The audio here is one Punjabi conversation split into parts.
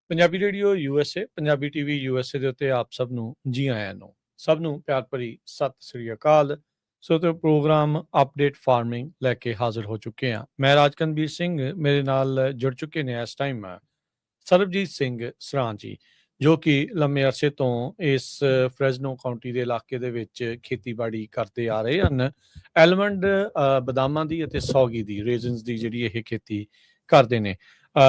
Punjabi radio USA, Punjabi TV USA ਦੇ ਉੱਤੇ ਆਪ ਸਭ ਨੂੰ ਜੀ ਆਇਆਂ ਨੂੰ। ਸਭ ਨੂੰ ਪਿਆਰ ਭਰੀ ਸਤਿ ਸ੍ਰੀ ਅਕਾਲ। ਸੋ ਤੇ ਪ੍ਰੋਗਰਾਮ ਅਪਡੇਟ ਫਾਰਮਿੰਗ ਲੈ ਕੇ ਹਾਜ਼ਰ ਹੋ ਚੁੱਕੇ ਹਾਂ। ਮੈਂ ਰਾਜਕਨਵੀਰ ਸਿੰਘ, ਮੇਰੇ ਨਾਲ ਜੁੜ ਚੁੱਕੇ ਨੇ ਇਸ ਟਾਈਮ ਸਰਬਜੀਤ ਸਿੰਘ ਸਰਾਂ ਜੀ, ਜੋ ਕਿ ਲੰਮੇ ਅਰਸੇ ਤੋਂ ਇਸ ਫਰੈਜ਼ਨੋ ਕਾਉਂਟੀ ਦੇ ਇਲਾਕੇ ਦੇ ਵਿੱਚ ਖੇਤੀਬਾੜੀ ਕਰਦੇ ਆ ਰਹੇ ਹਨ। ਐਲਮੰਡ ਬਦਾਮਾਂ ਦੀ ਅਤੇ ਸੌਗੀ ਦੀ, ਰੇਜ਼ਨਸ ਦੀ ਜਿਹੜੀ ਇਹ ਖੇਤੀ ਕਰਦੇ ਨੇ।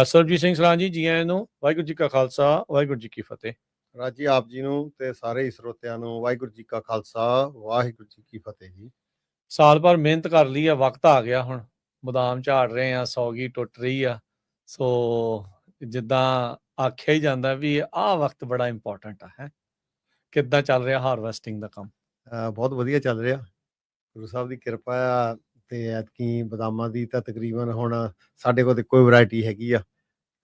ਸਰਬਜੀਤ ਸਿੰਘ ਸਰਾਂ ਜੀ ਆਇਆਂ ਨੂੰ। ਵਾਹਿਗੁਰੂ ਜੀ ਕਾ ਖਾਲਸਾ, ਵਾਹਿਗੁਰੂ ਜੀ ਕੀ ਫਤਿਹ। ਰਾਜੀ ਆਪ ਜੀ ਨੂੰ ਤੇ ਸਾਰੇ ਹੀ ਸਰੋਤਿਆਂ ਨੂੰ ਵਾਹਿਗੁਰੂ ਜੀ ਕਾ ਖਾਲਸਾ, ਵਾਹਿਗੁਰੂ ਜੀ ਕੀ ਫਤਿਹ ਜੀ। ਸਾਲ ਭਰ ਮਿਹਨਤ ਕਰ ਲਈ ਆ, ਵਕਤ ਆ ਗਿਆ ਹੁਣ ਬਦਾਮ ਝਾੜ ਰਹੇ ਆ, ਸੌਗੀ ਟੁੱਟ ਰਹੀ ਆ। ਸੋ ਜਿੱਦਾਂ ਆਖਿਆ ਹੀ ਜਾਂਦਾ ਵੀ ਆਹ ਵਕਤ ਬੜਾ ਇੰਪੋਰਟੈਂਟ ਆ। ਹੈ ਕਿੱਦਾਂ ਚੱਲ ਰਿਹਾ ਹਾਰਵੈਸਟਿੰਗ ਦਾ ਕੰਮ? ਬਹੁਤ ਵਧੀਆ ਚੱਲ ਰਿਹਾ, ਗੁਰੂ ਸਾਹਿਬ ਦੀ ਕਿਰਪਾ ਆ। ਤੇ ਐਤਕੀ ਬਦਾਮਾਂ ਦੀ ਤਾਂ ਤਕਰੀਬਨ ਹੁਣ ਸਾਡੇ ਕੋਲ ਇੱਕੋ ਹੀ ਵੈਰਾਈਟੀ ਹੈਗੀ ਆ,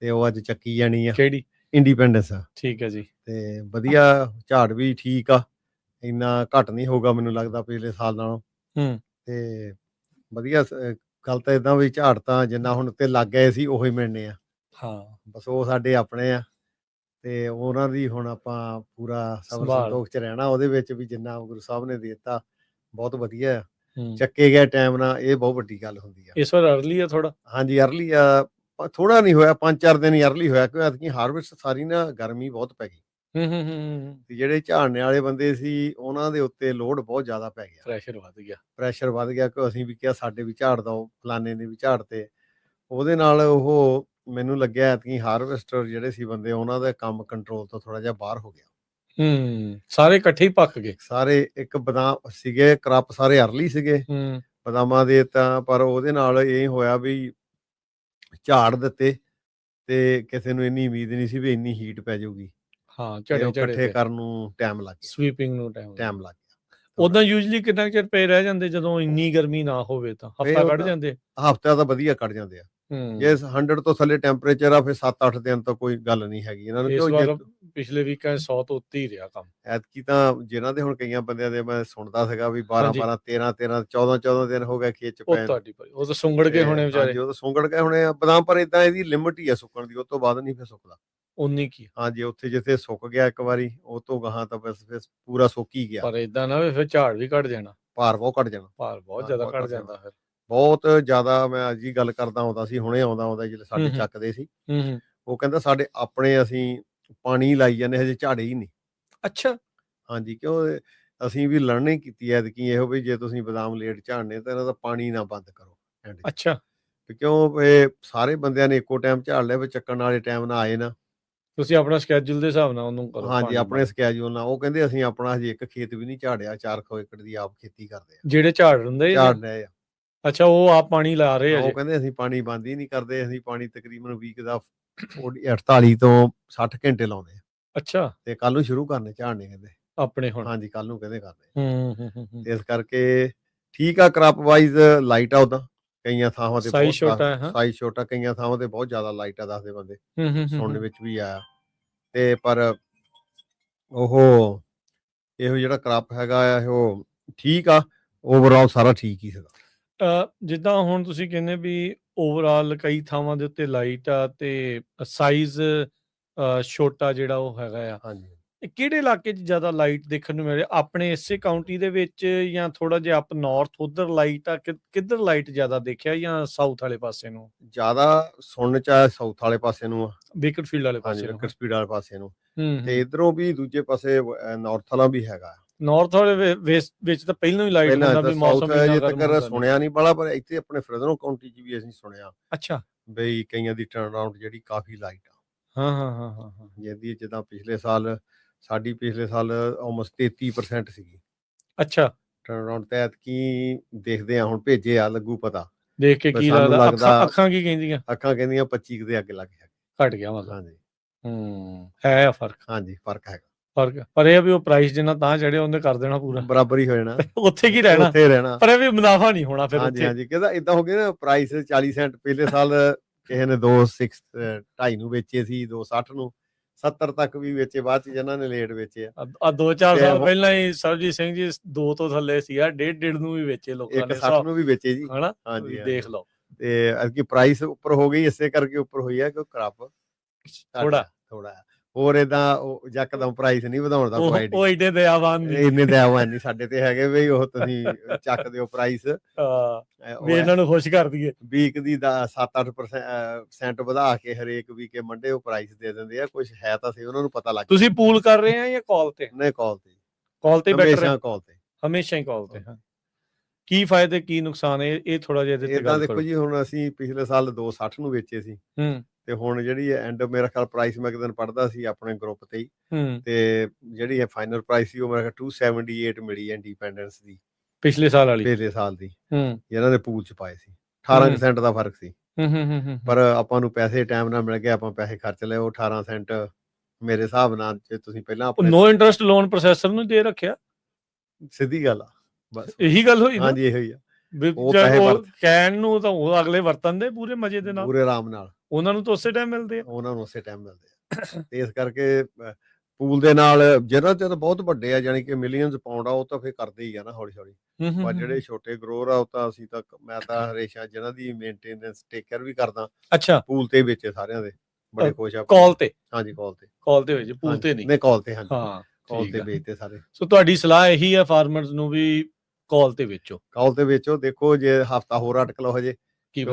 ਤੇ ਉਹ ਅੱਜ ਚੱਕੀ ਜਾਣੀ ਆ। ਕਿਹੜੀ? ਇੰਡੀਪੈਂਡੈਂਸ ਆ। ਠੀਕ ਹੈ ਜੀ। ਤੇ ਵਧੀਆ ਝਾੜ ਵੀ ਠੀਕ ਆ, ਇੰਨਾ ਘੱਟ ਨਹੀਂ ਹੋਊਗਾ ਮੈਨੂੰ ਲੱਗਦਾ ਪਿਛਲੇ ਸਾਲ ਨਾਲੋਂ। ਤੇ ਵਧੀਆ ਗੱਲ ਤਾਂ ਏਦਾਂ ਵੀ ਝਾੜ ਤਾਂ ਜਿੰਨਾ ਹੁਣ ਉੱਤੇ ਲੱਗ ਗਏ ਸੀ ਉਹੀ ਮਿਲਣੇ ਆ। ਹਾਂ, ਬਸ ਉਹ ਸਾਡੇ ਆਪਣੇ ਆ, ਤੇ ਉਹਨਾਂ ਦੀ ਹੁਣ ਆਪਾਂ ਪੂਰਾ ਸਬਰ ਸੰਤੋਖ ਚ ਰਹਿਣਾ ਉਹਦੇ ਵਿੱਚ ਵੀ, ਜਿੰਨਾ ਗੁਰੂ ਸਾਹਿਬ ਨੇ ਦੇ ਦਿੱਤਾ ਬਹੁਤ ਵਧੀਆ ਆ। ਚੱਕੇ ਗਿਆ ਟਾਈਮ ਨਾਲ, ਇਹ ਬਹੁਤ ਵੱਡੀ ਗੱਲ ਹੁੰਦੀ ਆ। ਇਸ ਵਾਰ ਅਰਲੀ ਆ ਥੋੜਾ? ਹਾਂਜੀ ਅਰਲੀ ਆ, ਥੋੜਾ ਨਹੀਂ ਹੋਇਆ, 5-4 ਦਿਨ ਹੀ ਅਰਲੀ ਹੋਇਆ, ਕਿਉਂਕਿ ਐਤਕੀ ਹਾਰਵੈਸਟ ਸਾਰੀ ਨਾ ਗਰਮੀ ਬਹੁਤ ਪੈ ਗਈ। ਤੇ ਜਿਹੜੇ ਝਾੜਨੇ ਵਾਲੇ ਬੰਦੇ ਸੀ ਉਹਨਾਂ ਦੇ ਉੱਤੇ ਲੋਡ ਬਹੁਤ ਜ਼ਿਆਦਾ ਪੈ ਗਿਆ, ਪ੍ਰੈਸ਼ਰ ਵੱਧ ਗਿਆ ਕਿ ਅਸੀਂ ਵੀ ਕਿਹਾ ਸਾਡੇ ਵੀ ਝਾੜ ਦਿਓ, ਫਲਾਣੇ ਨੇ ਵੀ ਝਾੜ ਤੇ। ਉਹਦੇ ਨਾਲ ਉਹ ਮੈਨੂੰ ਲੱਗਿਆ ਐਤਕੀ ਹਾਰਵੈਸਟਰ ਜਿਹੜੇ ਸੀ ਬੰਦੇ, ਉਹਨਾਂ ਦਾ ਕੰਮ ਕੰਟਰੋਲ ਤੋਂ ਥੋੜਾ ਜਿਹਾ ਬਾਹਰ ਹੋ ਗਿਆ। ਸਾਰੇ ਇਕੱਠੇ ਹੀ ਪੱਕ ਗਏ ਸਾਰੇ। ਇੱਕ ਬਦਾਮ ਸੀਗੇ ਕ੍ਰਪ ਸਾਰੇ ਅਰਲੀ ਸੀਗੇ ਬਦਾਮਾਂ ਦੇ, ਤਾਂ ਪਰ ਉਹਦੇ ਨਾਲ ਇਹ ਹੋਇਆ ਵੀ ਝਾੜ ਦਿੱਤੇ ਤੇ ਕਿਸੇ ਨੂੰ ਇੰਨੀ ਉਮੀਦ ਨਹੀਂ ਸੀ ਵੀ ਇੰਨੀ ਹੀਟ ਪੈ ਜਾਊਗੀ। ਹਾਂ, ਇਕੱਠੇ ਕਰਨ ਨੂੰ ਟਾਈਮ ਲੱਗ ਗਿਆ, ਸਵੀਪਿੰਗ ਨੂੰ ਟਾਈਮ ਲੱਗ ਗਿਆ। ਉਦਾਂ ਯੂਜੂਲੀ ਕਿੰਨਾ ਚਿਰ ਪਏ ਰਹਿ ਜਾਂਦੇ ਜਦੋਂ ਇੰਨੀ ਗਰਮੀ ਨਾ ਹੋਵੇ? ਤਾਂ ਹਫਤਾ ਕੱਢ ਜਾਂਦੇ? ਹਫਤਾ ਤਾਂ ਵਧੀਆ ਕੱਢ ਜਾਂਦੇ ਆ। ਜੇ 100 ਤੋਂ ਥੱਲੇ ਟੈਂਪਰੇਚਰ ਆ ਫਿਰ 7-8 ਦਿਨ ਤਾਂ ਕੋਈ ਗੱਲ ਨਹੀਂ ਹੈਗੀ ਇਹਨਾਂ ਨੂੰ। ਪਿਛਲੇ ਵੀਕਾਂ 100 ਤੋਂ ਉੱਤੇ ਹੀ ਰਿਹਾ ਕੰਮ। ਐਤਕੀ ਤਾਂ ਜਿਨ੍ਹਾਂ ਦੇ ਹੁਣ ਕਈਆਂ ਬੰਦਿਆਂ ਦੇ ਮੈਂ ਸੁਣਦਾ ਸੀਗਾ ਵੀ 12-12, 13-13, 14-14 ਦਿਨ ਹੋ ਗਏ ਖੇਤ ਚ ਪਏ। ਉਹ ਤਾਂ ਸੁੰਗੜ ਗਏ ਹੋਣੇ ਵਿਚਾਰੇ। ਉਹ ਤਾਂ ਸੁੰਗੜ ਗਏ ਹੋਣੇ ਆ ਬਦਾਮ, ਪਰ ਇਦਾਂ ਇਹਦੀ ਲਿਮਿਟ ਹੀ ਆ ਸੁੱਕਣ ਦੀ, ਉਹ ਤੋਂ ਬਾਅਦ ਨਹੀਂ ਫਿਰ ਸੁੱਕਦਾ। ਉਨੀ ਕੀ? ਹਾਂਜੀ, ਉੱਥੇ ਜਿੱਥੇ ਸੁੱਕ ਗਿਆ ਇੱਕ ਵਾਰੀ, ਉਹ ਤੋਂ ਗਾਹਾਂ ਤਾਂ ਬਸ ਫਿਰ ਪੂਰਾ ਸੁੱਕ ਹੀ ਗਿਆ। ਪਰ ਇਦਾਂ ਨਾ ਫਿਰ ਝਾੜ ਵੀ ਘਟ ਜਾਣਾ, ਭਾਰ ਬਹੁਤ ਘਟ ਜਾਣਾ, ਭਾਰ ਬਹੁਤ ਜ਼ਿਆਦਾ ਘਟ ਜਾਂਦਾ। ਫਿਰ ਬਹੁਤ ਜ਼ਿਆਦਾ। ਮੈਂ ਅੱਜ ਹੀ ਗੱਲ ਕਰਦਾ ਹੁੰਦਾ ਸੀ, ਹੁਣੇ ਆਉਂਦਾ ਜਿਹੜੇ ਸਾਡੇ ਚੱਕਦੇ ਸੀ, ਉਹ ਕਹਿੰਦਾ ਸਾਡੇ ਆਪਣੇ ਅਸੀਂ ਪਾਣੀ ਲਾਈ ਜਾਂਦੇ ਹਜੇ ਝਾੜੇ ਹੀ ਨਹੀਂ। ਅੱਛਾ। ਹਾਂਜੀ, ਕਿਉਂ ਅਸੀਂ ਵੀ ਲਰਨਿੰਗ ਕੀਤੀ ਐਤਕੀ ਇਹੋ ਵੀ ਜੇ ਤੁਸੀਂ ਬਦਾਮ ਲੇਟ ਝਾੜਨੇ ਤਾਂ ਇਹਨਾਂ ਦਾ ਪਾਣੀ ਨਾ ਬੰਦ ਕਰੋ। ਅੱਛਾ। ਕਿਉਂ ਇਹ ਸਾਰੇ ਬੰਦਿਆਂ ਨੇ ਇੱਕੋ ਟਾਈਮ ਝਾੜ ਲਿਆ, ਵੀ ਚੱਕਣ ਵਾਲੇ ਟਾਈਮ ਨਾਲ ਆਏ ਨਾ। ਤੁਸੀਂ ਆਪਣਾ ਸਕੇਜੂਲ ਦੇ ਹਿਸਾਬ ਨਾਲ ਉਹਨੂੰ ਕਰੋ। ਹਾਂਜੀ, ਆਪਣੇ ਸਕੇਜੂਲ ਨਾਲ। ਉਹ ਕਹਿੰਦੇ ਅਸੀਂ ਆਪਣਾ ਹਜੇ ਇੱਕ ਖੇਤ ਵੀ ਨਹੀਂ ਝਾੜਿਆ, 400 ਏਕੜ ਦੀ ਆਪ ਖੇਤੀ ਕਰਦੇ ਆ। ਜਿਹੜੇ ਝਾੜ ਰਹੇ ਆ। ਅੱਛਾ, ਉਹ ਆਪ ਪਾਣੀ ਲਾ ਰਹੇ ਆ? ਉਹ ਕਹਿੰਦੇ ਅਸੀਂ ਪਾਣੀ ਬੰਦ ਹੀ ਨਹੀਂ ਕਰਦੇ, ਅਸੀਂ ਪਾਣੀ ਤਕਰੀਬਨ ਵੀਕ ਦਾ 48 ਤੋਂ 60 ਘੰਟੇ ਲਾਉਂਦੇ ਆ। ਅੱਛਾ। ਤੇ ਕੱਲ ਨੂੰ ਸ਼ੁਰੂ ਕਰਨੇ ਝਾੜਨੇ ਕਹਿੰਦੇ ਆਪਣੇ ਹੁਣ? ਹਾਂਜੀ, ਕੱਲ ਨੂੰ ਕਹਿੰਦੇ ਕਰਨੇ। ਇਸ ਕਰਕੇ ਠੀਕ ਆ, ਕ੍ਰਪ ਵਾਈਜ਼ ਲਾਈਟ ਆ। ਉਦਾਂ ਕਈਆਂ ਥਾਵਾਂ ਤੇ ਸਾਈਜ਼ ਛੋਟਾ, ਕਈਆਂ ਥਾਵਾਂ ਤੇ ਬਹੁਤ ਜ਼ਿਆਦਾ ਲਾਈਟ ਆ, ਦੱਸਦੇ ਬੰਦੇ ਸੁਣਨ ਵਿੱਚ ਵੀ ਆਇਆ। ਤੇ ਪਰ ਉਹ ਇਹੋ ਜਿਹੜਾ ਕ੍ਰਪ ਹੈਗਾ ਆ ਉਹ ਠੀਕ ਆ, ਓਵਰਆਲ ਸਾਰਾ ਠੀਕ ਹੀ ਸੀਗਾ। ਜਿੱਦਾਂ ਹੁਣ ਤੁਸੀਂ ਕਹਿੰਦੇ ਵੀ ਓਵਰਆਲ ਕਈ ਥਾਵਾਂ ਦੇ ਉੱਤੇ ਲਾਈਟ ਆ ਤੇ ਸਾਈਜ਼ ਛੋਟਾ ਜਿਹੜਾ ਉਹ ਹੈਗਾ ਆ। ਹਾਂਜੀ। ਕਿਹੜੇ ਇਲਾਕੇ 'ਚ ਜ਼ਿਆਦਾ ਲਾਈਟ ਦੇਖਣ ਨੂੰ ਮਿਲ ਰਿਹਾ? ਆਪਣੇ ਇਸੇ ਕਾਉਂਟੀ ਦੇ ਵਿੱਚ ਜਾਂ ਥੋੜਾ ਜਿਹਾ ਅਪ ਨਾਰਥ ਉਧਰ ਲਾਈਟ ਆ? ਕਿੱਧਰ ਲਾਈਟ ਜ਼ਿਆਦਾ ਦੇਖਿਆ, ਜਾਂ ਸਾਊਥ ਵਾਲੇ ਪਾਸੇ ਨੂੰ ਜ਼ਿਆਦਾ ਸੁਣਨ ਚ ਆਇਆ? ਸਾਊਥ ਵਾਲੇ ਪਾਸੇ ਨੂੰ ਆ, ਬੇਕਰਫੀਲਡ ਵਾਲੇ ਪਾਸੇ ਨੂੰ, ਬੇਕਰਫੀਲਡ ਵਾਲੇ ਪਾਸੇ ਨੂੰ। ਤੇ ਇਧਰੋਂ ਵੀ ਦੂਜੇ ਪਾਸੇ ਨਾਰਥ ਵਾਲਾ ਵੀ ਹੈਗਾ। ਨਾਰਥ ਵਾਲੇ ਵਿੱਚ ਤਾਂ ਪਹਿਲਾਂ ਹੀ ਲਾਈਟ ਹੁੰਦਾ ਵੀ ਮੌਸਮ ਅਜੇ ਤੱਕ ਸੁਣਿਆ ਨਹੀਂ ਬਾਲਾ, ਪਰ ਇੱਥੇ ਆਪਣੇ ਫਰੈਜ਼ਨੋ ਕਾਉਂਟੀ 'ਚ ਵੀ ਅਸੀਂ ਸੁਣਿਆ। ਅੱਛਾ। ਬਈ ਕਈਆਂ ਦੀ ਟਰਨ ਅਰਾਊਂਡ ਜਿਹੜੀ ਕਾਫੀ ਲਾਈਟ ਆ। ਹਾਂ। ਜਿਹਦੀ ਜਿੱਦਾਂ ਪਿਛਲੇ ਸਾਲ ਆਲਮੋਸਟ 33% ਸੀਗੀ। ਅੱਛਾ। ਟਰਨ ਅਰਾਊਂਡ ਤੇ ਐਤਕੀ ਦੇਖਦੇ ਆ, ਹੁਣ ਭੇਜੇ ਆ, ਲੱਗੂ ਪਤਾ ਦੇਖ ਕੇ ਕੀ ਲੱਗਦਾ। ਅੱਖਾਂ ਕੀ ਕਹਿੰਦੀਆਂ? ਅੱਖਾਂ ਕਹਿੰਦੀਆਂ 25 ਦੇ ਅੱਗੇ ਲੱਗ ਗਿਆ, ਘਟ ਗਿਆ ਮਤਲਬ। ਹਾਂਜੀ। ਹੈ ਫਰਕ? ਹਾਂਜੀ, ਫਰਕ ਹੈਗਾ। ਪਰ ਇਹ ਵੀ ਉਹ ਪ੍ਰਾਈਸ ਜਿੰਨਾ ਤਾਂ ਚੜਿਆ ਉਹਨੇ ਕਰ ਦੇਣਾ ਪੂਰਾ, ਬਰਾਬਰ ਹੀ ਹੋ ਜਾਣਾ, ਉੱਥੇ ਕੀ ਰਹਿਣਾ। ਪਰ ਇਹ ਵੀ ਮੁਨਾਫਾ ਨਹੀਂ ਹੋਣਾ ਫਿਰ। ਹਾਂਜੀ, ਕਹਿੰਦਾ ਇਦਾਂ ਹੋ ਗਿਆ ਨਾ, ਪ੍ਰਾਈਸ 40 ਸੈਂਟ ਪਿਛਲੇ ਸਾਲ ਕਿਸੇ ਨੇ 2.2 ਨੂੰ ਵੇਚੇ ਸੀ, 2.60 ਨੂੰ, 70 ਤੱਕ ਵੀ ਵੇਚੇ, ਬਾਅਦ ਚ ਜਿਨ੍ਹਾਂ ਨੇ ਲੇਟ ਵੇਚੇ ਆ। 2-4 ਸਾਲ ਪਹਿਲਾਂ ਹੀ ਸਰਬਜੀਤ ਸਿੰਘ ਜੀ 2 ਤੋਂ ਥੱਲੇ ਸੀ ਆ, 1.5 ਨੂੰ ਵੀ ਵੇਚੇ ਲੋਕਾਂ ਨੇ, 160 ਨੂੰ ਵੀ ਵੇਚੇ ਜੀ, ਹਨਾ? ਹਾਂਜੀ ਦੇਖ ਲਓ। ਤੇ ਅੱਗੇ ਪ੍ਰਾਈਸ ਉੱਪਰ ਹੋ ਗਈ, ਇਸੇ ਕਰਕੇ ਉੱਪਰ ਹੋਈ ਆ ਕਿ ਕ੍ਰਪ ਥੋੜਾ ਹੋਰ ਏਦਾਂ ਯਕਦਮ ਪ੍ਰਾਈਸ ਨਹੀਂ ਵਧਾਉਣ ਦਾ ਕੋਈ ਉਹ ਇੰਨੇ ਦਇਆਵਾਨ ਨਹੀਂ, ਇੰਨੇ ਦਇਆਵਾਨ ਨਹੀਂ ਸਾਡੇ ਤੇ ਹੈਗੇ ਵੀ ਉਹ ਤੁਸੀਂ ਚੱਕ ਦਿਓ ਪ੍ਰਾਈਸ, ਵੀ ਇਹਨਾਂ ਨੂੰ ਖੁਸ਼ ਕਰ ਦਈਏ। ਵੀਕ ਦੀ 7-8% ਵਧਾ ਕੇ ਹਰੇਕ ਵੀਕੇ ਮੰਡੇ ਉਹ ਪ੍ਰਾਈਸ ਦੇ ਦਿੰਦੇ ਆ, ਕੁਝ ਹੈ ਤਾਂ ਸਹੀ, ਉਹਨਾਂ ਨੂੰ ਪਤਾ ਲੱਗ। ਤੁਸੀਂ ਪੂਲ ਕਰ ਰਹੇ ਆ ਜਾਂ ਕਾਲ ਤੇ? ਨਹੀਂ, ਕਾਲ ਤੇ ਬੈਟਰ ਹੈ, ਹਮੇਸ਼ਾ ਹੀ ਕਾਲ ਤੇ। ਕੀ ਫਾਇਦੇ ਕੀ ਨੁਕਸਾਨ ਹੈ, ਇਹ ਥੋੜਾ ਜਿਹਾ ਏਦਾਂ ਦੇਖੋ ਜੀ, ਹੁਣ ਅਸੀਂ ਪਿਛਲੇ ਸਾਲ 260 ਨੂੰ ਵੇਚੇ ਸੀ, ਤੇ ਹੁਣ ਜਿਹੜੀ ਐਂਡ ਮੇਰਾ ਖਿਆਲ ਪ੍ਰਾਈਸ ਮੈਂ ਇੱਕ ਦਿਨ ਪੜ੍ਹਦਾ ਸੀ ਆਪਣੇ ਗਰੁੱਪ ਤੇ ਹੀ, ਤੇ ਜਿਹੜੀ ਹੈ ਫਾਈਨਲ ਪ੍ਰਾਈਸ ਸੀ ਉਹ ਮੇਰਾ 278 ਮਿਲੀ ਇੰਡੀਪੈਂਡੈਂਸ ਦੀ, ਪਿਛਲੇ ਸਾਲ ਦੀ, ਜਿਹਨਾਂ ਦੇ ਪੂਲ ਚ ਪਾਏ ਸੀ। 18% ਦਾ ਫਰਕ ਸੀ, ਪਰ ਆਪਾਂ ਨੂੰ ਪੈਸੇ ਟਾਈਮ ਨਾਲ ਮਿਲ ਗਏ, ਆਪਾਂ ਪੈਸੇ ਖਰਚ ਲਏ। ਉਹ 18% ਮੇਰੇ ਹਿਸਾਬ ਨਾਲ ਜੇ ਤੁਸੀਂ ਪਹਿਲਾਂ ਨੋ ਇੰਟਰਸਟ ਲੋਨ ਪ੍ਰੋਸੈਸਰ ਨੂੰ ਦੇ ਰੱਖਿਆ, ਸਿੱਧੀ ਗੱਲ ਆ, ਬਸ ਇਹੀ ਗੱਲ ਹੋਈ। ਹਾਂਜੀ, ਇਹੋ ਹੀ ਆ। ਉਹ ਕਹਿਣ ਨੂੰ ਤਾਂ ਉਹ ਅਗਲੇ ਵਰਤਨ ਦੇ ਪੂਰੇ ਮਜ਼ੇ ਦੇ ਨਾਲ, ਪੂਰੇ ਆਰਾਮ ਨਾਲ, ਉਹਨਾਂ ਨੂੰ ਤਾਂ ਉਸੇ ਟਾਈਮ ਮਿਲਦੇ ਆ। ਤੇ ਇਸ ਕਰਕੇ ਪੂਲ ਦੇ ਨਾਲ ਜਿਹਨਾਂ ਚ ਤਾਂ ਬਹੁਤ ਵੱਡੇ ਆ, ਜਾਨੀ ਕਿ ਮਿਲੀਅਨਸ ਪਾਉਂਡ ਆ, ਉਹ ਤਾਂ ਫੇਰ ਕਰਦੇ ਹੀ ਆ ਨਾ ਹੌਲੀ ਹੌਲੀ। ਪਰ ਜਿਹੜੇ ਛੋਟੇ ਗਰੋਰ ਆ, ਉਹ ਤਾਂ ਅਸੀਂ ਤਾਂ, ਮੈਂ ਤਾਂ ਹਮੇਸ਼ਾ ਜਿਹਨਾਂ ਦੀ ਮੇਨਟੇਨੈਂਸ ਟੇਕ ਕੇਅਰ ਵੀ ਕਰਦਾ। ਅੱਛਾ, ਪੂਲ ਤੇ ਵੇਚੇ ਸਾਰਿਆਂ ਦੇ, ਬੜੇ ਖੁਸ਼ ਆ। ਕਾਲ ਤੇ? ਹਾਂਜੀ, ਕਾਲ ਤੇ ਹੋਏ ਜੀ, ਪੂਲ ਤੇ ਨਹੀਂ? ਕਾਲ ਤੇ, ਹਾਂਜੀ, ਕਾਲ ਤੇ ਵੇਚਦੇ ਸਾਰੇ। ਸੋ ਤੁਹਾਡੀ ਸਲਾਹ ਇਹੀ ਹੈ ਫਾਰਮਰਸ ਨੂੰ ਵੀ ਕਾਲ ਤੇ ਵੇਚੋ। ਦੇਖੋ ਜੇ ਹਫਤਾ ਹੋਰ ਅਟਕ ਲਓ, ਹਜੇ ਕੀ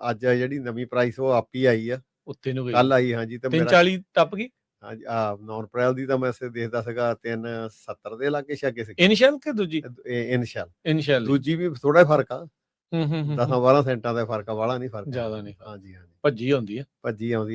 ਅੱਜ ਜਿਹੜੀ ਨਵੀਂ ਪ੍ਰਾਈਸ ਉਹ ਆਪ ਹੀ ਆਈ ਆ, ਉੱਤੇ ਨੂੰ ਕੱਲ ਆਈ। ਹਾਂਜੀ, ਤੇ 340 ਟੱਪ ਗਈ। ਹਾਂਜੀ, ਨੌਨ ਅਪ੍ਰੈਲ ਦੀ ਤਾਂ ਮੈਂ ਦੇਖਦਾ ਸੀਗਾ 370 ਦੇ ਲਾਗੇ ਛਾਗੇ ਸੀ। ਇਨੀਸ਼ੀਅਲ ਕਿ ਦੂਜੀ? ਇਨੀਸ਼ੀਅਲ ਦੂਜੀ ਵੀ ਥੋੜਾ ਫਰਕ ਆ, 10-12 ਸੈਂਟਾਂ ਦਾ ਫਰਕ ਆ, ਵਾਲਾ ਨਹੀਂ ਫਰਕ, ਜ਼ਿਆਦਾ ਨਹੀਂ। ਹਾਂਜੀ, ਭੱਜੀ ਆਉਂਦੀ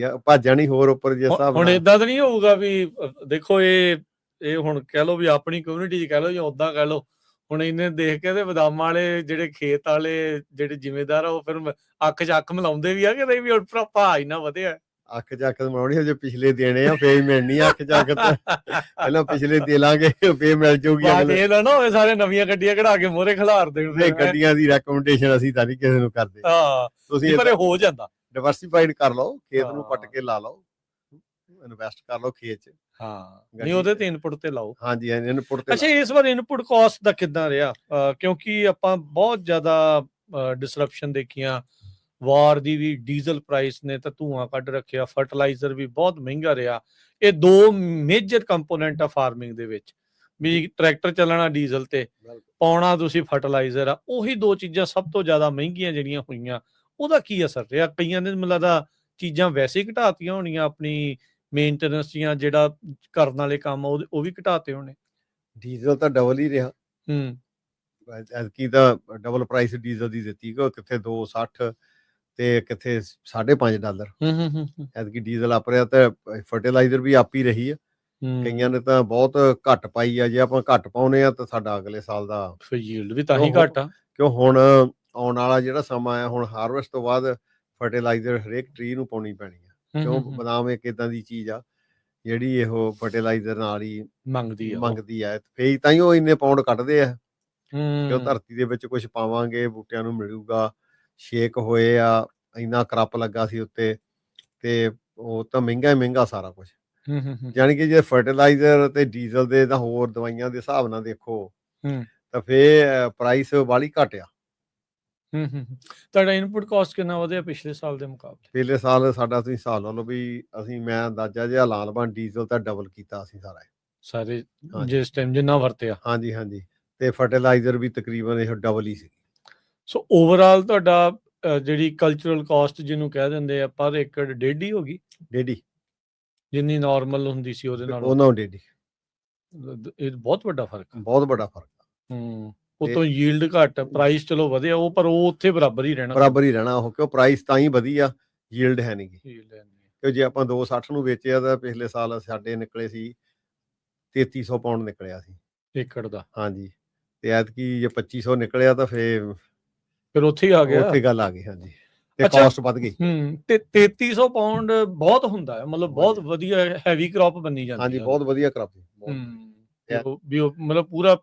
ਆ, ਭੱਜਣੀ ਹੋਰ ਉੱਪਰ ਜਿਸ ਹਿਸਾਬ ਨਾਲ। ਹੁਣ ਏਦਾਂ ਤਾਂ ਨਹੀਂ ਹੋਊਗਾ ਵੀ ਦੇਖੋ ਇਹ ਹੁਣ ਕਹਿ ਲਓ ਵੀ ਆਪਣੀ ਕਮਿਊਨਿਟੀ ਚ ਕਹਿ ਲਓ ਜਾਂ ਓਦਾਂ ਕਹਿ ਲਓ, ਹੁਣ ਇਹਨੇ ਦੇਖ ਕੇ ਤੇ ਬਦਾਮਾਂ ਵਾਲੇ ਜਿਹੜੇ ਖੇਤ ਵਾਲੇ ਜਿਹੜੇ ਜ਼ਿਮੀਂਦਾਰ ਆ, ਉਹ ਫਿਰ ਅੱਖ ਚ ਅੱਖ ਮਿਲਾਉਂਦੇ ਵੀ ਆ ਕਿ ਨਹੀਂ ਵੀ ਭਾਅ ਇੰਨਾ ਵਧਿਆ। ਅੱਖ ਚ ਅੱਖ ਮਿਲਾਉਣੀ, ਹਜੇ ਪਿਛਲੇ ਦੇਣੇ ਆ, ਫੇਰ ਮਿਲਣੀ ਆ ਅੱਖ ਚ ਅੱਖ। ਪਹਿਲਾਂ ਪਿਛਲੇ ਦੇ ਲਾਂਗੇ, ਫੇਰ ਮਿਲ ਜਾਊਗੀ। ਇਹ ਨਾ ਹੋਵੇ ਸਾਰੇ ਨਵੀਆਂ ਗੱਡੀਆਂ ਕਢਾ ਕੇ ਮੋਹਰੇ ਖਿਲਾਰ ਦੇਣ। ਗੱਡੀਆਂ ਦੀ ਰეკਮੈਂਡੇਸ਼ਨ ਅਸੀਂ ਤਾਂ ਨਹੀਂ ਕਿਸੇ ਨੂੰ ਕਰਦੇ। ਤੁਸੀਂ ਪਰ ਹੋ ਜਾਂਦਾ, ਡਿਵਰਸੀਫਾਈਡ ਕਰ ਲਓ, ਖੇਤ ਨੂੰ ਪੱਟ ਕੇ ਲਾ ਲਓ, ਇਨਵੈਸਟ ਕਰ ਲਓ ਖੇਤ ਚ। ਨਹੀਂ ਉਹਦੇ ਤੇ ਇਨਪੁਟ ਤੇ ਲਾਓ। ਹਾਂਜੀ, ਇਨਪੁਟ ਤੇ। ਅੱਛਾ, ਇਸ ਵਾਰ ਇਨਪੁਟ ਕਾਸਟ ਦਾ ਕਿੱਦਾਂ ਰਿਹਾ? ਕਿਉਂਕਿ ਆਪਾਂ ਬਹੁਤ ਜ਼ਿਆਦਾ ਡਿਸਰਪਸ਼ਨ ਦੇਖੀਆਂ, ਵਾਰ ਦੀ ਵੀ, ਡੀਜ਼ਲ ਪ੍ਰਾਈਸ ਨੇ ਤਾਂ ਧੂਆਂ ਕੱਢ ਰੱਖਿਆ, ਫਰਟੀਲਾਈਜ਼ਰ ਵੀ ਬਹੁਤ ਮਹਿੰਗਾ ਰਿਹਾ। ਇਹ ਦੋ ਮੇਜਰ ਕੰਪੋਨੈਂਟ ਆ ਫਾਰਮਿੰਗ ਦੇ ਵਿੱਚ, ਵੀ ਟਰੈਕਟਰ ਚੱਲਣਾ ਡੀਜ਼ਲ ਤੇ, ਪਾਉਣਾ ਤੁਸੀਂ ਫਰਟੀਲਾਈਜ਼ਰ ਆ। ਉਹੀ ਦੋ ਚੀਜ਼ਾਂ ਸਭ ਤੋਂ ਜ਼ਿਆਦਾ ਮਹਿੰਗੀਆਂ ਜਿਹੜੀਆਂ ਹੋਈਆਂ, ਉਹਦਾ ਕੀ ਅਸਰ ਰਿਹਾ? ਕਈਆਂ ਨੇ ਮੈਨੂੰ ਲੱਗਦਾ ਚੀਜ਼ਾਂ ਵੈਸੇ ਹੀ ਘਟਾਤੀਆਂ ਹੋਣੀਆਂ, ਆਪਣੀ ਮੇਨਟੇਨੈਂਸ ਜਾਂ ਜਿਹੜਾ ਕਰਨ ਵਾਲੇ ਕੰਮ ਉਹ ਵੀ ਘਟਾਤੇ ਹੋਣੇ। ਡੀਜ਼ਲ ਤਾਂ ਡਬਲ ਹੀ ਰਿਹਾ, ਐਤਕੀ ਤਾਂ ਡਬਲ ਪ੍ਰਾਈਸ ਡੀਜ਼ਲ ਦੀ ਦਿੱਤੀ, ਕਿੱਥੇ 260 ਤੇ ਕਿੱਥੇ $5.5। ਐਤਕੀ ਡੀਜ਼ਲ ਆਪ ਰਿਹਾ, ਤੇ ਫਰਟੀਲਾਈਜ਼ਰ ਵੀ ਆਪ ਹੀ ਰਹੀ ਆ। ਕਈਆਂ ਨੇ ਤਾਂ ਬਹੁਤ ਘੱਟ ਪਾਈ ਆ, ਜੇ ਆਪਾਂ ਘੱਟ ਪਾਉਨੇ ਆ ਤਾਂ ਸਾਡਾ ਅਗਲੇ ਸਾਲ ਦਾ ਯੀਲਡ ਵੀ ਤਾਂ ਹੀ ਘੱਟ ਆ। ਕਿਉਂ ਹੁਣ ਆਉਣ ਵਾਲਾ ਜਿਹੜਾ ਸਮਾਂ ਆ, ਹੁਣ ਹਾਰਵੈਸਟ ਤੋਂ ਬਾਅਦ ਫਰਟੀਲਾਈਜ਼ਰ ਹਰੇਕ ਟਰੀ ਨੂੰ ਪਾਉਣੀ ਪੈਣੀ ਆ। ਕਿਉਂ ਬਦਾਮ ਇੱਕ ਏਦਾਂ ਦੀ ਚੀਜ਼ ਆ ਜਿਹੜੀ ਇਹ ਫਰਟੀਲਾਈਜ਼ਰ ਨਾਲ ਹੀ ਮੰਗਦੀ ਆ, ਫੇਰ ਤਾਂ ਹੀ ਉਹ ਇੰਨੇ ਪਾਉਂਡ ਕੱਢਦੇ ਆ। ਕਿਉਂ ਧਰਤੀ ਦੇ ਵਿੱਚ ਕੁਝ ਪਾਵਾਂਗੇ, ਬੂਟਿਆਂ ਨੂੰ ਮਿਲੂਗਾ। ਸ਼ੇਕ ਹੋਏ ਆ, ਇੰਨਾ ਕਰੱਪ ਲੱਗਾ ਸੀ ਉੱਤੇ, ਤੇ ਉਹ ਤਾਂ ਮਹਿੰਗਾ ਸਾਰਾ ਕੁਝ। ਜਾਣੀ ਕਿ ਜੇ ਫਰਟੀਲਾਈਜ਼ਰ ਤੇ ਡੀਜ਼ਲ ਦੇ ਤਾਂ ਹੋਰ ਦਵਾਈਆਂ ਦੇ ਹਿਸਾਬ ਨਾਲ ਦੇਖੋ ਤਾਂ ਫੇਰ ਪ੍ਰਾਈਸ ਵਾਲੀ ਘਟਿਆ। ਤੁਹਾਡਾ ਇਨਪੁਟ ਕਾਸਟ ਕਿੰਨਾ ਵਧਿਆ ਪਿਛਲੇ ਸਾਲ ਦੇ ਮੁਕਾਬਲੇ? ਪਿਛਲੇ ਸਾਲ ਸਾਡਾ ਤੁਸੀਂ ਹਿਸਾਬ ਲਾ ਲਓ ਵੀ ਮੈਂ ਅੰਦਾਜ਼ਾ ਜਿਹਾ ਲਾ ਲਵਾਂ, ਡੀਜ਼ਲ ਤਾਂ ਡਬਲ ਕੀਤਾ ਅਸੀਂ ਸਾਰੇ ਜਿਸ ਟਾਈਮ ਜਿੰਨਾ ਵਰਤਿਆ। ਹਾਂਜੀ, ਤੇ ਫਰਟੀਲਾਈਜ਼ਰ ਵੀ ਤਕਰੀਬਨ ਇਹ ਡਬਲ ਹੀ ਸੀ। ਸੋ ਓਵਰਆਲ ਤੁਹਾਡਾ ਜਿਹੜੀ ਕਲਚਰਲ ਕਾਸਟ ਜਿਹਨੂੰ ਕਹਿ ਦਿੰਦੇ ਆ, ਪਰ ਏਕੜ 1.5 ਹੋ ਗਈ, ਜਿੰਨੀ ਨਾਰਮਲ ਹੁੰਦੀ ਸੀ ਉਹਦੇ ਨਾਲ। ਉਹਨਾਂ 1.5, ਇਹ ਬਹੁਤ ਵੱਡਾ ਫਰਕ ਉਤੋਂ ਯੀਲਡ ਘੱਟ, ਪ੍ਰਾਈਸ ਚਲੋ ਵਧਿਆ, ਉਹ ਪਰ ਉਹ ਉੱਥੇ ਬਰਾਬਰ ਹੀ ਰਹਿਣਾ ਉਹ, ਕਿਉਂ ਪ੍ਰਾਈਸ ਤਾਂ ਹੀ ਵਧੀਆ, ਯੀਲਡ ਹੈ ਨਹੀਂ। ਕਿਉਂ ਜੇ ਆਪਾਂ 260 ਨੂੰ ਵੇਚਿਆ ਤਾਂ ਪਿਛਲੇ ਸਾਲ ਸਾਡੇ ਨਿਕਲੇ ਸੀ 3300 ਪਾਉਂਡ ਨਿਕਲਿਆ ਸੀ ਏਕੜ ਦਾ। ਹਾਂਜੀ, ਤੇ ਐਤਕੀ ਜੇ 2500 ਨਿਕਲਿਆ ਤਾਂ ਫਿਰ ਉੱਥੇ ਹੀ ਆ ਗਿਆ, ਉੱਥੇ ਗੱਲ ਆ ਗਈ। ਹਾਂਜੀ, ਤੇ ਕਾਸਟ ਵੱਧ ਗਈ। ਤੇ 3300 ਪਾਉਂਡ ਬਹੁਤ ਹੁੰਦਾ ਹੈ, ਮਤਲਬ ਬਹੁਤ ਵਧੀਆ ਹੈਵੀ ਕ੍ਰੌਪ ਬਣੀ ਜਾਂਦੀ ਹੈ। ਹਾਂਜੀ, ਬਹੁਤ ਵਧੀਆ ਕ੍ਰੌਪ ਵੀ ਉਹ ਮਤਲਬ ਪੂਰਾ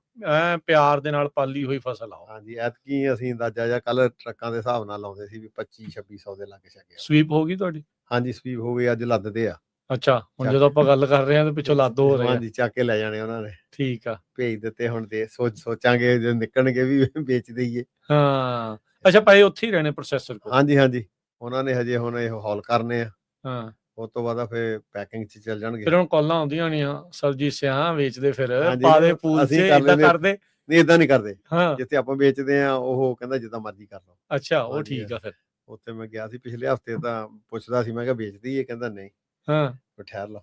ਪਿਆਰ ਦੇ ਨਾਲ ਪਾਲੀ ਹੋਈ ਫਸਲ ਆ। ਹਾਂਜੀ, ਐਤਕੀ ਅਸੀਂ ਅੰਦਾਜ਼ਾ ਜਿਹਾ ਕੱਲ ਟਰੱਕਾਂ ਦੇ ਹਿਸਾਬ ਨਾਲ ਲਾਉਂਦੇ ਸੀ ਵੀ 2500-2600 ਦੇ ਲਾਗੇ ਛਾਗੇ। ਸਵੀਪ ਹੋ ਗਈ ਤੁਹਾਡੀ? ਹਾਂਜੀ, ਸਵੀਪ ਹੋ ਗਈ, ਅੱਜ ਲੱਦਦੇ ਆ। ਅੱਛਾ, ਹੁਣ ਜਦੋਂ ਆਪਾਂ ਗੱਲ ਕਰ ਰਹੇ ਹਾਂ ਤੇ ਪਿੱਛੋਂ ਲੱਦ ਹੋ ਰਹੇ ਆ। ਹਾਂਜੀ, ਚੱਕ ਕੇ ਲੈ ਜਾਣੇ ਉਹਨਾਂ ਨੇ। ਠੀਕ ਆ, ਭੇਜ ਦਿੱਤੇ। ਹੁਣ ਸੋਚਾਂਗੇ ਜਦੋਂ ਨਿਕਲਣਗੇ ਵੀ ਵੇਚ ਦਈਏ। ਹਾਂ। ਅੱਛਾ, ਪਏ ਉੱਥੇ ਹੀ ਰਹਿਣੇ ਪ੍ਰੋਸੈਸਰ ਕੋਲ? ਹਾਂਜੀ, ਉਹਨਾਂ ਨੇ ਹਜੇ ਹੁਣ ਇਹ ਹੌਲ ਕਰਨੇ ਆ। ਹਾਂ, ਉਸ ਤੋਂ ਬਾਅਦ ਫਿਰ ਪੈਕਿੰਗ 'ਚ ਚੱਲ ਜਾਣਗੇ। ਫਿਰ ਹੁਣ ਕਾਲਾਂ ਆਉਂਦੀਆਂ ਹੋਣੀਆਂ, ਸਰਬਜੀਤ ਸਿਆਂ ਵੇਚਦੇ ਫਿਰ, ਹਾਂਜੀ, ਪਾ ਦੇ ਪੂਲ 'ਚ, ਅਸੀਂ ਕਰ ਏਦਾਂ ਲੈਂਦੇ। ਕਰਦੇ? ਨਹੀਂ, ਏਦਾਂ ਨਹੀਂ ਕਰਦੇ। ਹਾਂ, ਜਿੱਥੇ ਆਪਾਂ ਵੇਚਦੇ ਆ ਉਹ ਕਹਿੰਦਾ ਜਿੱਦਾਂ ਮਰਜ਼ੀ ਕਰ ਲਓ। ਅੱਛਾ, ਉਹ ਹਾਂਜੀ, ਠੀਕ ਆ ਫਿਰ। ਉੱਥੇ ਮੈਂ ਗਿਆ ਸੀ ਪਿਛਲੇ ਹਫ਼ਤੇ, ਤਾਂ ਪੁੱਛਦਾ ਸੀ, ਮੈਂ ਕਿਹਾ ਵੇਚ ਦਈਏ? ਕਹਿੰਦਾ ਨਹੀਂ, ਹਾਂ, ਫਿਰ ਠਹਿਰ ਲਓ,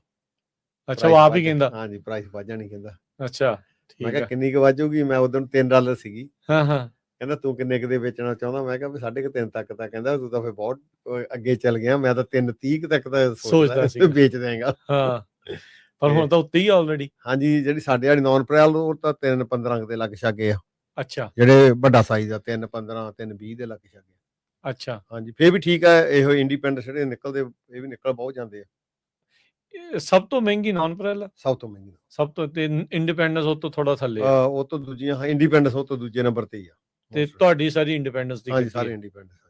ਅੱਛਾ, ਉਹ ਆਪ ਹੀ ਵੱਧ ਕਹਿੰਦਾ? ਹਾਂਜੀ, ਪ੍ਰਾਈਸ ਵੱਧ ਜਾਣੀ ਕਹਿੰਦਾ। ਅੱਛਾ, ਮੈਂ ਠੀਕ ਕਿਹਾ ਆ। ਕਿੰਨੀ ਕੁ ਵੱਧ ਜਾਊਗੀ? ਮੈਂ ਉਦੋਂ $3 ਸੀਗੀ। ਹਾਂ, ਹਾਂ, ਕਹਿੰਦਾ ਤੂੰ ਕਿੰਨੇ ਕੁ ਦੇ ਵੇਚਣਾ ਚਾਹੁੰਦਾ? ਮੈਂ ਕਿਹਾ ਵੀ 3.5 ਤੱਕ। ਤਾਂ ਕਹਿੰਦਾ ਤੂੰ ਤਾਂ ਫਿਰ ਬਹੁਤ ਅੱਗੇ ਚੱਲ ਗਿਆ, ਮੈਂ ਤਾਂ 3.30 ਤੱਕ ਤਾਂ ਸੋਚਦਾ ਸੀਗਾ। ਵੇਚ ਦੇਂਗਾ। ਹਾਂ, ਪਰ ਹੁਣ ਤਾਂ ਉੱਤੇ ਹੀ ਆ ਆਲਰੇਡੀ। ਹਾਂਜੀ, ਜਿਹੜੀ ਸਾਡੇ ਵਾਲੀ ਨੌਨ ਪ੍ਰੈਲ ਉਹ ਤਾਂ 3.15 ਦੇ ਲੱਗ ਛਾਗੇ ਆ। ਅੱਛਾ, ਜਿਹੜੇ ਵੱਡਾ ਸਾਈਜ਼ ਆ 3.15 3.20 ਦੇ ਲੱਗ ਛਾਗੇ। ਅੱਛਾ। ਹਾਂਜੀ, ਫੇਰ ਵੀ ਠੀਕ ਆ। ਇਹੋ ਇੰਡੀਪੈਂਡੈਂਟ ਜਿਹੜੇ ਨਿਕਲਦੇ, ਇਹ ਵੀ ਨਿਕਲ ਬਹੁਤ ਜਾਂਦੇ ਆ। ਇਹ ਸਭ ਤੋਂ ਮਹਿੰਗੀ ਨੌਨ ਪ੍ਰੈਲ ਆ? ਸਭ ਤੋਂ ਮਹਿੰਗੀ। ਸਭ ਤੋਂ, ਤੇ ਇੰਡੀਪੈਂਡੈਂਸ ਉਹ ਤੋਂ ਥੋੜਾ ਥੱਲੇ ਆ? ਉਹ ਤੋਂ ਦੂਜੀਆਂ, ਹਾਂ, ਇੰਡੀਪੈਂਡੈਂਸ ਉਹ ਤੋਂ ਦੂਜੇ ਨੰਬਰ ਤੇ ਹੀ ਆ। ਤੇ ਤੁਹਾਡੀ ਸਾਰੀ ਇੰਡੀਪੈਂਡੈਂਸ ਦੀ ਹਾਂਜੀ, ਗੱਡੀ ਸਾਰੇ ਹੈ? ਇੰਡੀਪੈਂਡੈਂਸ।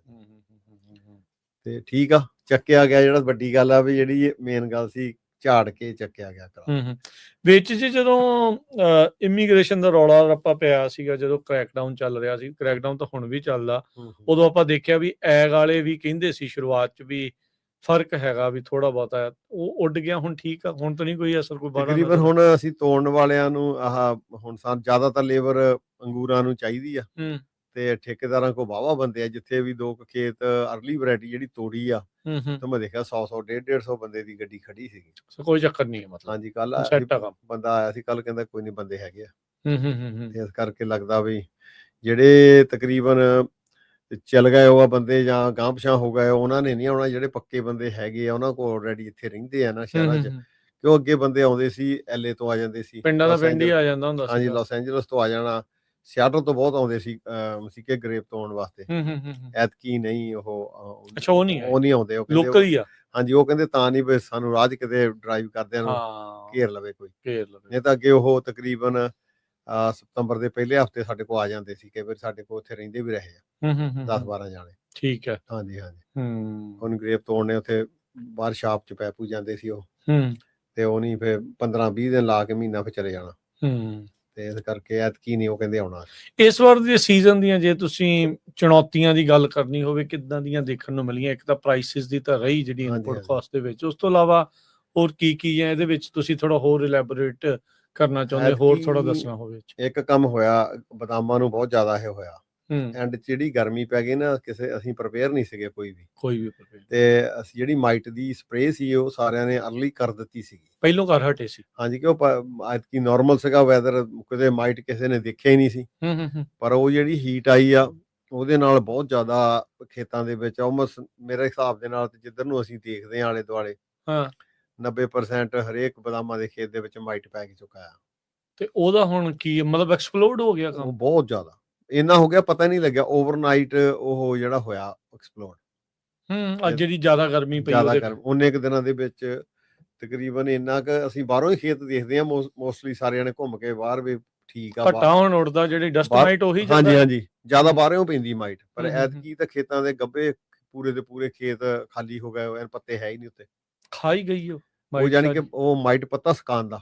ਤੇ ਠੀਕ ਆ, ਚੱਕਿਆ ਗਿਆ। ਜਿਹੜਾ ਵੱਡੀ ਗੱਲ ਆ ਵੀ ਜਿਹੜੀ ਮੇਨ ਗੱਲ ਸੀ, ਝਾੜ ਕੇ ਚੱਕਿਆ ਗਿਆ ਕਰਾ। ਵਿੱਚ ਜਦੋਂ ਇਮੀਗ੍ਰੇਸ਼ਨ ਦਾ ਰੌਲਾ ਰੱਪਾ ਪਿਆ ਸੀਗਾ, ਜਦੋਂ ਕ੍ਰੈਕਡਾਊਨ ਚੱਲ ਰਿਹਾ ਸੀ, ਕ੍ਰੈਕਡਾਊਨ ਤਾਂ ਹੁਣ ਵੀ ਚੱਲਦਾ, ਉਦੋਂ ਆਪਾਂ ਦੇਖਿਆ ਵੀ ਐਗ ਵਾਲੇ ਵੀ ਕਹਿੰਦੇ ਸੀ ਸ਼ੁਰੂਆਤ 'ਚ ਵੀ ਫਰਕ ਹੈਗਾ, ਵੀ ਥੋੜਾ ਬਹੁਤਾ। ਉਹ ਉੱਡ ਗਿਆ, ਹੁਣ ਠੀਕ ਆ? ਹੁਣ ਤਾਂ ਨਹੀਂ ਕੋਈ ਅਸਰ ਕੋਈ ਬਾਹਰ? ਤਕਰੀਬਨ ਹੁਣ ਅਸੀਂ ਤੋੜਨ ਵਾਲਿਆਂ ਨੂੰ ਹੁਣ ਸਾਨੂੰ ਜ਼ਿਆਦਾਤਰ ਲੇਬਰ ਅੰਗੂਰਾਂ ਨੂੰ ਚਾਹੀਦੀ ਆ। ਤੇ ਠੇਕੇਦਾਰਾਂ ਕੋਲ ਵਾਹਵਾ ਬੰਦੇ ਆ। ਜਿੱਥੇ ਵੀ 2 ਖੇਤ ਅਰਲੀ ਵੈਰਾਈਟੀ ਜਿਹੜੀ ਤੋੜੀ ਆ, ਤੇ ਮੈਂ ਦੇਖਿਆ 100 150 ਬੰਦੇ ਦੀ ਗੱਡੀ ਖੜੀ ਸੀਗੀ। ਕੋਈ ਚੱਕਰ ਨਹੀਂ ਹੈ ਮਤਲਬ? ਹਾਂਜੀ, ਕੱਲ ਬੰਦਾ ਆਇਆ ਸੀ, ਕੱਲ ਕਹਿੰਦਾ ਕੋਈ ਨਹੀਂ, ਬੰਦੇ ਹੈਗੇ ਆ। ਤੇ ਇਸ ਕਰਕੇ ਲੱਗਦਾ ਵੀ ਜਿਹੜੇ ਤਕਰੀਬਨ ਚੱਲ ਗਏ ਉਹ ਬੰਦੇ ਜਾਂ ਗਾਂਹ ਪਿਛਾਂਹ ਹੋ ਗਏ, ਉਹਨਾਂ ਨੇ ਨਹੀਂ ਆਉਣਾ। ਜਿਹੜੇ ਪੱਕੇ ਬੰਦੇ ਹੈਗੇ ਆ, ਉਹਨਾਂ ਕੋਲ ਆਲਰੇਡੀ ਇੱਥੇ ਰਹਿੰਦੇ ਆ ਨਾ ਸ਼ਹਿਰਾਂ 'ਚ। ਕਿਉਂ ਅੱਗੇ ਬੰਦੇ ਆਉਂਦੇ ਸੀ, LA ਤੋਂ ਆ ਜਾਂਦੇ ਸੀ, ਪਿੰਡਾਂ ਦਾ ਪਿੰਡ ਹੀ ਆ ਜਾਂਦਾ ਹੁੰਦਾ ਸੀ। ਹਾਂਜੀ, ਲਾਸ ਐਂਜਲਸ ਤੋਂ ਆ ਜਾਣਾ, ਸਿਆਟਲ ਤੋਂ ਬਹੁਤ ਆਉਂਦੇ ਸੀ ਮਸੀਕੇ ਗਰੇਪ ਤੋਂ ਆਉਣ ਵਾਸਤੇ। ਐਤਕੀ ਨਹੀਂ ਉਹ। ਅੱਛਾ, ਉਹ ਨਹੀਂ ਆਉਂਦੇ। ਉਹ ਲੋਕਲ ਹੀ ਆ? ਹਾਂਜੀ, ਉਹ ਕਹਿੰਦੇ ਤਾਂ ਨਹੀਂ ਵੀ ਸਾਨੂੰ ਰਾਹ 'ਚ ਕਿਤੇ ਡਰਾਈਵ ਕਰਦਿਆਂ ਨੂੰ ਘੇਰ ਲਵੇ ਕੋਈ। ਨਹੀਂ ਤਾਂ ਅੱਗੇ ਉਹ ਤਕਰੀਬਨ ਸਤੰਬਰ ਦੇ ਪਹਿਲੇ ਹਫ਼ਤੇ ਸਾਡੇ ਕੋਲ ਆ ਜਾਂਦੇ ਸੀ। ਕਈ ਵਾਰ ਸਾਡੇ ਕੋਲ ਉੱਥੇ ਰਹਿੰਦੇ ਵੀ ਰਹੇ ਆ 10-12 ਜਾਣੇ। ਠੀਕ ਹੈ। ਹਾਂਜੀ। ਹੁਣ ਗਰੇਪ ਤੋੜਨੇ ਉੱਥੇ ਬਾਹਰ ਸ਼ਾਪ 'ਚ ਪੈ ਪੂ ਜਾਂਦੇ ਸੀ ਉਹ। ਤੇ ਉਹ ਨਹੀਂ, ਫਿਰ 15-20 ਦਿਨ ਲਾ ਕੇ ਮਹੀਨਾ ਫਿਰ ਚਲੇ ਜਾਣਾ। ਤੇ ਇਸ ਕਰਕੇ ਐਤਕੀ ਨਹੀਂ ਉਹ ਕਹਿੰਦੇ ਆਉਣਾ। ਇਸ ਵਾਰ ਦੇ ਸੀਜ਼ਨ ਦੀਆਂ ਜੇ ਤੁਸੀਂ ਚੁਣੌਤੀਆਂ ਦੀ ਗੱਲ ਕਰਨੀ ਹੋਵੇ, ਕਿੱਦਾਂ ਦੀਆਂ ਦੇਖਣ ਨੂੰ ਮਿਲੀਆਂ? ਇੱਕ ਤਾਂ ਪ੍ਰਾਈਸਿਸ ਦੀ ਤਾਂ ਰਹੀ ਜਿਹੜੀ ਇਨਪੁਟ ਕਾਸਟ ਦੇ ਵਿੱਚ, ਉਸ ਤੋਂ ਇਲਾਵਾ ਹੋਰ ਕੀ ਹੈ ਇਹਦੇ ਵਿੱਚ ਤੁਸੀਂ ਥੋੜਾ ਹੋਰ ਇਲੈਬੋਰੇਟ ਕਰਨਾ ਚਾਹੁੰਦੇ, ਹੋਰ ਥੋੜਾ ਦੱਸਣਾ ਹੋਵੇ? ਇੱਕ ਕੰਮ ਹੋਇਆ, ਬਦਾਮਾਂ ਨੂੰ ਬਹੁਤ ਜ਼ਿਆਦਾ ਇਹ ਹੋਇਆ। ਐਂਡ ਜਿਹੜੀ ਗਰਮੀ ਪੈ ਗਈ ਨਾ, ਅਸੀਂ ਪ੍ਰਪੇਅਰ ਨਹੀਂ ਸੀਗੇ ਕੋਈ ਵੀ। ਤੇ ਅਸੀਂ ਜਿਹੜੀ ਮਾਈਟ ਦੀ ਸਪਰੇਅ ਸੀ, ਉਹ ਸਾਰਿਆਂ ਨੇ ਅਰਲੀ ਕਰ ਦਿੱਤੀ ਸੀਗੀ। ਪਹਿਲੋਂ ਕਰ ਹਟੇ ਸੀ? ਹਾਂਜੀ, ਕਿ ਉਹ ਐਤਕੀ ਨਾਰਮਲ ਸੀਗਾ ਵੈਦਰ, ਕਿਤੇ ਮਾਈਟ ਕਿਸੇ ਨੇ ਦੇਖਿਆ ਹੀ ਨਹੀਂ ਸੀ। ਪਰ ਉਹ ਜਿਹੜੀ ਹੀਟ ਆਈ ਆ, ਉਹਦੇ ਨਾਲ ਬਹੁਤ ਜ਼ਿਆਦਾ ਖੇਤਾਂ ਦੇ ਵਿੱਚ ਆਲਮੋਸਟ ਮੇਰੇ ਹਿਸਾਬ ਦੇ ਨਾਲ, ਜਿੱਧਰ ਨੂੰ ਅਸੀਂ ਦੇਖਦੇ ਹਾਂ ਆਲੇ ਦੁਆਲੇ, 90% ਹਰੇਕ ਬਦਾਮਾਂ ਦੇ ਖੇਤ ਦੇ ਵਿੱਚ ਮਾਈਟ ਪੈ ਚੁੱਕਾ ਆ। ਤੇ ਉਹਦਾ ਹੁਣ ਕੀ ਮਤਲਬ, ਐਕਸਪਲੋਡ ਹੋ ਗਿਆ ਕੰਮ? ਬਹੁਤ ਜ਼ਿਆਦਾ, ਇੰਨਾ ਹੋ ਗਿਆ ਪਤਾ ਨਹੀਂ ਲੱਗਿਆ। ਓਵਰਨਾਈਟ ਉਹ ਜਿਹੜਾ ਹੋਇਆ ਐਕਸਪਲੋਡ। ਅੱਜ ਜਿਹੜੀ ਜ਼ਿਆਦਾ ਗਰਮੀ ਪਈ, ਉਹਨੇ ਕੁ ਦਿਨਾਂ ਦੇ ਵਿੱਚ ਤਕਰੀਬਨ ਇੰਨਾ ਕੁ ਅਸੀਂ ਬਾਹਰੋਂ ਹੀ ਖੇਤ ਦੇਖਦੇ ਹਾਂ ਮੋਸਟਲੀ ਸਾਰੇ ਜਣੇ ਘੁੰਮ ਕੇ ਬਾਹਰ ਵੀ ਠੀਕ ਆ। ਘੱਟਾ ਹੁਣ ਉੱਡਦਾ, ਜਿਹੜੀ ਡਸਟ ਮਾਈਟ ਉਹੀ ਜ਼ਿਆਦਾ। ਹਾਂਜੀ, ਜ਼ਿਆਦਾ ਬਾਹਰੋਂ ਪੈਂਦੀ ਮਾਈਟ। ਪਰ ਐਤਕੀ ਤਾਂ ਖੇਤਾਂ ਦੇ ਗੱਭੇ ਪੂਰੇ ਦੇ ਪੂਰੇ ਖੇਤ ਖਾਲੀ ਹੋ ਗਏ, ਪੱਤੇ ਹੈ ਹੀ ਨਹੀਂ ਉੱਤੇ। ਖਾਈ ਗਈ ਉਹ ਜਾਨੀ ਕਿ ਉਹ ਮਾਈਟ ਪੱਤਾ ਸੁਕਾਉਣ ਦਾ।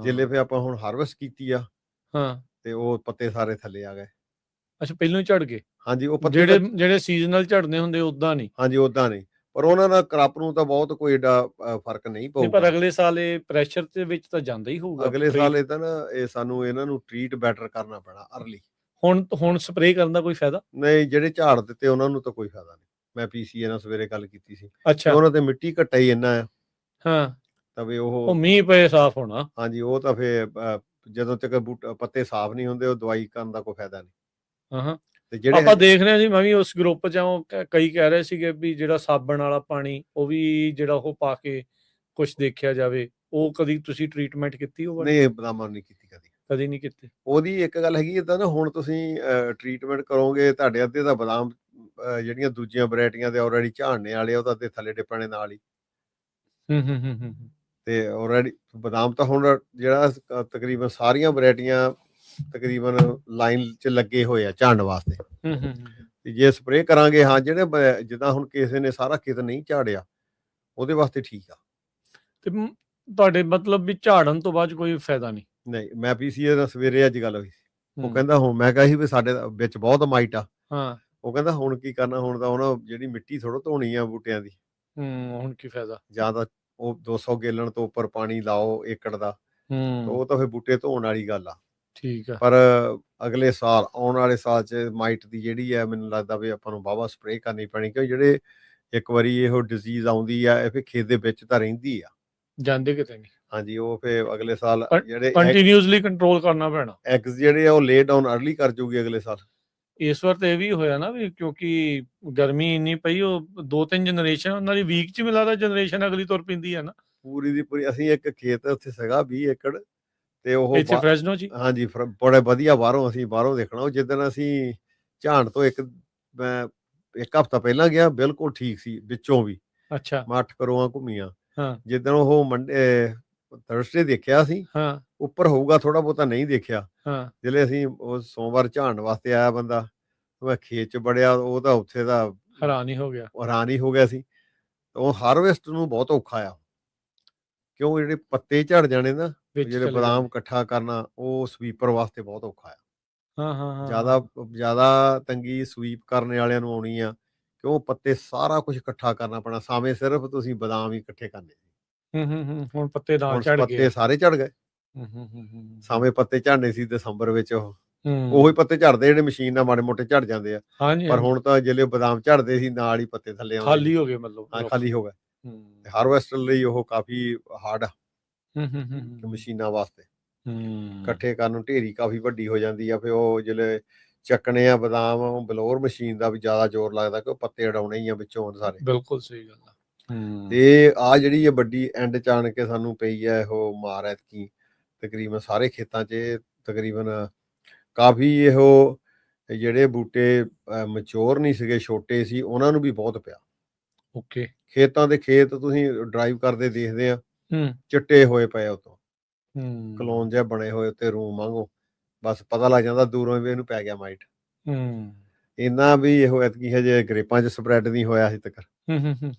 ਜਿੱਲੇ ਫਿਰ ਆਪਾਂ ਹੁਣ ਹਾਰਵੈਸਟ ਕੀਤੀ ਆ, ਤੇ ਉਹ ਪੱਤੇ ਸਾਰੇ ਥੱਲੇ ਆ ਗਏ। ਅੱਛਾ, ਪਹਿਲੋਂ ਹੀ ਝੜ ਗਏ? ਹਾਂਜੀ, ਉਹ ਜਿਹੜੇ ਸੀਜ਼ਨਲ ਝੜਨੇ ਹੁੰਦੇ ਉਦਾਂ ਨਹੀਂ? ਹਾਂਜੀ, ਉਦਾਂ ਨਹੀਂ। ਪਰ ਉਹਨਾਂ ਦਾ ਕ੍ਰੌਪ ਨੂੰ ਤਾਂ ਬਹੁਤ ਕੋਈ ਏਡਾ ਫਰਕ ਨਹੀਂ ਪਊਗਾ। ਪਰ ਅਗਲੇ ਸਾਲ ਇਹ ਪ੍ਰੈਸ਼ਰ ਦੇ ਵਿੱਚ ਤਾਂ ਜਾਂਦਾ ਹੀ ਹੋਊਗਾ। ਅਗਲੇ ਸਾਲ ਇਹ ਤਾਂ ਨਾ, ਇਹ ਸਾਨੂੰ ਇਹਨਾਂ ਨੂੰ ਟ੍ਰੀਟ ਬੈਟਰ ਕਰਨਾ ਪੈਣਾ ਅਰਲੀ। ਹੁਣ ਸਪਰੇਅ ਕਰਨ ਦਾ ਕੋਈ ਫਾਇਦਾ ਨਹੀਂ? ਜਿਹੜੇ ਝਾੜ ਦਿੱਤੇ ਉਹਨਾਂ ਨੂੰ ਤਾਂ ਕੋਈ ਫਾਇਦਾ ਨਹੀਂ। ਮੈਂ PCA ਨਾਲ ਸਵੇਰੇ ਗੱਲ ਕੀਤੀ ਸੀ। ਅੱਛਾ, ਉਹਨਾਂ ਤੇ ਮਿੱਟੀ ਘੱਟਾ ਹੀ ਇੰਨਾ ਆ। ਤਾਂ ਵੀ ਉਹ ਮੀਂਹ ਪਏ ਸਾਫ਼ ਹੋਣਾ। ਹਾਂਜੀ, ਉਹ ਤਾਂ ਫਿਰ ਜਦੋਂ ਤੱਕ ਪੱਤੇ ਸਾਫ਼ ਨਹੀਂ ਹੁੰਦੇ, ਉਹ ਦਵਾਈ ਕਰਨ ਦਾ ਕੋਈ ਫਾਇਦਾ ਨਹੀਂ। ਤੇ ਜਿਹੜੇ ਆਪਾਂ ਦੇਖ ਰਹੇ ਸੀ, ਮੈਂ ਵੀ ਉਸ ਗਰੁੱਪ 'ਚ ਕਈ ਕਹਿ ਰਹੇ ਸੀਗੇ ਵੀ ਜਿਹੜਾ ਸਾਬਣ ਵਾਲਾ ਪਾਣੀ, ਉਹ ਵੀ ਜਿਹੜਾ ਉਹ ਪਾ ਕੇ ਕੁਝ ਦੇਖਿਆ ਜਾਵੇ। ਉਹ ਕਦੀ ਤੁਸੀਂ ਟ੍ਰੀਟਮੈਂਟ ਕੀਤੀ? ਉਹ ਨਹੀਂ, ਬਦਾਮਾਂ ਨਹੀਂ ਕੀਤੀ ਕਦੀ ਨਹੀਂ ਕੀਤੀ। ਉਹਦੀ ਇੱਕ ਗੱਲ ਹੈਗੀ ਏਦਾਂ ਨਾ, ਹੁਣ ਤੁਸੀਂ ਟ੍ਰੀਟਮੈਂਟ ਕਰੋਗੇ, ਤੁਹਾਡੇ ਅੱਧੇ ਦਾ ਬਦਾਮ ਜਿਹੜੀਆਂ ਦੂਜੀਆਂ ਵੈਰਾਈਟੀਆਂ ਦੇ ਆਲਰੇਡੀ ਝਾੜਨੇ ਵਾਲੇ, ਉਹ ਤਾਂ ਅੱਧੇ ਥੱਲੇ ਡਿੱਪਣੇ ਨਾਲ ਹੀ। ਤੇ ਆਲਰੇਡੀ ਬਦਾਮ ਤਾਂ ਹੁਣ ਜਿਹੜਾ ਤਕਰੀਬਨ ਸਾਰੀਆਂ ਵੈਰਾਈਟੀਆਂ ਤਕਰੀਬਨ ਲਾਈਨ 'ਚ ਲੱਗੇ ਹੋਏ ਆ ਝਾੜਨ ਵਾਸਤੇ। ਤੇ ਜੇ ਸਪਰੇਅ ਕਰਾਂਗੇ, ਜਿਹੜੇ ਜਿੱਦਾਂ ਹੁਣ ਕਿਸੇ ਨੇ ਸਾਰਾ ਖੇਤ ਨਹੀਂ ਝਾੜਿਆ, ਉਹਦੇ ਵਾਸਤੇ ਠੀਕ ਆ। ਤੇ ਤੁਹਾਡੇ ਮਤਲਬ ਵੀ ਝਾੜਨ ਤੋਂ ਬਾਅਦ ਕੋਈ ਫਾਇਦਾ ਨਹੀਂ? ਨਹੀਂ, ਮੈਂ ਪੀਸੀਏ ਨਾਲ ਸਵੇਰੇ ਅੱਜ ਗੱਲ ਹੋਈ ਸੀ। ਉਹ ਕਹਿੰਦਾ ਹੁਣ, ਮੈਂ ਕਿਹਾ ਸੀ ਵੀ ਸਾਡੇ ਵਿੱਚ ਬਹੁਤ ਮਾਈਟ ਆ। ਹਾਂ। ਉਹ ਕਹਿੰਦਾ ਹੁਣ ਕੀ ਕਰਨਾ, ਹੁਣ ਤਾਂ ਹੁਣ ਜਿਹੜੀ ਮਿੱਟੀ ਥੋੜ੍ਹਾ ਧੋਣੀ ਆ ਬੂਟਿਆਂ ਦੀ। ਹੁਣ ਕੀ ਫਾਇਦਾ? ਜਾਂ ਤਾਂ ਉਹ 200 ਗੈਲਨ ਤੋਂ ਉੱਪਰ ਪਾਣੀ ਲਾਓ ਏਕੜ ਦਾ, ਉਹ ਤਾਂ ਫਿਰ ਬੂਟੇ ਧੋਣ ਵਾਲੀ ਗੱਲ ਆ। ਠੀਕ ਆ। ਪਰ ਅਗਲੇ ਸਾਲ, ਆਉਣ ਵਾਲੇ ਸਾਲ 'ਚ ਮਾਈਟ ਦੀ ਜਿਹੜੀ ਹੈ, ਮੈਨੂੰ ਲੱਗਦਾ ਵੀ ਆਪਾਂ ਨੂੰ ਵਾਹਵਾ ਸਪਰੇਅ ਕਰਨੀ ਪੈਣੀ, ਕਿਉਂ ਜਿਹੜੇ ਇੱਕ ਵਾਰੀ ਇਹੋ ਡਿਜ਼ੀਜ਼ ਆਉਂਦੀ ਆ, ਇਹ ਫਿਰ ਖੇਤ ਦੇ ਵਿੱਚ ਤਾਂ ਰਹਿੰਦੀ ਆ, ਜਾਂਦੇ ਕਿਤੇ ਨਹੀਂ। ਹਾਂਜੀ, ਉਹ ਫਿਰ ਅਗਲੇ ਸਾਲ ਜਿਹੜੇ ਕੰਟੀਨਿਊਸਲੀ ਕੰਟਰੋਲ ਕਰਨਾ ਪੈਣਾ। ਐਗਸ ਜਿਹੜੇ ਆ ਉਹ ਲੇ ਡਾਊਨ ਅਰਲੀ ਕਰ ਜੂਗੀ ਅਗਲੇ ਸਾਲ। ਇਸ ਵਾਰ ਤਾਂ ਇਹ ਵੀ ਹੋਇਆ ਨਾ ਵੀ ਕਿਉਂਕਿ ਗਰਮੀ ਇੰਨੀ ਪਈ, ਉਹ 2-3 ਜਨਰੇਸ਼ਨ ਉਹਨਾਂ ਦੀ ਵੀਕ 'ਚ ਮਿਲਦਾ ਜਨਰੇਸ਼ਨ ਅਗਲੀ ਤੁਰ ਪੈਂਦੀ ਹੈ ਨਾ ਪੂਰੀ ਦੀ ਪੂਰੀ। ਅਸੀਂ ਇੱਕ ਖੇਤ ਉੱਥੇ ਸੀਗਾ 20 ਏਕੜ, ਤੇ ਉਹ ਇੱਥੇ ਫਰੈਸ਼ਨੋ ਜੀ, ਹਾਂਜੀ, ਬੜੇ ਵਧੀਆ। ਅਸੀਂ ਬਾਹਰੋਂ ਦੇਖਣਾ, ਉਹ ਜਿੱਦਣ ਅਸੀਂ ਝਾੜ ਤੋਂ ਇੱਕ ਹਫ਼ਤਾ ਪਹਿਲਾਂ ਗਿਆ, ਬਿਲਕੁਲ ਠੀਕ ਸੀ ਵਿੱਚੋਂ ਵੀ। ਅੱਛਾ। ਮੈਂ 8 ਕਰੋਆਂ ਘੁੰਮੀਆਂ। ਹਾਂ। ਜਿੱਦਣ ਉਹ ਥਰਸਡੇ ਦੇਖਿਆ ਸੀ, ਹਾਂ, ਉੱਪਰ ਹੋਊਗਾ ਥੋੜਾ ਬਹੁਤਾ, ਨਹੀਂ ਦੇਖਿਆ। ਹਾਂ। ਜਿਹੜੇ ਅਸੀਂ ਉਹ ਸੋਮਵਾਰ ਝਾੜਨ ਵਾਸਤੇ ਆਇਆ ਬੰਦਾ, ਮੈਂ ਖੇਤ 'ਚ ਵੜਿਆ, ਉਹ ਤਾਂ ਉੱਥੇ ਦਾ ਹੈਰਾਨ ਹੀ ਹੋ ਗਿਆ। ਹੈਰਾਨ ਹੀ ਹੋ ਗਿਆ ਸੀ। ਉਹ ਹਾਰਵੈਸਟ ਨੂੰ ਬਹੁਤ ਔਖਾ ਆ, ਕਿਉਂ ਜਿਹੜੇ ਪੱਤੇ ਝੜ ਜਾਣੇ ਨਾ, ਜਿਹੜੇ ਬਦਾਮ ਇਕੱਠਾ ਕਰਨਾ, ਉਹ ਸਵੀਪਰ ਵਾਸਤੇ ਬਹੁਤ ਔਖਾ ਆ। ਜ਼ਿਆਦਾ ਤੰਗੀ ਸਵੀਪ ਕਰਨ ਵਾਲਿਆਂ ਨੂੰ ਆਉਣੀ ਆ, ਕਿਉਂ ਪੱਤੇ ਸਾਰਾ ਕੁਝ ਇਕੱਠਾ ਕਰਨਾ ਪੈਣਾ। ਸਾਵੇਂ ਸਿਰਫ ਤੁਸੀਂ ਬਦਾਮ ਹੀ ਇਕੱਠੇ ਕਰਨੇ। ਹੁਣ ਪੱਤੇ ਨਾਲ ਝੜ ਗਏ, ਪੱਤੇ ਸਾਰੇ ਝੜ ਗਏ। ਸਾਵੇਂ ਪੱਤੇ ਝੜਨੇ ਸੀ ਦਸੰਬਰ ਵਿੱਚ, ਉਹੀ ਪੱਤੇ ਝੜਦੇ ਜਿਹੜੇ ਮਸ਼ੀਨ ਨਾਲ ਮਾੜੇ ਮੋਟੇ ਝੜ ਜਾਂਦੇ ਆ। ਪਰ ਹੁਣ ਤਾਂ ਜਿਹੜੇ ਬਦਾਮ ਝੜਦੇ ਸੀ, ਨਾਲ ਹੀ ਪੱਤੇ ਥੱਲੇ ਆਉਂਦੇ, ਖਾਲੀ ਹੋ ਗਏ, ਮਤਲਬ ਹਾਂ, ਖਾਲੀ ਹੋ ਗਏ। ਹਾਰਵੈਸਟਰ ਲਈ ਉਹ ਕਾਫੀ ਹਾਰਡ ਆ ਮਸ਼ੀਨਾਂ ਵਾਸਤੇ। ਇਕੱਠੇ ਕਰਨ ਨੂੰ ਢੇਰੀ ਕਾਫੀ ਵੱਡੀ ਹੋ ਜਾਂਦੀ ਆ, ਫਿਰ ਉਹ ਜਿਹੜੇ ਚੱਕਣੇ ਆ ਬਦਾਮ, ਬਲੋਰ ਮਸ਼ੀਨ ਦਾ ਵੀ ਜ਼ਿਆਦਾ ਜ਼ੋਰ ਲੱਗਦਾ, ਕਿ ਉਹ ਪੱਤੇ ਉਡਾਉਣੇ ਹੀ ਆ ਵਿੱਚੋਂ ਸਾਰੇ। ਬਿਲਕੁਲ ਸਹੀ ਗੱਲ ਆ। ਤੇ ਆ ਜਿਹੜੀ ਇਹ ਵੱਡੀ ਐਂਡ ਚ ਆਣ ਕੇ ਸਾਨੂੰ ਪਈ ਆ ਇਹੋ ਮਾਰ, ਐਤਕੀ ਤਕਰੀਬਨ ਸਾਰੇ ਖੇਤਾਂ 'ਚ ਤਕਰੀਬਨ ਕਾਫੀ ਇਹੋ ਜਿਹੜੇ ਬੂਟੇ ਮੈਚੋਰ ਨਹੀਂ ਸੀਗੇ, ਛੋਟੇ ਸੀ, ਉਹਨਾਂ ਨੂੰ ਵੀ ਬਹੁਤ ਪਿਆ। ਓਕੇ। ਖੇਤਾਂ ਦੇ ਖੇਤ ਤੁਸੀਂ ਡਰਾਈਵ ਕਰਦੇ ਦੇਖਦੇ ਆ, ਚਿੱਟੇ ਹੋਏ ਪਏ ਉਤੋਂ, ਕਲੋਨ ਜਿਹਾ ਬਣੇ ਹੋਏ ਉੱਤੇ ਰੂਮ ਵਾਂਗੂ। ਬਸ ਪਤਾ ਲੱਗ ਜਾਂਦਾ ਦੂਰੋਂ ਵੀ ਇਹਨੂੰ ਪੈ ਗਿਆ ਮਾਈਟ। ਇੰਨਾ ਵੀ ਇਹੋ ਐਤਕੀ ਹਜੇ ਗਰੇਪਾਂ 'ਚ ਸਪਰੈਡ ਨਹੀਂ ਹੋਇਆ ਹਜੇ ਤੱਕ।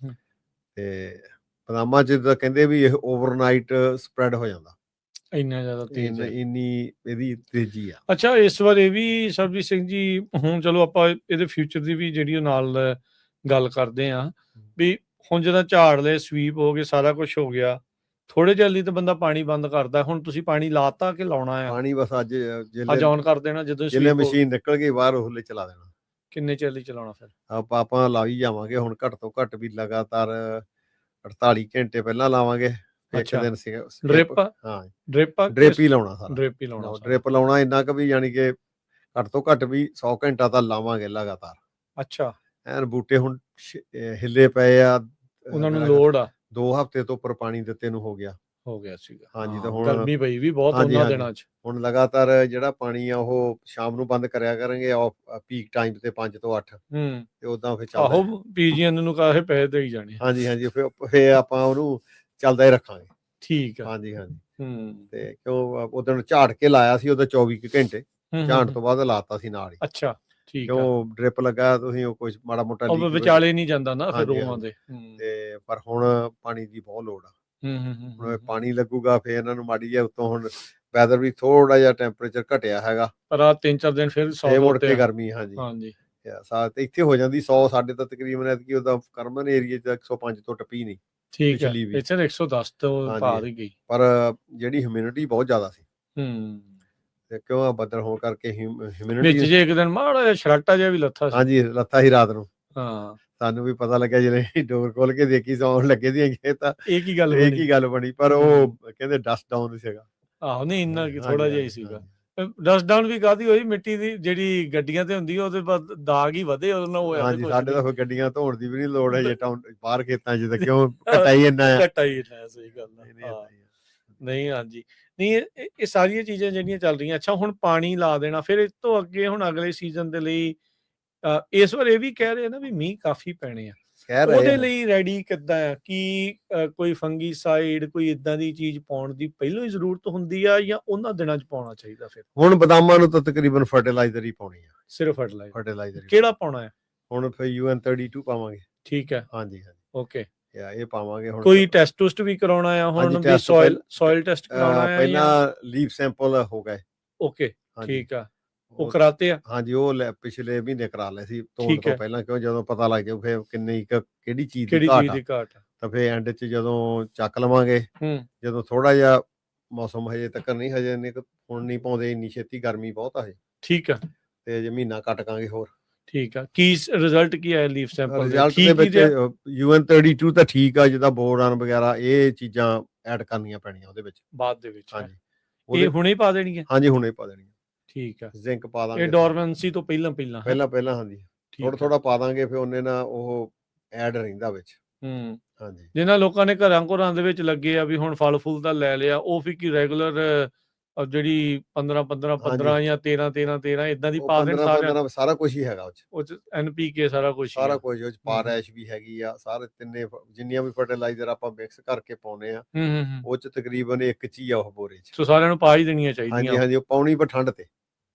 ਤੇ ਬਦਾਮਾਂ 'ਚ ਤਾਂ ਕਹਿੰਦੇ ਵੀ ਇਹ ਓਵਰਨਾਈਟ ਸਪਰੈਡ ਹੋ ਜਾਂਦਾ, ਇੰਨਾ ਜ਼ਿਆਦਾ ਤੇਜ਼ ਹੈ, ਇੰਨੀ ਇਹਦੀ ਤੇਜ਼ੀ ਆ। ਅੱਛਾ, ਇਸ ਵਾਰ ਇਹ ਵੀ ਸਰਬਜੀਤ ਸਿੰਘ ਜੀ, ਹੁਣ ਚਲੋ ਆਪਾਂ ਇਹਦੇ ਫਿਊਚਰ ਦੀ ਵੀ ਜਿਹੜੀ ਨਾਲ ਗੱਲ ਕਰਦੇ ਆ, ਵੀ ਹੁਣ ਜਦੋਂ ਝਾੜ ਲਏ, ਸਵੀਪ ਹੋ ਗਏ, ਸਾਰਾ ਕੁਝ ਹੋ ਗਿਆ, ਥੋੜੇ ਜਿਹੇ ਲਈ ਤਾਂ ਬੰਦਾ ਪਾਣੀ ਬੰਦ ਕਰਦਾ। ਹੁਣ ਤੁਸੀਂ ਪਾਣੀ ਲਾਤਾ ਕਿ ਲਾਉਣਾ ਆ? ਪਾਣੀ ਬਸ ਅੱਜ ਔਨ ਕਰ ਦੇਣਾ, ਜਦੋਂ ਮਸ਼ੀਨ ਨਿਕਲ ਗਈ ਬਾਹਰ, ਉਹਲੇ ਚਲਾ ਦੇਣਾ। ਕਿੰਨੇ ਚਿਰ ਲਈ ਚਲਾਉਣਾ ਫਿਰ? ਆਪਾਂ ਲਾਈ ਜਾਵਾਂਗੇ ਹੁਣ, ਘੱਟ ਤੋਂ ਘੱਟ ਵੀ ਲਗਾਤਾਰ 48 ਘੰਟੇ ਪਹਿਲਾਂ ਲਾਵਾਂਗੇ। ਇੱਕ ਦਿਨ ਡ੍ਰਿਪ ਹੀ ਲਾਉਣਾ, ਸਾਰਾ ਡ੍ਰਿਪ ਲਾਉਣਾ। ਇੰਨਾ ਕੁ ਵੀ ਯਾਨੀ ਕਿ ਘੱਟ ਤੋਂ ਘੱਟ ਵੀ 100 ਘੰਟਾ ਤਾਂ ਲਾਵਾਂਗੇ ਲਗਾਤਾਰ। ਅੱਛਾ। ਐਨ ਬੂਟੇ ਹੁਣ ਹਿੱਲੇ ਪਏ ਆ, ਉਹਨਾਂ ਨੂੰ ਲੋੜ ਆ। 2 ਹਫ਼ਤੇ ਤੋਂ ਉੱਪਰ ਪਾਣੀ ਦਿੱਤੇ ਨੂੰ ਹੋ ਗਿਆ ਸੀਗਾ। ਹਾਂਜੀ, ਤਾਂ ਹੁਣ ਗਰਮੀ ਪਈ ਵੀ ਬਹੁਤ ਉਹਨਾਂ ਦਿਨਾਂ 'ਚ। ਹੁਣ ਲਗਾਤਾਰ ਜਿਹੜਾ ਪਾਣੀ ਆ ਉਹ ਸ਼ਾਮ ਨੂੰ ਬੰਦ ਕਰਿਆ ਕਰਾਂਗੇ, ਪੀਕ ਟਾਈਮ ਤੇ 5 ਤੋਂ 8, ਤੇ ਉਦਾਂ ਫਿਰ ਚੱਲਦਾ। ਆਹੋ, ਪੀਜੀਐਨ ਨੂੰ ਕਾਹੇ ਪੈਸੇ ਦੇਈ ਜਾਣੇ। ਹਾਂਜੀ, ਫਿਰ ਆਪਾਂ ਉਹਨੂੰ ਚੱਲਦਾ ਹੀ ਰੱਖਾਂਗੇ। ਠੀਕ ਆ। ਹਾਂਜੀ। ਤੇ ਕਿਉਂ ਉਦੋਂ ਝਾੜ ਕੇ ਲਾਇਆ ਸੀ, ਉਹਦਾ 24 ਘੰਟੇ ਝਾੜ ਤੋਂ ਬਾਅਦ ਲਾਤਾ ਸੀ ਨਾਲ ਹੀ। ਅੱਛਾ, ਠੀਕ ਆ। ਕਿਉਂ ਡ੍ਰਿਪ ਲੱਗਾ, ਤੁਸੀਂ ਉਹ ਕੁਝ ਮਾੜਾ ਮੋਟਾ ਵਿਚਾਲੇ ਨਹੀਂ ਜਾਂਦਾ ਨਾ ਫਿਰ ਰੋਹਾਂ ਦੇ। ਤੇ ਪਰ ਹੁਣ ਪਾਣੀ ਦੀ ਬਹੁਤ ਲੋੜ ਆ। ਹੁਣ ਪਾਣੀ ਲੱਗੂਗਾ, ਫਿਰ ਇਹਨਾਂ ਨੂੰ ਮਾੜੀ ਜਿਹਾ ਉੱਤੋਂ ਹੁਣ ਵੈਦਰ ਵੀ ਥੋੜਾ ਜਿਹਾ ਟੈਂਪਰੇਚਰ ਘਟਿਆ ਹੈਗਾ, ਪਰ ਆ 3-4 ਦਿਨ ਫਿਰ 100 ਮੁੜ ਕੇ ਗਰਮੀ। ਹਾਂਜੀ, ਤੇ ਇੱਥੇ ਹੋ ਜਾਂਦੀ 100। ਸਾਡੇ ਤਾਂ ਤਕਰੀਬਨ ਐਤਕੀ ਉਹਦਾ ਕਰਮਨ ਏਰੀਏ 'ਚ 105 ਤੋਂ ਟੱਪੀ ਨਹੀਂ। ਠੀਕ ਹੈ, ਇੱਥੇ 110 ਤੋਂ ਪਾਰ ਹੀ ਗਈ। ਪਰ ਜਿਹੜੀ ਹਿਊਮਿਡਿਟੀ ਬਹੁਤ ਜ਼ਿਆਦਾ ਸੀ, ਤੇ ਕਿਉਂ ਬੱਦਲ ਹੋਣ ਕਰਕੇ ਹਿਊਮਿਡਿਟੀ ਜੇ ਇੱਕ ਦਿਨ ਮਾੜਾ ਜਿਹਾ ਛਰਾਟਾ ਜਿਹਾ ਵੀ ਲੱਥਾ ਸੀ। ਹਾਂਜੀ, ਲੱਥਾ ਸੀ ਰਾਤ ਨੂੰ। ਹਾਂ, ਸਾਨੂੰ ਵੀ ਪਤਾ ਲੱਗਿਆ ਜਦੋਂ ਡੋਰ ਖੋਲ ਕੇ ਦੇਖੀ, ਸੌਣ ਲੱਗੇ ਦੀਆਂ ਤਾਂ ਇਹ ਕੀ ਗੱਲ ਬਣੀ। ਪਰ ਉਹ ਕਹਿੰਦੇ ਡਸਟ ਡਾਊਨ ਸੀਗਾ। ਆਹੋ, ਨਹੀਂ ਇੰਨਾ ਥੋੜਾ ਜਿਹਾ ਹੀ ਸੀਗਾ। ਡਸਟ ਡਾਊਨ ਵੀ ਕਾਹਦੀ ਹੋਈ, ਮਿੱਟੀ ਦੀ ਜਿਹੜੀ ਗੱਡੀਆਂ ਤੇ ਹੁੰਦੀ, ਉਹਦੇ ਬਾਅਦ ਦਾਗ ਹੀ ਵਧੇ ਉਹਨਾਂ ਹੋਇਆ। ਹਾਂਜੀ, ਸਾਡੇ ਤਾਂ ਫਿਰ ਗੱਡੀਆਂ ਧੋਣ ਦੀ ਵੀ ਨਹੀਂ ਲੋੜ ਹੈ ਜੇ ਬਾਹਰ ਖੇਤਾਂ 'ਚ, ਤਾਂ ਕਿਉਂ ਘਟਾਈ ਇੰਨਾ ਆ। ਸਹੀ ਗੱਲ ਨਹੀਂ। ਹਾਂਜੀ, ਨਹੀਂ, ਇਹ ਸਾਰੀਆਂ ਚੀਜ਼ਾਂ ਜਿਹੜੀਆਂ ਚੱਲ ਰਹੀਆਂ। ਅੱਛਾ, ਹੁਣ ਪਾਣੀ ਲਾ ਦੇਣਾ, ਫਿਰ ਇਸ ਤੋਂ ਅੱਗੇ ਹੁਣ ਅਗਲੇ ਸੀਜ਼ਨ ਦੇ ਲਈ ਇਸ ਵਾਰ ਇਹ ਵੀ ਕਹਿ ਰਹੇ ਨਾ ਵੀ ਮੀਂਹ ਕਾਫੀ ਪੈਣੇ ਆ, ਉਹਦੇ ਲਈ ਰੈਡੀ ਕਿੱਦਾਂ ਆ? ਕੀ ਕੋਈ ਫੰਗੀਸਾਈਡ, ਕੋਈ ਇਦਾਂ ਦੀ ਚੀਜ਼ ਪਾਉਣ ਦੀ ਪਹਿਲਾਂ ਹੀ ਜ਼ਰੂਰਤ ਹੁੰਦੀ ਆ, ਜਾਂ ਉਹਨਾਂ ਦਿਨਾਂ 'ਚ ਪਾਉਣਾ ਚਾਹੀਦਾ? ਫਿਰ ਹੁਣ ਬਦਾਮਾਂ ਨੂੰ ਤਾਂ ਤਕਰੀਬਨ ਫਰਟੀਲਾਈਜ਼ਰ ਹੀ ਪਾਉਣੀ ਆ। ਸਿਰਫ ਫਰਟੀਲਾਈਜ਼ਰ ਕਿਹੜਾ ਪਾਉਣਾ ਹੈ? ਹੁਣ ਫਿਰ UN32 ਪਾਵਾਂਗੇ। ਠੀਕ ਹੈ। ਹਾਂਜੀ। ਓਕੇ। ਇਹ ਪਾਵਾਂਗੇ ਹੁਣ। ਕੋਈ ਟੈਸਟ ਟੁਸਟ ਵੀ ਕਰਾਉਣਾ ਆ ਹੁਣ ਵੀ? ਸੋਇਲ ਟੈਸਟ ਕਰਾਉਣਾ ਆ ਪਹਿਲਾਂ ਲੀਫ ਸੈਂਪਲ ਹੋ ਗਏ। ਓਕੇ, ਠੀਕ ਆ, ਉਹ ਕਰਾਤੇ ਆ? ਹਾਂਜੀ, ਉਹ ਪਿਛਲੇ ਮਹੀਨੇ ਕਰਾ ਲਏ ਸੀ ਧੋਣ ਤੋਂ ਪਹਿਲਾਂ, ਕਿਉਂ ਜਦੋਂ ਪਤਾ ਲੱਗ ਜਾਊ ਫਿਰ ਕਿਹੜੀ ਚੀਜ਼ ਦੀ ਘਾਟ ਤਾਂ ਫਿਰ ਐਂਡ 'ਚ ਜਦੋਂ ਚੱਕ ਲਵਾਂਗੇ, ਜਦੋਂ ਥੋੜਾ ਜਿਹਾ ਮੌਸਮ ਹਜੇ ਤੱਕ ਨਹੀਂ, ਹੁਣ ਨਹੀਂ ਪਾਉਂਦੇ, ਇੰਨੀ ਛੇਤੀ ਗਰਮੀ ਬਹੁਤ ਆ। ਠੀਕ ਆ, ਤੇ ਜੇ ਮਹੀਨਾ ਕੱਟਾਂਗੇ ਹੋਰ। ਠੀਕ ਆ, ਕੀ ਰਿਜ਼ਲਟ ਕੀ ਆਇਆ ਲੀਫ ਸੈਂਪਲ ਰਿਜ਼ਲਟ ਦੇ ਵਿੱਚ UN32 ਤਾਂ ਠੀਕ ਆ, ਜਿੱਦਾਂ ਬੋਰਾਨ ਵਗੈਰਾ ਇਹ ਚੀਜ਼ਾਂ ਐਡ ਕਰਨੀਆਂ ਪੈਣੀਆਂ ਉਹਦੇ ਵਿੱਚ ਬਾਅਦ ਦੇ ਵਿੱਚ। ਹਾਂਜੀ, ਇਹ ਹੁਣੇ ਪਾ ਦੇਣੀ ਹੈ? ਹਾਂਜੀ, ਹੁਣੇ ਪਾ ਦੇਣੀ ਹੈ। ਠੀਕ ਆ, ਜ਼ਿੰਕ ਪਾ ਦਾਂਗੇ ਇਹ ਡੋਰਮੈਂਸੀ ਤੋਂ ਪਹਿਲਾਂ ਹਾਂਜੀ, ਥੋੜਾ ਪਾ ਦਾਂਗੇ, ਫਿਰ ਉਹਨੇ ਨਾ ਉਹ ਐਡ ਰਹਿੰਦਾ ਵਿੱਚ। ਹਾਂਜੀ, ਜਿਹਨਾਂ ਲੋਕਾਂ ਨੇ ਘਰਾਂ ਦੇ ਵਿੱਚ ਲੱਗੇ ਆ ਵੀ ਹੁਣ ਫਲ ਫੁੱਲ ਤਾਂ ਲੈ ਲਿਆ, ਉਹ ਫਿਰ ਕੀ ਰੈਗੂਲਰ ਜਿਹੜੀ 15 ਜਾਂ 13 ਇਦਾਂ ਦੀ ਪਾ ਦੇਣ? ਸਾਰਾ ਕੁਝ ਹੀ ਹੈਗਾ ਉਹ ਚ NPK ਸਾਰਾ ਕੁਝ ਉਹ ਚ ਪਾਰੈਸ਼ ਵੀ ਹੈਗੀ ਆ, ਸਾਰੇ ਤਿੰਨੇ ਜਿੰਨੀਆਂ ਵੀ ਫਰਟੀਲਾਈਜ਼ਰ ਆਪਾਂ ਮਿਕਸ ਕਰਕੇ ਪਾਉਨੇ ਆ ਉਹ ਚ ਤਕਰੀਬਨ ਇੱਕ ਚ ਹੀ ਆ ਉਹ ਬੋਰੇ ਚ। ਸੋ ਸਾਰਿਆਂ ਨੂੰ ਪਾ ਹੀ ਦੇਣੀਆਂ ਚਾਹੀਦੀਆਂ? ਹਾਂਜੀ, ਉਹ ਪਾਉਣੀ ਪਰ ਠੰਡ ਤੇ।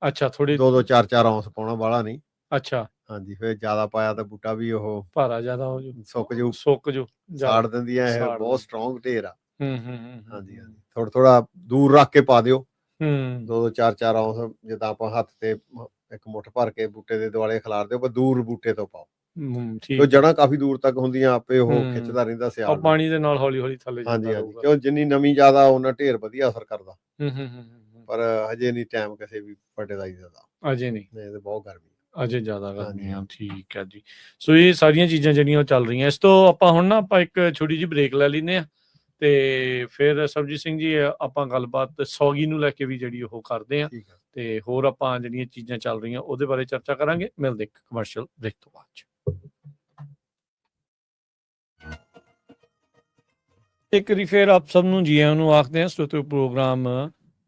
ਅੱਛਾ, ਥੋੜੀ 2-2 4-4 ਔਂਸ ਪਾਉਣਾ, ਬਾਹਲਾ ਨਹੀਂ। ਅੱਛਾ, ਹਾਂਜੀ, ਫਿਰ ਜ਼ਿਆਦਾ ਪਾਇਆ ਤਾਂ ਬੂਟਾ ਵੀ ਉਹ ਭਾਰਾ ਜ਼ਿਆਦਾ ਹੋ ਜੂ, ਸੁੱਕ ਜੂ, ਸਾੜ ਦਿੰਦੀਆਂ। ਇਹ ਬਹੁਤ ਸਟਰੋਂਗ ਢੇਰ ਆ। ਹਾਂਜੀ, ਥੋੜਾ ਦੂਰ ਰੱਖ ਕੇ ਪਾ ਦਿਓ। 2-2 4-4 ਔਂਸ ਜਿੱਦਾਂ ਆਪਾਂ ਹੱਥ ਤੇ ਇੱਕ ਮੁੱਠ ਭਰ ਕੇ ਬੂਟੇ ਦੇ ਦੁਆਲੇ ਖਿਲਾਰ ਦਿਓ, ਪਰ ਦੂਰ ਬੂਟੇ ਤੋਂ ਪਾਓ, ਕਿਉਂ ਜੜ੍ਹਾਂ ਕਾਫੀ ਦੂਰ ਤੱਕ ਹੁੰਦੀਆਂ, ਆਪੇ ਉਹ ਖਿੱਚਦਾ ਰਹਿੰਦਾ ਸਿਆਲ ਪਾਣੀ ਦੇ ਨਾਲ, ਹੌਲੀ ਥੱਲੇ ਜਾਂਦਾ ਰਹੂਗਾ। ਕਿਉਂ ਜਿੰਨੀ ਨਮੀ ਜ਼ਿਆਦਾ ਉਹਨਾਂ ਢੇਰ ਵਧੀਆ ਅਸਰ ਕਰਦਾ। ਪਰ ਹਜੇ ਨਹੀਂ ਟਾਈਮ ਕਿਸੇ ਵੀ ਫਰਟੀਲਾਈਜ਼ਰ ਦਾ, ਅਜੇ ਨਹੀਂ, ਇਹ ਤਾਂ ਬਹੁਤ ਗਰਮੀ, ਅਜੇ ਜ਼ਿਆਦਾ ਗਰਮੀ ਆ। ਠੀਕ ਹੈ ਜੀ, ਸੋ ਇਹ ਸਾਰੀਆਂ ਚੀਜ਼ਾਂ ਜਿਹੜੀਆਂ ਉਹ ਚੱਲ ਰਹੀਆਂ। ਇਸ ਤੋਂ ਆਪਾਂ ਹੁਣ ਨਾ ਆਪਾਂ ਇੱਕ ਛੋਟੀ ਜਿਹੀ ਬ੍ਰੇਕ ਲੈ ਲੈਂਦੇ ਆ, ਤੇ ਫਿਰ ਸਰਬਜੀਤ ਸਿੰਘ ਜੀ ਆਪਾਂ ਗੱਲਬਾਤ ਸੌਗੀ ਨੂੰ ਲੈ ਕੇ ਵੀ ਜਿਹੜੀ ਉਹ ਕਰਦੇ ਆ, ਤੇ ਹੋਰ ਆਪਾਂ ਜਿਹੜੀਆਂ ਚੀਜ਼ਾਂ ਚੱਲ ਰਹੀਆਂ ਉਹਦੇ ਬਾਰੇ ਚਰਚਾ ਕਰਾਂਗੇ। ਮਿਲਦੇ ਇੱਕ ਕਮਰਸ਼ੀਅਲ ਬ੍ਰੇਕ ਤੋਂ ਬਾਅਦ 'ਚ। ਇੱਕ ਵਾਰੀ ਫਿਰ ਆਪ ਸਭ ਨੂੰ ਜੀ ਆਇਆਂ ਨੂੰ ਆਖਦੇ ਹਾਂ ਸੋਤੇ ਪ੍ਰੋਗਰਾਮ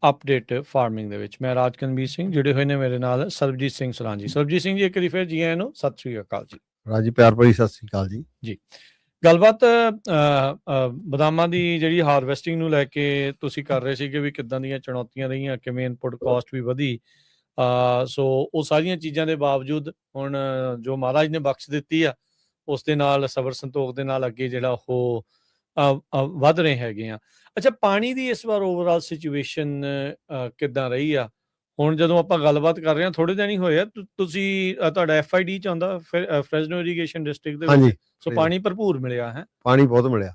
ਅਪਡੇਟ ਫਾਰਮਿੰਗ ਦੇ ਵਿੱਚ। ਮੈਂ ਰਾਜਕਨਵੀਰ ਸਿੰਘ, ਜੁੜੇ ਹੋਏ ਨੇ ਮੇਰੇ ਨਾਲ ਸਰਬਜੀਤ ਸਿੰਘ ਸਰਾਂ। ਸਰਬਜੀਤ ਸਿੰਘ ਜੀ, ਇੱਕ ਵਾਰੀ ਫਿਰ ਜੀ ਆਇਆਂ ਨੂੰ ਸਤਿ ਸ੍ਰੀ ਅਕਾਲ ਜੀ। ਰਾਜੀ ਪਿਆਰ ਭਰੀ ਸਤਿ ਸ੍ਰੀ ਅਕਾਲ ਜੀ। ਜੀ, ਗੱਲਬਾਤ ਬਦਾਮਾਂ ਦੀ ਜਿਹੜੀ ਹਾਰਵੈਸਟਿੰਗ ਨੂੰ ਲੈ ਕੇ ਤੁਸੀਂ ਕਰ ਰਹੇ ਸੀਗੇ ਵੀ ਕਿੱਦਾਂ ਦੀਆਂ ਚੁਣੌਤੀਆਂ ਰਹੀਆਂ, ਕਿਵੇਂ ਇਨਪੁਟ ਕਾਸਟ ਵੀ ਵਧੀ। ਸੋ ਉਹ ਸਾਰੀਆਂ ਚੀਜ਼ਾਂ ਦੇ ਬਾਵਜੂਦ ਹੁਣ ਜੋ ਮਹਾਰਾਜ ਨੇ ਬਖਸ਼ ਦਿੱਤੀ ਆ, ਉਸ ਦੇ ਨਾਲ ਸਬਰ ਸੰਤੋਖ ਦੇ ਨਾਲ ਅੱਗੇ ਜਿਹੜਾ ਉਹ ਵੱਧ ਰਹੇ ਹੈਗੇ ਆ। ਅੱਛਾ, ਪਾਣੀ ਦੀ ਇਸ ਵਾਰ ਓਵਰਆਲ ਸਿਚੁਏਸ਼ਨ ਕਿੱਦਾਂ ਰਹੀ ਆ? ਹੁਣ ਜਦੋਂ ਆਪਾਂ ਗੱਲਬਾਤ ਕਰ ਰਹੇ ਹਾਂ, ਥੋੜੇ ਦਿਨ ਹੀ ਹੋਏ ਆ, ਤੁਸੀਂ ਤੁਹਾਡਾ FID ਚ ਆਉਂਦਾ ਫ੍ਰੈਜ਼ਨੋ ਇਰੀਗੇਸ਼ਨ ਡਿਸਟ੍ਰਿਕਟ ਦੇ ਵਿੱਚ, ਸੋ ਪਾਣੀ ਭਰਪੂਰ ਮਿਲਿਆ ਹੈ? ਪਾਣੀ ਬਹੁਤ ਮਿਲਿਆ।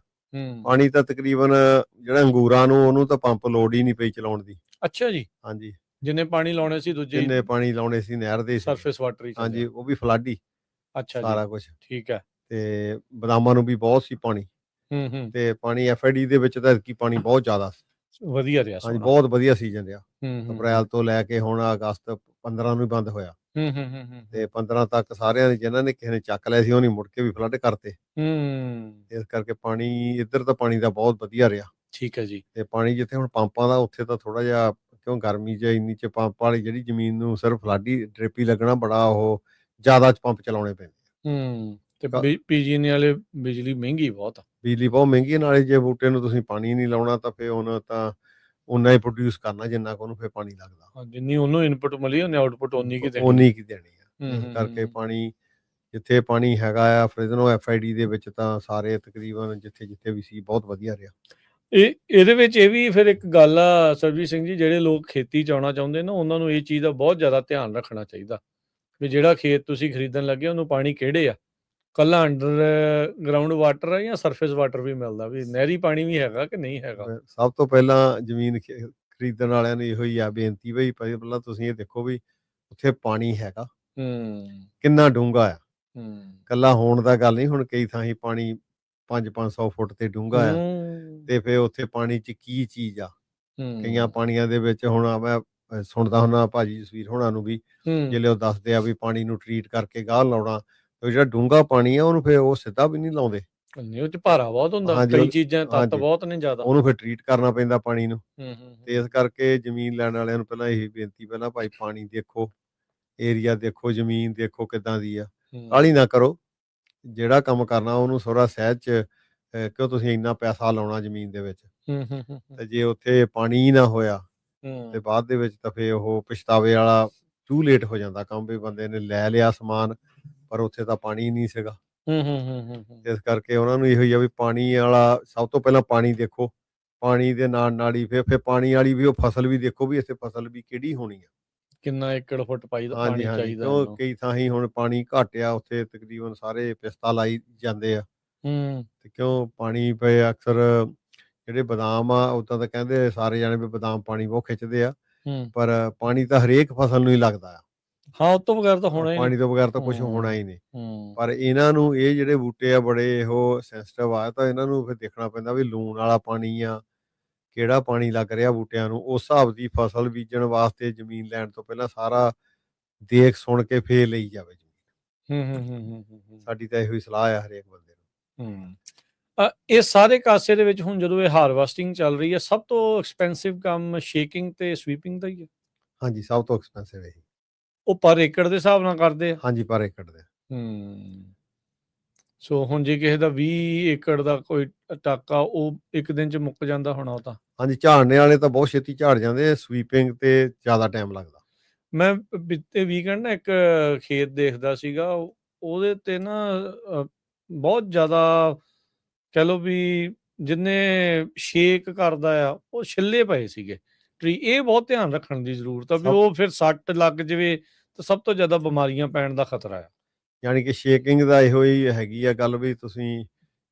ਪਾਣੀ ਤਾਂ ਤਕਰੀਬਨ ਜਿਹੜਾ ਅੰਗੂਰਾਂ ਨੂੰ ਉਹਨੂੰ ਤਾਂ ਪੰਪ ਲੋਡ ਹੀ ਨਹੀਂ ਪਈ ਚਲਾਉਣ ਦੀ। ਅੱਛਾ ਜੀ। ਹਾਂਜੀ, ਜਿੰਨੇ ਪਾਣੀ ਲਾਉਣੇ ਸੀ ਦੂਜੇ, ਜਿੰਨੇ ਪਾਣੀ ਲਾਉਣੇ ਸੀ ਨਹਿਰ ਦੇ ਸਰਫੇਸ ਵਾਟਰ ਹੀ, ਹਾਂਜੀ, ਉਹ ਵੀ ਫਲੱਡ ਹੀ। ਅੱਛਾ, ਸਾਰਾ ਕੁਝ ਠੀਕ ਹੈ। ਤੇ ਬਦਾਮਾਂ ਨੂੰ ਵੀ ਬਹੁਤ ਸੀ ਪਾਣੀ। ਤੇ ਪਾਣੀ FID ਦੇ ਵਿੱਚ ਤਾਂ ਐਤਕੀ ਪਾਣੀ ਬਹੁਤ ਜ਼ਿਆਦਾ ਵਧੀਆ ਰਿਹਾ। ਹਾਂਜੀ, ਬਹੁਤ ਵਧੀਆ ਸੀਜ਼ਨ ਰਿਹਾ। ਅਪ੍ਰੈਲ ਤੋਂ ਲੈ ਕੇ ਹੁਣ ਅਗਸਤ 15 ਨੂੰ ਹੀ ਬੰਦ ਹੋਇਆ। ਤੇ 15 ਤੱਕ ਸਾਰਿਆਂ ਨੇ, ਜਿਨ੍ਹਾਂ ਨੇ ਕਿਸੇ ਨੇ ਚੱਕ ਲਿਆ ਸੀ, ਉਹਨੇ ਮੁੜ ਕੇ ਵੀ ਫਲੱਡ ਕਰਤੇ। ਇਸ ਕਰਕੇ ਪਾਣੀ ਇੱਧਰ ਤਾਂ ਪਾਣੀ ਦਾ ਬਹੁਤ ਵਧੀਆ ਰਿਹਾ। ਠੀਕ ਹੈ ਜੀ। ਤੇ ਪਾਣੀ ਜਿੱਥੇ ਹੁਣ ਪੰਪਾਂ ਦਾ, ਉੱਥੇ ਤਾਂ ਥੋੜਾ ਜਿਹਾ, ਕਿਉਂ ਗਰਮੀ 'ਚ ਇੰਨੀ 'ਚ ਪੰਪ ਵਾਲੀ ਜਿਹੜੀ ਜ਼ਮੀਨ ਨੂੰ ਸਿਰਫ ਫਲੱਡ ਹੀ ਡ੍ਰਿਪ ਹੀ ਲੱਗਣਾ, ਬੜਾ ਉਹ ਜ਼ਿਆਦਾ ਪੰਪ ਚਲਾਉਣੇ ਪੈਂਦੇ। ਤੇ PG&E ਵਾਲੇ ਬਿਜਲੀ ਮਹਿੰਗੀ ਬਹੁਤ ਆ। ਬਿਜਲੀ ਬਹੁਤ ਮਹਿੰਗੀ ਹੈ, ਨਾਲੇ ਜੇ ਬੂਟੇ ਨੂੰ ਤੁਸੀਂ ਪਾਣੀ ਨਹੀਂ ਲਾਉਣਾ ਤਾਂ ਫਿਰ ਹੁਣ ਤਾਂ ਉਨਾ ਹੀ ਪ੍ਰੋਡਿਊਸ ਕਰਨਾ ਜਿੰਨਾ ਕੁ ਉਹਨੂੰ ਫਿਰ ਪਾਣੀ ਲੱਗਦਾ। ਜਿੰਨੀ ਉਹਨੂੰ ਇਨਪੁਟ ਮਿਲੀ, ਉਹਨੇ ਆਊਟਪੁੱਟ ਉਨੀ ਕੀ ਦੇਣੀ ਆ। ਇਸ ਕਰਕੇ ਪਾਣੀ ਜਿੱਥੇ ਪਾਣੀ ਹੈਗਾ ਆ ਫ੍ਰੈਜ਼ਨੋ FID ਦੇ ਵਿੱਚ, ਤਾਂ ਸਾਰੇ ਤਕਰੀਬਨ ਜਿੱਥੇ ਵੀ ਸੀ ਬਹੁਤ ਵਧੀਆ ਰਿਹਾ। ਇਹਦੇ ਵਿੱਚ ਇਹ ਵੀ ਫਿਰ ਇੱਕ ਗੱਲ ਆ ਸਰਬਜੀਤ ਸਿੰਘ ਜੀ, ਜਿਹੜੇ ਲੋਕ ਖੇਤੀ 'ਚ ਆਉਣਾ ਚਾਹੁੰਦੇ ਨਾ, ਉਹਨਾਂ ਨੂੰ ਇਹ ਚੀਜ਼ ਦਾ ਬਹੁਤ ਜ਼ਿਆਦਾ ਧਿਆਨ ਰੱਖਣਾ ਚਾਹੀਦਾ ਵੀ ਜਿਹੜਾ ਖੇਤ ਤੁਸੀਂ ਖਰੀਦਣ ਲੱਗੇ ਉਹਨੂੰ ਪਾਣੀ ਕਿਹੜੇ ਆ, ਕੱਲਾ ਅੰਡਰ ਗਰਾਊਂਡ ਵਾਟਰ ਆ ਜਾਂ ਸਰਫੇਸ ਵਾਟਰ ਵੀ ਮਿਲਦਾ, ਵੀ ਨਹਿਰੀ ਪਾਣੀ ਵੀ ਹੈਗਾ ਕਿ ਨਹੀਂ ਹੈਗਾ। ਸਭ ਤੋਂ ਪਹਿਲਾਂ ਜ਼ਮੀਨ ਖਰੀਦਣ ਵਾਲਿਆਂ ਨੂੰ ਇਹੋ ਹੀ ਆ ਬੇਨਤੀ, ਬਈ ਪਹਿਲਾਂ ਤੁਸੀਂ ਇਹ ਦੇਖੋ ਵੀ ਉੱਥੇ ਪਾਣੀ ਹੈਗਾ, ਕਿੰਨਾ ਡੂੰਘਾ ਆ। ਕੱਲਾ ਹੋਣ ਦਾ ਗੱਲ ਨਹੀਂ, ਹੁਣ ਕਈ ਥਾਈਂ ਪਾਣੀ 500 ਫੁੱਟ ਤੇ ਡੂੰਘਾ ਆ, ਤੇ ਫਿਰ ਉੱਥੇ ਪਾਣੀ 'ਚ ਕੀ ਚੀਜ਼ ਆ। ਕਈਆਂ ਪਾਣੀਆਂ ਦੇ ਵਿੱਚ ਹੁਣ ਮੈਂ ਸੁਣਦਾ ਹੁੰਦਾ ਭਾਜੀ ਜਸਵੀਰ ਹੋਣਾ ਨੂੰ ਵੀ, ਜਿਹੜੇ ਉਹ ਦੱਸਦੇ ਆ ਵੀ ਪਾਣੀ ਨੂੰ ਟਰੀਟ ਕਰਕੇ ਗਾਹ ਲਾਉਣਾ, ਜਿਹੜਾ ਡੂੰਘਾ ਪਾਣੀ ਆ ਉਹਨੂੰ ਫਿਰ ਉਹ ਸਿੱਧਾ ਵੀ ਨਹੀਂ ਲਾਉਂਦੇ, ਉਹ 'ਚ ਭਾਰਾ ਬਹੁਤ ਹੁੰਦਾ, ਕਈ ਚੀਜ਼ਾਂ ਤੱਤ ਬਹੁਤ ਨੇ ਜ਼ਿਆਦਾ, ਉਹਨੂੰ ਫਿਰ ਟਰੀਟ ਕਰਨਾ ਪੈਂਦਾ ਪਾਣੀ ਨੂੰ। ਤੇ ਇਸ ਕਰਕੇ ਜ਼ਮੀਨ ਲੈਣ ਵਾਲਿਆਂ ਨੂੰ ਪਹਿਲਾਂ ਇਹੀ ਬੇਨਤੀ, ਪਹਿਲਾਂ ਭਾਈ ਪਾਣੀ ਦੇਖੋ, ਏਰੀਆ ਦੇਖੋ, ਜ਼ਮੀਨ ਦੇਖੋ ਕਿੱਦਾਂ ਦੀ ਆ, ਕਾਹਲੀ ਨਾ ਕਰੋ। ਜਿਹੜਾ ਕੰਮ ਕਰਨਾ ਉਹਨੂੰ ਥੋੜਾ ਸਹਿਜ 'ਚ, ਕਿਉਂ ਤੁਸੀਂ ਇੰਨਾ ਪੈਸਾ ਲਾਉਣਾ ਜ਼ਮੀਨ ਦੇ ਵਿੱਚ, ਤੇ ਜੇ ਉੱਥੇ ਪਾਣੀ ਹੀ ਨਾ ਹੋਇਆ ਤੇ ਬਾਅਦ ਦੇ ਵਿੱਚ ਤਾਂ ਫਿਰ ਉਹ ਪਛਤਾਵੇ ਵਾਲਾ ਟੂ ਲੇਟ ਹੋ ਜਾਂਦਾ ਕੰਮ, ਵੀ ਬੰਦੇ ਨੇ ਲੈ ਲਿਆ ਸਮਾਨ ਪਰ ਉੱਥੇ ਤਾਂ ਪਾਣੀ ਹੀ ਨਹੀਂ ਸੀਗਾ। ਇਸ ਕਰਕੇ ਉਹਨਾਂ ਨੂੰ ਇਹੋ ਹੀ ਆ ਵੀ ਪਾਣੀ ਵਾਲਾ ਸਭ ਤੋਂ ਪਹਿਲਾਂ ਪਾਣੀ ਦੇਖੋ, ਪਾਣੀ ਦੇ ਨਾਲ ਹੀ ਫਿਰ ਪਾਣੀ ਵਾਲੀ ਵੀ ਉਹ ਫਸਲ ਵੀ ਦੇਖੋ ਵੀ ਇੱਥੇ ਫਸਲ ਵੀ ਕਿਹੜੀ ਹੋਣੀ ਆ, ਕਿੰਨਾ ਏਕੜ ਫੁੱਟ ਹਾਂਜੀ ਪਾਣੀ ਹਾਂਜੀ ਚਾਹੀਦਾ ਕਿਉਂ ਇਹਨੂੰ। ਕਈ ਥਾਈਂ ਹੁਣ ਪਾਣੀ ਘੱਟ ਆ, ਉੱਥੇ ਤਕਰੀਬਨ ਸਾਰੇ ਪਿਸਤਾ ਲਾਈ ਜਾਂਦੇ ਆ, ਤੇ ਕਿਉਂ ਪਾਣੀ ਪਏ ਅਕਸਰ ਜਿਹੜੇ ਬਦਾਮ ਆ ਉਦਾਂ ਤਾਂ ਕਹਿੰਦੇ ਸਾਰੇ ਜਾਣੇ ਵੀ ਬਦਾਮ ਪਾਣੀ ਬਹੁਤ ਖਿੱਚਦੇ ਆ, ਪਰ ਪਾਣੀ ਤਾਂ ਹਰੇਕ ਫਸਲ ਨੂੰ ਹੀ ਲੱਗਦਾ ਆ, ਹਾਂ ਉਹ ਤੋਂ ਬਗੈਰ ਤਾਂ ਹੋਣਾ ਹੀ ਪਾਣੀ ਨਹੀਂ। ਤੋਂ ਬਗੈਰ ਤਾਂ ਕੁਝ ਹੋਣਾ ਹੀ ਨਹੀਂ। ਪਰ ਇਹਨਾਂ ਨੂੰ ਇਹ ਜਿਹੜੇ ਬੂਟੇ ਆ ਬੜੇ ਉਹ ਸੈਂਸਿਟਿਵ ਆ, ਤਾਂ ਇਹਨਾਂ ਨੂੰ ਫਿਰ ਦੇਖਣਾ ਪੈਂਦਾ ਵੀ ਲੂਣ ਵਾਲਾ ਪਾਣੀ ਆ, ਕਿਹੜਾ ਪਾਣੀ ਲੱਗ ਰਿਹਾ ਬੂਟਿਆਂ ਨੂੰ, ਉਸ ਹਿਸਾਬ ਦੀ ਫਸਲ ਬੀਜਣ ਵਾਸਤੇ ਜ਼ਮੀਨ ਲੈਣ ਤੋਂ ਪਹਿਲਾਂ ਸਾਰਾ ਦੇਖ ਸੁਣ ਕੇ ਫੇਰ ਲਈ ਜਾਵੇ ਜ਼ਮੀਨ। ਸਾਡੀ ਤਾਂ ਇਹੋ ਹੀ ਸਲਾਹ ਆ ਹਰੇਕ ਬੰਦੇ ਨੂੰ। ਇਹ ਸਾਰੇ ਕਾਸੇ ਦੇ ਵਿੱਚ ਹੁਣ ਜਦੋਂ ਇਹ ਹਾਰਵੈਸਟਿੰਗ ਚੱਲ ਰਹੀ ਹੈ, ਸਭ ਤੋਂ ਐਕਸਪੈਂਸਿਵ ਕੰਮ ਸ਼ੇਕਿੰਗ ਤੇ ਸਵੀਪਿੰਗ ਦਾ ਹੀ ਹੈ। ਹਾਂਜੀ, ਸਭ ਤੋਂ ਐਕਸਪੈਂਸਿਵ ਹੈ। ਉਹ ਪਰ ਏਕੜ ਦੇ ਹਿਸਾਬ ਨਾਲ ਕਰਦੇ ਆ। ਹਾਂਜੀ, ਪਰ ਏਕੜ ਦੇ। ਸੋ ਹੁਣ ਜੇ ਕਿਸੇ ਦਾ 20 ਏਕੜ ਦਾ ਕੋਈ ਟਾਕਾ, ਉਹ ਇੱਕ ਦਿਨ ਚ ਮੁੱਕ ਜਾਂਦਾ ਹੋਣਾ ਉਹ ਤਾਂ। ਹਾਂਜੀ, ਝਾੜਨੇ ਵਾਲੇ ਤਾਂ ਬਹੁਤ ਛੇਤੀ ਝਾੜ ਜਾਂਦੇ, ਸਵੀਪਿੰਗ ਤੇ ਜ਼ਿਆਦਾ ਟਾਈਮ ਲੱਗਦਾ। ਮੈਂ ਬੀਤੇ ਵੀਕਐਂਡ ਨਾ ਇੱਕ ਖੇਤ ਦੇਖਦਾ ਸੀਗਾ, ਉਹਦੇ ਤੇ ਨਾ ਬਹੁਤ ਜ਼ਿਆਦਾ ਕਹਿ ਲਓ ਵੀ ਜਿੰਨੇ ਸ਼ੇਕ ਕਰਦਾ ਆ ਉਹ ਛਿੱਲੇ ਪਏ ਸੀਗੇ ਟਰੀ। ਇਹ ਬਹੁਤ ਧਿਆਨ ਰੱਖਣ ਦੀ ਜ਼ਰੂਰਤ ਆ ਵੀ ਉਹ ਫਿਰ ਸੱਟ ਲੱਗ ਜਾਵੇ ਤਾਂ ਸਭ ਤੋਂ ਜ਼ਿਆਦਾ ਬਿਮਾਰੀਆਂ ਪੈਣ ਦਾ ਖਤਰਾ ਆ। ਯਾਨੀ ਕਿ ਸ਼ੇਕਿੰਗ ਦਾ ਇਹੋ ਹੀ ਹੈਗੀ ਆ ਗੱਲ ਵੀ ਤੁਸੀਂ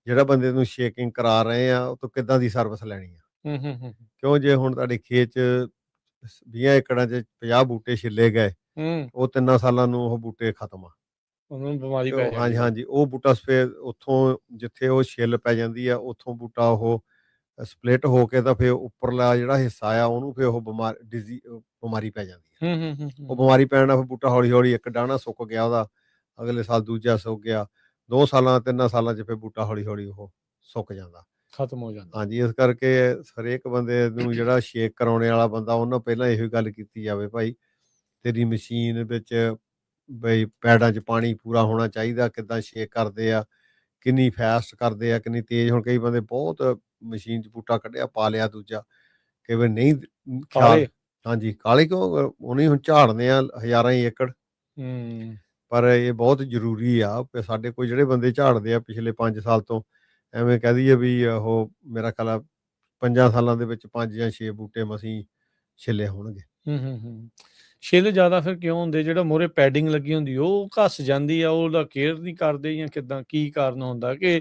ਜਿਹੜਾ ਬੰਦੇ ਨੂੰ ਸ਼ੇਕਿੰਗ ਕਰਾ ਰਹੇ ਆ ਉਹ ਤੋਂ ਕਿੱਦਾਂ ਦੀ ਸਰਵਿਸ ਲੈਣੀ ਆ। ਕਿਉਂ ਜੇ ਹੁਣ ਤੁਹਾਡੇ ਖੇਤ 'ਚ 20 ਏਕੜਾਂ 'ਚ 50 ਬੂਟੇ ਛਿੱਲੇ ਗਏ, ਉਹ 3 ਸਾਲਾਂ ਨੂੰ ਉਹ ਬੂਟੇ ਖਤਮ ਆ, ਉਹਨੂੰ ਬਿਮਾਰੀ ਪੈ ਜਾਂਦੀ। ਹਾਂਜੀ ਹਾਂਜੀ, ਉਹ ਬੂਟਾ ਫਿਰ ਉੱਥੋਂ ਜਿੱਥੇ ਉਹ ਛਿੱਲ ਪੈ ਜਾਂਦੀ ਆ ਉੱਥੋਂ ਬੂਟਾ ਉਹ ਸਪਲਿਟ ਹੋ ਕੇ ਤਾਂ ਫਿਰ ਉੱਪਰਲਾ ਜਿਹੜਾ ਹਿੱਸਾ ਆ ਉਹਨੂੰ ਫਿਰ ਉਹ ਬਿਮਾਰੀ ਪੈ ਜਾਂਦੀ ਆ। ਉਹ ਬਿਮਾਰੀ ਪੈਣ ਨਾਲ ਫਿਰ ਬੂਟਾ ਹੌਲੀ ਹੌਲੀ ਇੱਕ ਡਾਹਣਾ ਸੁੱਕ ਗਿਆ, ਉਹਦਾ ਅਗਲੇ ਸਾਲ ਦੂਜਾ ਸੁੱਕ ਗਿਆ, 2 ਸਾਲਾਂ 3 ਸਾਲਾਂ 'ਚ ਫਿਰ ਬੂਟਾ ਹੌਲੀ ਹੌਲੀ ਉਹ ਸੁੱਕ ਜਾਂਦਾ, ਖਤਮ ਹੋ ਜਾਂਦਾ। ਹਾਂਜੀ, ਇਸ ਕਰਕੇ ਹਰੇਕ ਬੰਦੇ ਨੂੰ ਜਿਹੜਾ ਸ਼ੇਕ ਕਰਾਉਣੇ ਵਾਲਾ ਬੰਦਾ ਉਹਨਾਂ ਪਹਿਲਾਂ ਇਹੋ ਗੱਲ ਕੀਤੀ ਜਾਵੇ, ਭਾਈ ਤੇਰੀ ਮਸ਼ੀਨ ਵਿੱਚ ਬਈ ਪੈਡਾਂ 'ਚ ਪਾਣੀ ਪੂਰਾ ਹੋਣਾ ਚਾਹੀਦਾ, ਕਿੱਦਾਂ ਸ਼ੇਕ ਕਰਦੇ ਆ, ਕਿੰਨੀ ਫਾਸਟ ਕਰਦੇ ਆ, ਕਿੰਨੀ ਤੇਜ਼। ਹੁਣ ਕਈ ਬੰਦੇ ਬਹੁਤ ਮਸ਼ੀਨ 'ਚ ਬੂਟਾ ਕੱਢਿਆ ਪਾ ਲਿਆ ਦੂਜਾ, ਕਈ ਵਾਰ ਨਹੀਂ ਖਿਆਲ। ਹਾਂਜੀ, ਕਾਲੇ ਕਿਉਂ ਉਹਨੇ ਹੁਣ ਝਾੜਨੇ ਆ ਹਜ਼ਾਰਾਂ ਹੀ ਏਕੜ। ਪਰ ਇਹ ਬਹੁਤ ਜ਼ਰੂਰੀ ਆ। ਸਾਡੇ ਕੋਲ ਜਿਹੜੇ ਬੰਦੇ ਝਾੜਦੇ ਆ ਪਿਛਲੇ 5 ਸਾਲ ਤੋਂ, ਐਵੇਂ ਕਹਿ ਦਈਏ ਵੀ ਉਹ ਮੇਰਾ ਖਿਆਲ ਆ 5 ਸਾਲਾਂ ਦੇ ਵਿੱਚ 5 ਜਾਂ 6 ਬੂਟੇ ਮਸੀਂ ਛਿੱਲੇ ਹੋਣਗੇ। ਛਿੱਲ ਜ਼ਿਆਦਾ ਫਿਰ ਕਿਉਂ ਹੁੰਦੇ? ਜਿਹੜਾ ਮੂਹਰੇ ਪੈਡਿੰਗ ਲੱਗੀ ਹੁੰਦੀ ਉਹ ਘਸ ਜਾਂਦੀ ਆ, ਉਹਦਾ ਕੇਅਰ ਨਹੀਂ ਕਰਦੇ ਜਾਂ ਕਿੱਦਾਂ, ਕੀ ਕਾਰਨ ਹੁੰਦਾ ਕਿ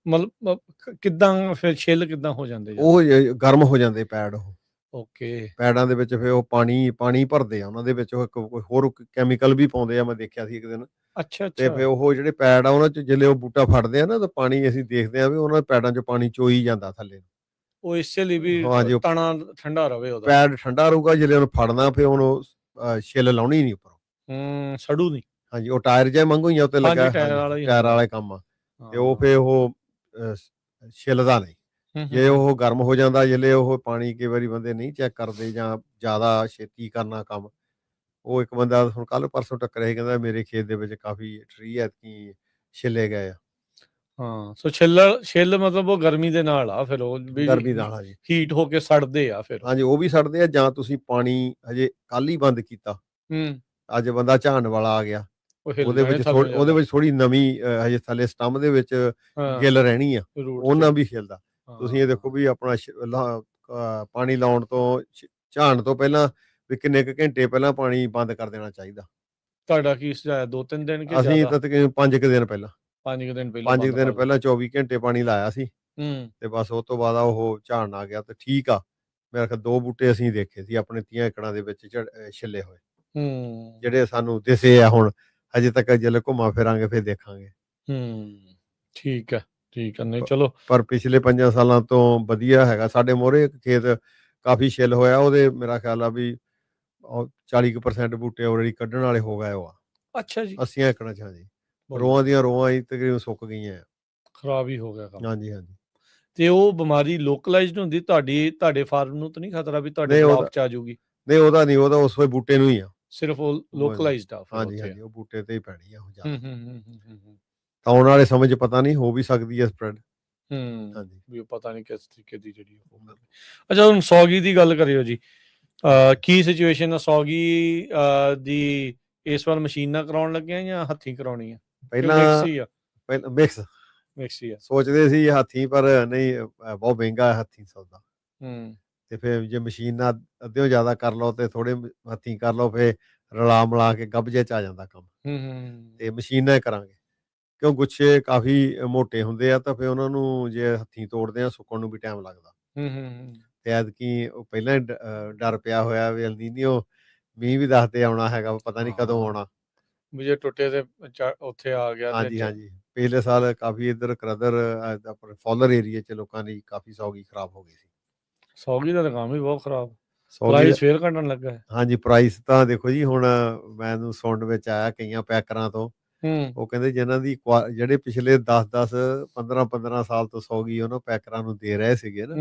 ਮਤਲਬ ਕਿੱਦਾਂ ਫਿਰ ਛਿੱਲ ਕਿੱਦਾਂ ਹੋ ਜਾਂਦੇ? ਉਹ ਗਰਮ ਹੋ ਜਾਂਦੇ ਪੈਡ, ਉਹ ਓਕੇ, ਪੈਡਾਂ ਦੇ ਵਿੱਚ ਫਿਰ ਉਹ ਪਾਣੀ ਭਰਦੇ ਆ, ਉਹਨਾਂ ਦੇ ਵਿੱਚ ਉਹ ਕੋਈ ਹੋਰ ਕੈਮੀਕਲ ਵੀ ਪਾਉਂਦੇ ਆ, ਮੈਂ ਦੇਖਿਆ ਸੀ ਇੱਕ ਦਿਨ। ਅੱਛਾ ਤੇ ਫਿਰ ਉਹ ਜਿਹੜੇ ਪੈਡ ਆ ਉਹਨਾਂ 'ਚ ਜਿਲੇ ਉਹ ਬੂਟਾ ਫੜਦੇ ਆ ਨਾ, ਤਾਂ ਪਾਣੀ ਅਸੀਂ ਦੇਖਦੇ ਆ ਵੀ ਉਹਨਾਂ ਪੈਡਾਂ 'ਚ ਪਾਣੀ ਚੋਈ ਜਾਂਦਾ ਥੱਲੇ। ਉਹ ਇਸੇ ਲਈ ਵੀ ਤਣਾ ਠੰਡਾ ਰਵੇ, ਉਹਦਾ ਪੈਡ ਠੰਡਾ ਰਹੂਗਾ, ਜਿਲੇ ਉਹਨੂੰ ਫੜਨਾ ਫਿਰ ਉਹਨੂੰ ਛਿੱਲ ਲਾਉਣੀ ਨਹੀਂ ਉੱਪਰੋਂ, ਸੜੂ ਨਹੀਂ। ਹਾਂਜੀ, ਉਹ ਟਾਇਰ ਜਿਹਾ ਵਾਂਗੂ ਹੀ ਆ ਉੱਤੇ ਲੱਗਾ, ਟਾਇਰ ਵਾਲਾ ਕੰਮ ਆ, ਤੇ ਉਹ ਫਿਰ ਉਹ ਛਿੱਲਦਾ ਨਹੀਂ। ਜੇ ਉਹ ਗਰਮ ਹੋ ਜਾਂਦਾ ਜਿਲੇ ਉਹ ਪਾਣੀ, ਕਈ ਵਾਰੀ ਬੰਦੇ ਨਹੀਂ ਚੈੱਕ ਕਰਦੇ ਜਾਂ ਜ਼ਿਆਦਾ ਛੇਤੀ ਕਰਨਾ ਕੰਮ। ਉਹ ਇੱਕ ਬੰਦਾ ਹੁਣ ਕੱਲ ਪਰਸੋਂ ਟੱਕਰਿਆ ਸੀ, ਕਹਿੰਦਾ ਮੇਰੇ ਖੇਤ ਦੇ ਵਿੱਚ ਕਾਫੀ ਟਰੀ ਐਤਕੀ ਛਿੱਲੇ ਗਏ ਆ। ਹਾਂ, ਸੋ ਛਿੱਲ ਮਤਲਬ ਉਹ ਗਰਮੀ ਦੇ ਨਾਲ ਆ, ਫਿਰ ਉਹ ਗਰਮੀ ਨਾਲ, ਹਾਂਜੀ, ਹੀਟ ਹੋ ਕੇ ਸੜਦੇ ਆ ਫਿਰ। ਹਾਂਜੀ, ਉਹ ਵੀ ਸੜਦੇ ਆ, ਜਾਂ ਤੁਸੀਂ ਪਾਣੀ ਹਜੇ ਕੱਲ ਹੀ ਬੰਦ ਕੀਤਾ, ਅੱਜ ਬੰਦਾ ਝਾੜਨ ਵਾਲਾ ਆ ਗਿਆ, ਉਹਦੇ ਵਿੱਚ ਥੋੜੀ ਨਵੀਂ ਹਜੇ ਥੱਲੇ ਸਟੰਮ ਦੇ ਵਿੱਚ ਗਿੱਲ ਰਹਿਣੀ ਆ, ਉਹਨਾਂ ਵੀ ਖਿਲਦਾ। ਤੁਸੀਂ ਇਹ ਦੇਖੋ ਵੀ ਆਪਣਾ ਪਾਣੀ ਲਾਉਣ ਤੋਂ ਝਾੜਨ ਤੋਂ ਪਹਿਲਾਂ ਵੀ ਕਿੰਨੇ ਕੁ ਘੰਟੇ ਪਹਿਲਾਂ ਪਾਣੀ ਬੰਦ ਕਰ ਦੇਣਾ ਚਾਹੀਦਾ। ਤੁਹਾਡਾ ਕੀ ਸੁਝਾਅ? 2-3 ਦਿਨ ਕਿ ਅਸੀਂ ਤਾਂ ਤਕਰੀਬਨ 5 ਦਿਨ ਪਹਿਲਾਂ, 5 ਦਿਨ 24 ਘੰਟੇ ਪਾਣੀ ਲਾਇਆ ਸੀ, ਤੇ ਬਸ ਉਸ ਤੋਂ ਬਾਅਦ ਉਹ ਝਾੜਨ ਆ ਗਿਆ ਤੇ ਠੀਕ ਆ। ਮੇਰੇ ਖਿਆਲ 2 ਬੂਟੇ ਅਸੀਂ ਦੇਖੇ ਸੀ ਆਪਣੇ 30 ਏਕੜਾਂ ਦੇ ਵਿੱਚ ਛਿੱਲੇ ਹੋਏ, ਜਿਹੜੇ ਸਾਨੂੰ ਦਿਸੇ ਆ। ਹੁਣ ਹਜੇ ਤੱਕ ਜਦੋਂ ਘੁੰਮਾ ਫਿਰਾਂਗੇ ਫਿਰ ਦੇਖਾਂਗੇ। ਠੀਕ ਆ, ਠੀਕ ਆ। ਨਹੀਂ ਚਲੋ, ਪਰ ਪਿਛਲੇ 5 ਸਾਲਾਂ ਤੋਂ ਵਧੀਆ ਹੈਗਾ। ਸਾਡੇ ਮੋਹਰੇ ਇੱਕ ਖੇਤ ਕਾਫੀ ਛਿੱਲ ਹੋਇਆ, ਉਹਦੇ ਮੇਰਾ ਖਿਆਲ ਆ ਵੀ 40% ਬੂਟੇ ਆਲਰੇਡੀ ਕੱਢਣ ਵਾਲੇ ਹੋ ਗਏ। ਉਹ ਅੱਛਾ ਜੀ, 80 ਏਕੜਾਂ 'ਚ, ਹਾਂਜੀ, ਰੋਆਂ ਦੀਆਂ ਰੋਆਂ ਹੀ ਤਕਰੀਬਨ ਸੁੱਕ ਗਈਆਂ, ਖਰਾਬ ਹੀ ਹੋ ਗਿਆ ਕੰਮ। ਹਾਂਜੀ ਹਾਂਜੀ, ਤੇ ਉਹ ਬਿਮਾਰੀ ਲੋਕਲਾਈਜ਼ਡ ਹੁੰਦੀ ਤੁਹਾਡੇ ਫਾਰਮ ਨੂੰ ਤਾਂ ਨਹੀਂ ਖਤਰਾ ਵੀ ਤੁਹਾਡੇ ਬਲਾਕ 'ਚ ਆ ਜਾਊਗੀ? ਨਹੀਂ, ਉਹਦਾ ਨਹੀਂ, ਉਹਦਾ ਉਸ ਵੇ ਬੂਟੇ ਨੂੰ ਹੀ ਆ, ਸਿਰਫ ਉਹ ਲੋਕਲਾਈਜ਼ਡ ਆ। ਹਾਂਜੀ ਹਾਂਜੀ, ਉਹ ਬੂਟੇ ਤੇ ਹੀ ਪੈਣੀ ਆ ਉਹ ਜ਼ਿਆਦਾ। ਤਾਂ ਆਉਣ ਵਾਲੇ ਸਮੇਂ 'ਚ ਪਤਾ ਨਹੀਂ, ਹੋ ਵੀ ਸਕਦੀ ਹੈ ਸਪਰੈਡ। ਹਾਂਜੀ, ਵੀ ਉਹ ਪਤਾ ਨਹੀਂ ਕਿਸ ਤਰੀਕੇ ਦੀ ਜਿਹੜੀ ਉਹ। ਅੱਛਾ, ਹੁਣ ਸੌਗੀ ਦੀ ਗੱਲ ਕਰਿਓ ਜੀ, ਕੀ ਸਿਚੁਏਸ਼ਨ ਆ ਸੌਗੀ ਦੀ? ਇਸ ਵਾਰ ਮਸ਼ੀਨ ਨਾਲ ਕਰਾਉਣ ਲੱਗੇ ਆ ਜਾਂ ਹੱਥੀਂ ਕਰਾਉਣੀ ਆ? ਪਹਿਲਾਂ ਪਹਿਲਾਂ ਮਿਕਸ ਹੀ ਆ। ਸੋਚਦੇ ਸੀ ਹੱਥੀਂ, ਪਰ ਨਹੀਂ, ਬਹੁਤ ਮਹਿੰਗਾ ਹੱਥੀਂ ਸੌਦਾ। ਤੇ ਫਿਰ ਜੇ ਮਸ਼ੀਨ ਨਾਲ ਅੱਧਿਓਂ ਜ਼ਿਆਦਾ ਕਰ ਲਓ ਤੇ ਥੋੜੇ ਹੱਥੀਂ ਕਰ ਲਓ, ਫਿਰ ਰਲਾ ਮਿਲਾ ਕੇ ਕਬਜ਼ੇ 'ਚ ਆ ਜਾਂਦਾ ਕੰਮ। ਤੇ ਮਸ਼ੀਨ ਨਾਲ ਹੀ ਕਰਾਂਗੇ, ਕਿਉਂ ਗੁੱਛੇ ਕਾਫੀ ਮੋਟੇ ਹੁੰਦੇ ਆ, ਤਾਂ ਫਿਰ ਉਹਨਾਂ ਨੂੰ ਜੇ ਹੱਥੀਂ ਤੋੜਦੇ ਆ ਸੁੱਕਣ ਨੂੰ ਵੀ ਟਾਈਮ ਲੱਗਦਾ। ਤੇ ਐਤਕੀ ਉਹ ਪਹਿਲਾਂ ਹੀ ਡਰ ਪਿਆ ਹੋਇਆ ਵੀ ਐਲਨੀਨੀਓ ਮੀਂਹ ਵੀ ਦੱਸਦੇ ਆਉਣਾ ਹੈਗਾ, ਪਤਾ ਨਹੀਂ ਕਦੋਂ ਆਉਣਾ। ਵੀ ਜੇ ਟੁੱਟੇ ਤੇ ਉੱਥੇ ਆ ਗਿਆ। ਹਾਂਜੀ ਹਾਂਜੀ, ਪਿਛਲੇ ਸਾਲ ਕਾਫੀ ਇੱਧਰ ਕਰਦਰ ਆਪਣੇ ਫੌਲਰ ਏਰੀਏ 'ਚ ਲੋਕਾਂ ਦੀ ਕਾਫੀ ਸੌਗੀ ਖਰਾਬ ਹੋ ਗਈ ਸੀ। ਸੌਗੀ ਦਾ ਤਾਂ ਕੰਮ ਹੀ ਬਹੁਤ ਖਰਾਬ, ਸੌਗੀ ਪ੍ਰਾਈਸ ਫੇਰ ਘਟਣ ਲੱਗਾ ਹੈ। ਹਾਂਜੀ, ਪ੍ਰਾਈਸ ਤਾਂ ਦੇਖੋ ਜੀ, ਹੁਣ ਮੈਨੂੰ ਸੁਣਨ ਵਿੱਚ ਆਇਆ ਕਈਆਂ ਪੈਕਰਾਂ ਤੋਂ, ਉਹ ਕਹਿੰਦੇ ਜਿਨ੍ਹਾਂ ਦੀ ਜਿਹੜੇ ਪਿਛਲੇ 10-10 15-15 ਸਾਲ ਤੋਂ ਸੌਗੀ ਉਹਨਾਂ ਪੈਕਰਾਂ ਨੂੰ ਦੇ ਰਹੇ ਸੀਗੇ ਨਾ,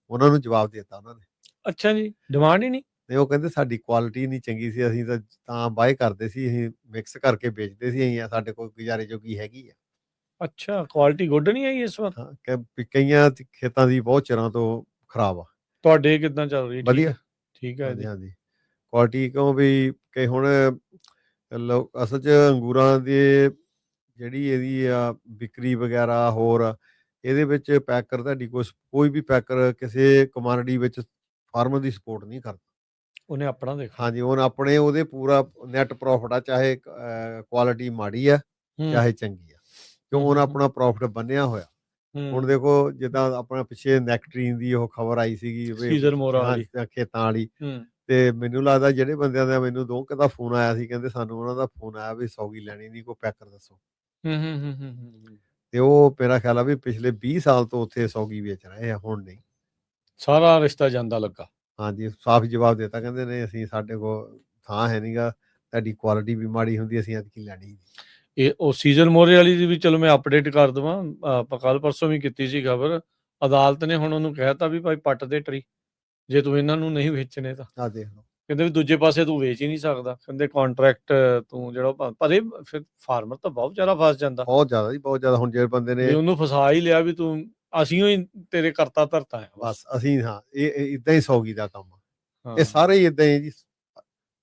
ਉਹਨਾਂ ਨੂੰ ਜਵਾਬ ਦੇ ਦਿੱਤਾ ਉਹਨਾਂ ਨੇ। ਅੱਛਾ ਜੀ, ਡਿਮਾਂਡ ਹੀ ਨਹੀਂ। ਤੇ ਉਹ ਕਹਿੰਦੇ ਸਾਡੀ ਕੁਆਲਿਟੀ ਨਹੀਂ ਚੰਗੀ ਸੀ, ਅਸੀਂ ਤਾਂ ਬਾਏ ਕਰਦੇ ਸੀ, ਅਸੀਂ ਮਿਕਸ ਕਰਕੇ ਵੇਚਦੇ ਸੀ, ਅਸੀਂ ਸਾਡੇ ਕੋਲ ਗੁਜ਼ਾਰੇ ਜੋਗੀ ਹੈਗੀ ਆ। ਅੱਛਾ, ਕੁਆਲਿਟੀ ਗੁੱਡ ਨਹੀਂ ਆਈ ਇਸ ਵਾਰ? ਹਾਂ, ਕਈਆਂ ਖੇਤਾਂ ਦੀ ਬਹੁਤ ਚਿਰਾਂ ਤੋਂ ਖਰਾਬ ਆ। ਤੁਹਾਡੇ ਕਿੱਦਾਂ ਚੱਲ ਰਹੀ? ਵਧੀਆ, ਠੀਕ ਹੈ ਜੀ। ਹਾਂਜੀ, ਕੁਆਲਿਟੀ ਕਿਉਂ ਵੀ ਕਿ ਹੁਣ ਅਸਲ 'ਚ ਅੰਗੂਰਾਂ ਦੇ ਜਿਹੜੀ ਇਹਦੀ ਆ ਵਿਕਰੀ ਵਗੈਰਾ ਹੋਰ, ਇਹਦੇ ਵਿੱਚ ਪੈਕਰ ਤੁਹਾਡੀ ਕੋਈ ਵੀ ਪੈਕਰ ਕਿਸੇ ਕਮੋਡਿਟੀ ਵਿੱਚ ਫਾਰਮਰ ਦੀ ਸਪੋਰਟ ਨਹੀਂ ਕਰਦਾ। ਉਹਨੇ ਆਪਣਾ ਦੇਖਣਾ। ਹਾਂਜੀ, ਉਹਦੇ ਪੂਰਾ ਨੈਟ ਪ੍ਰੋਫਿਟ ਆ, ਚਾਹੇ ਕੁਆਲਿਟੀ ਮਾੜੀ ਆ ਚਾਹੇ ਚੰਗੀ ਆ, ਕਿਉਂ ਉਹਨਾਂ ਆਪਣਾ ਪ੍ਰੋਫਿਟ ਬੰਨਿਆ ਹੋਇਆ। ਹੁਣ ਦੇਖੋ ਜਿੱਦਾਂ ਆਪਣਾ ਪਿੱਛੇ ਨੈਕਟਰੀਨ ਦੀ ਉਹ ਖਬਰ ਆਈ ਸੀਗੀ ਖੇਤਾਂ ਵਾਲੀ, ਤੇ ਮੈਨੂੰ ਲੱਗਦਾ ਜਿਹੜੇ ਬੰਦਿਆਂ ਦਾ ਮੈਨੂੰ 2 ਦਾ ਫੋਨ ਆਇਆ ਸੀ, ਕਹਿੰਦੇ ਸਾਨੂੰ ਉਹਨਾਂ ਦਾ ਫੋਨ ਆਇਆ ਵੀ ਸੌਗੀ ਲੈਣੀ ਨਹੀਂ, ਕੋਈ ਪੈਕਰ ਦੱਸੋ। ਤੇ ਉਹ ਮੇਰਾ ਖਿਆਲ ਆ ਵੀ ਪਿਛਲੇ 20 ਸਾਲ ਤੋਂ ਉੱਥੇ ਸੌਗੀ ਵੇਚ ਰਹੇ ਆ, ਹੁਣ ਨਹੀਂ। ਸਾਰਾ ਰਿਸ਼ਤਾ ਜਾਂਦਾ ਲੱਗਾ। ਹਾਂਜੀ, ਸਾਫ਼ ਜਵਾਬ ਦਿੱਤਾ, ਕਹਿੰਦੇ ਨੇ ਅਸੀਂ ਸਾਡੇ ਕੋਲ ਥਾਂ ਹੈ ਨਹੀਂਗਾ, ਤੁਹਾਡੀ ਕੁਆਲਿਟੀ ਵੀ ਮਾੜੀ ਹੁੰਦੀ, ਅਸੀਂ ਐਤਕੀ ਲੈਣੀ ਨਹੀਂ। ਇਹ ਉਹ ਸੀਜ਼ਨ ਮੋਰੇ ਵਾਲੀ ਦੀ ਵੀ ਚਲੋ ਮੈਂ ਅਪਡੇਟ ਕਰ ਦੇਵਾਂ, ਆਪਾਂ ਕੱਲ ਪਰਸੋਂ ਵੀ ਕੀਤੀ ਸੀ ਖਬਰ, ਅਦਾਲਤ ਨੇ ਹੁਣ ਉਹਨੂੰ ਕਹਿਤਾ ਵੀ ਭਾਈ ਪੱਟ ਦੇ ਟਰੀ, ਜੇ ਤੂੰ ਇਹਨਾਂ ਨੂੰ ਨਹੀਂ ਵੇਚਣੇ ਤਾਂ। ਆਹ ਦੇਖ ਲਓ, ਕਹਿੰਦੇ ਵੀ ਦੂਜੇ ਪਾਸੇ ਤੂੰ ਵੇਚ ਹੀ ਨਹੀਂ ਸਕਦਾ, ਕਹਿੰਦੇ ਕਾਂਟਰੈਕਟ ਤੂੰ ਜਿਹੜਾ ਪਰ ਇਹ ਫਿਰ ਫਾਰਮਰ ਤਾਂ ਬਹੁਤ ਜ਼ਿਆਦਾ ਫਸ ਜਾਂਦਾ, ਬਹੁਤ ਜ਼ਿਆਦਾ ਜੀ, ਬਹੁਤ ਜ਼ਿਆਦਾ। ਹੁਣ ਜਿਹੜੇ ਬੰਦੇ ਨੇ ਉਹਨੂੰ ਫਸਾ ਹੀ ਲਿਆ ਵੀ ਤੂੰ ਅਸੀਂ ਹੀ ਤੇਰੇ ਕਰਤਾ ਧਰਤਾ ਹੈ ਬਸ, ਅਸੀਂ ਹਾਂ ਇਹ ਇਦਾਂ ਹੀ ਸੌਗੀ ਦਾ ਕੰਮ ਆ, ਇਹ ਸਾਰੇ ਹੀ ਇਦਾਂ ਹੀ ਜੀ।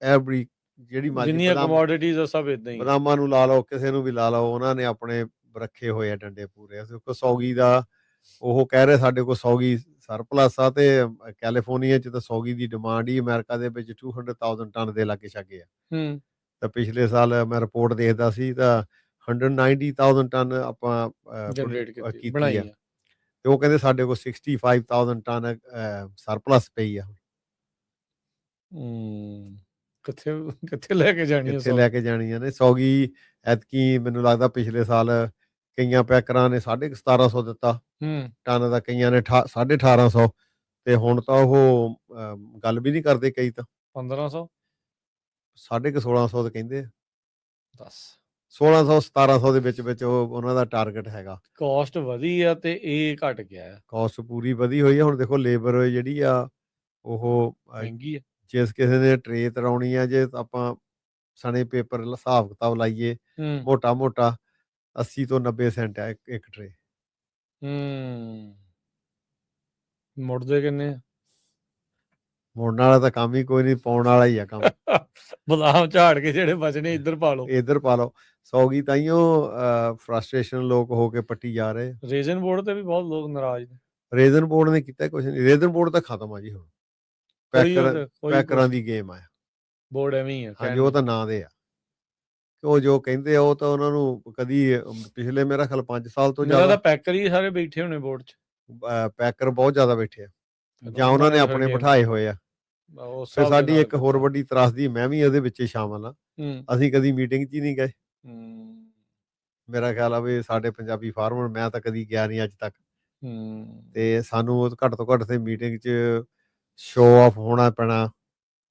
ਐਵਰੀ ਜਿਹੜੀ ਜਿੰਨੀਆਂ ਕਮੋਡਿਟੀਜ਼ ਆ ਸਭ ਇਦਾਂ ਹੀ, ਬਦਾਮਾਂ ਨੂੰ ਲਾ ਲਓ, ਕਿਸੇ ਨੂੰ ਵੀ ਲਾ ਲਓ, ਉਹਨਾਂ ਨੇ ਆਪਣੇ ਰੱਖੇ ਹੋਏ ਆ ਡੰਡੇ ਪੂਰੇ। ਸੌਗੀ ਦਾ ਉਹ ਕਹਿ ਰਹੇ ਸਾਡੇ ਕੋਲ ਸੌਗੀ ਸਰਪਲਸ ਆ, ਤੇ ਕੈਲੀਫੋਰਨੀਆ 'ਚ ਤਾਂ ਸੌਗੀ ਦੀ ਡਿਮਾਂਡ ਹੀ ਅਮਰੀਕਾ ਦੇ ਵਿੱਚ 200,000 ਟਨ ਦੇ ਲਾਗੇ ਛਾਗੇ ਆ। ਤਾਂ ਪਿਛਲੇ ਸਾਲ ਮੈਂ ਰਿਪੋਰਟ ਦੇਖਦਾ ਸੀ ਤਾਂ 190,000 ਟਨ ਆਪਾਂ ਕੀਤੀ ਆ, ਤੇ ਉਹ ਕਹਿੰਦੇ ਸਾਡੇ ਕੋਲ 65,000 ਟਨ ਸਰਪਲਸ ਪਈ ਆ। ਕਿੱਥੇ ਲੈ ਕੇ ਜਾਣੀ, ਕਿੱਥੇ ਲੈ ਕੇ ਜਾਣੀਆਂ ਨੇ ਸੌਗੀ। ਐਤਕੀ ਮੈਨੂੰ ਲੱਗਦਾ ਪਿਛਲੇ ਸਾਲ ਕਈਆਂ ਪੈਕਰਾਂ ਨੇ 1750 ਦਿੱਤਾ ਟਨ ਦਾ, ਕਈਆਂ ਨੇ 1850, ਤੇ ਹੁਣ ਤਾਂ ਉਹ ਗੱਲ ਵੀ ਨਹੀਂ ਕਰਦੇ, ਕਈ ਤਾਂ 1500 1650 ਤੇ ਕਹਿੰਦੇ ਆ। ਦੱਸ 1600 1700 ਦੇ ਵਿੱਚ ਉਹਨਾਂ ਦਾ ਟਾਰਗੇਟ ਹੈਗਾ। ਕਾਸਟ ਵਧੀ ਆ ਤੇ ਇਹ ਘਟ ਗਿਆ ਹੈ, ਕਾਸਟ ਪੂਰੀ ਵਧੀ ਹੋਈ ਆ। ਹੁਣ ਦੇਖੋ ਲੇਬਰ ਜਿਹੜੀ ਆ ਉਹ ਮਹਿੰਗੀ ਹੈ। ਜਿਸ ਕਿਸੇ ਨੇ ਟਰੇ ਤਰਾਉਣੀ ਆ, ਜੇ ਆਪਾਂ ਸਣੇ ਪੇਪਰ ਹਿਸਾਬ ਕਿਤਾਬ ਲਾਈਏ ਮੋਟਾ 80 ਤੋਂ 90 ਸੈਂਟ ਆ ਇੱਕ ਟਰੇ। ਮੁੜਦੇ ਕਿੰਨੇ ਆ? ਮੁੜਨ ਵਾਲਾ ਤਾਂ ਕੰਮ ਹੀ ਕੋਈ ਨਹੀਂ, ਪਾਉਣ ਵਾਲਾ ਹੀ ਆ ਕੰਮ। ਬਦਾਮ ਝਾੜ ਕੇ ਜਿਹੜੇ ਬਚਨੇ ਇੱਧਰ ਪਾ ਲਓ। ਸੌਗੀ ਤਾਈਓ ਫਰਸਟ੍ਰੇਸ਼ਨ ਲੋਕ ਹੋ ਕੇ ਪੱਟੀ ਜਾ ਰਹੇ। ਰੇਜ਼ਨ ਬੋਰਡ ਤੇ ਵੀ ਬਹੁਤ ਲੋਕ ਨਾਰਾਜ਼ ਨੇ। ਰੇਜ਼ਨ ਬੋਰਡ ਨੇ ਕੀਤਾ ਕੁਝ ਨਹੀਂ, ਰੇਜ਼ਨ ਬੋਰਡ ਤਾਂ ਖਤਮ ਆ ਜੀ ਹੁਣ, ਪੈਕਰਾਂ ਦੀ ਗੇਮ ਆ। ਬੋਰਡ ਐਵੇਂ ਹੀ ਆ, ਹਾਂਜੀ, ਉਹ ਤਾਂ ਨਾਂ ਦੇ ਆ। ਉਹ ਜੋ ਕਹਿੰਦੇ ਆ ਉਹ ਤਾਂ ਉਹਨਾਂ ਨੂੰ ਕਦੀ ਪਿਛਲੇ ਮੇਰਾ ਖਿਆਲ 5 ਸਾਲ ਤੋਂ ਜ਼ਿਆਦਾ ਪੈਕਰ ਹੀ ਸਾਰੇ ਬੈਠੇ ਹੋਣੇ ਬੋਰਡ 'ਚ। ਪੈਕਰ ਬਹੁਤ ਜ਼ਿਆਦਾ ਬੈਠੇ ਆ, ਜਾਂ ਉਹਨਾਂ ਨੇ ਆਪਣੇ ਬਿਠਾਏ ਹੋਏ ਆ। ਫਿਰ ਸਾਡੀ ਇੱਕ ਹੋਰ ਵੱਡੀ ਤਰਾਸਦੀ, ਮੈਂ ਵੀ ਇਹਦੇ ਵਿੱਚ ਸ਼ਾਮਲ ਆ, ਅਸੀਂ ਕਦੀ ਮੀਟਿੰਗ 'ਚ ਹੀ ਨਹੀਂ ਗਏ। ਮੇਰਾ ਖਿਆਲ ਆ ਵੀ ਸਾਡੇ ਪੰਜਾਬੀ ਫਾਰਮਰ, ਮੈਂ ਤਾਂ ਕਦੀ ਗਿਆ ਨਹੀਂ ਅੱਜ ਤੱਕ, ਤੇ ਸਾਨੂੰ ਘੱਟ ਤੋਂ ਘੱਟ ਤੇ ਮੀਟਿੰਗ 'ਚ ਸ਼ੋ ਆਫ ਹੋਣਾ ਪੈਣਾ,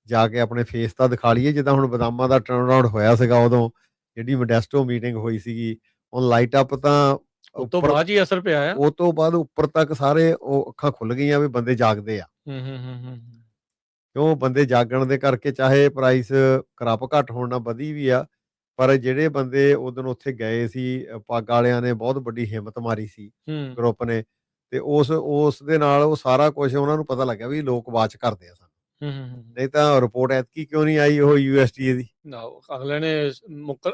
ਜਾ ਕੇ ਆਪਣੇ ਫੇਸ ਤਾਂ ਦਿਖਾ ਲਈਏ। ਜਿੱਦਾਂ ਹੁਣ ਬਦਾਮਾਂ ਦਾ ਟਰਨ ਅਰਾਊਂਡ ਹੋਇਆ ਸੀਗਾ, ਉਦੋਂ ਜਿਹੜੀ ਮੋਡੈਸਟੋ ਮੀਟਿੰਗ ਹੋਈ ਸੀਗੀ, ਉਹ ਲਾਈਟ ਅਪ ਤਾਂ ਉਹ ਤੋਂ ਬਾਅਦ ਹੀ ਅਸਰ ਪਿਆ ਆ। ਉਹ ਤੋਂ ਬਾਅਦ ਉੱਪਰ ਤੱਕ ਸਾਰੇ ਉਹ ਅੱਖਾਂ ਖੁੱਲ ਗਈਆਂ ਵੀ ਬੰਦੇ ਜਾਗਦੇ ਆ। ਕਿਉਂ ਬੰਦੇ ਜਾਗਣ ਦੇ ਕਰਕੇ ਚਾਹੇ ਪ੍ਰਾਈਸ ਕਰਪ ਘੱਟ ਹੋਣ ਨਾਲ ਵਧੀ ਵੀ ਆ, ਪਰ ਜਿਹੜੇ ਬੰਦੇ ਉਦੋਂ ਉੱਥੇ ਗਏ ਸੀ, ਪੱਗ ਵਾਲਿਆਂ ਨੇ ਬਹੁਤ ਵੱਡੀ ਹਿੰਮਤ ਮਾਰੀ ਸੀ ਗਰੁੱਪ ਨੇ, ਤੇ ਉਸ ਦੇ ਨਾਲ ਉਹ ਸਾਰਾ ਕੁਝ ਉਹਨਾਂ ਨੂੰ ਪਤਾ ਲੱਗਿਆ ਵੀ ਲੋਕ ਵਾਚ ਕਰਦੇ ਆ ਸਾਨੂੰ। ਨਹੀਂ ਤਾਂ ਰਿਪੋਰਟ ਐਤਕੀ ਕਿਉਂ ਨਹੀਂ ਆਈ ਉਹ USDA ਦੀ? ਅਗਲੇ ਨੇ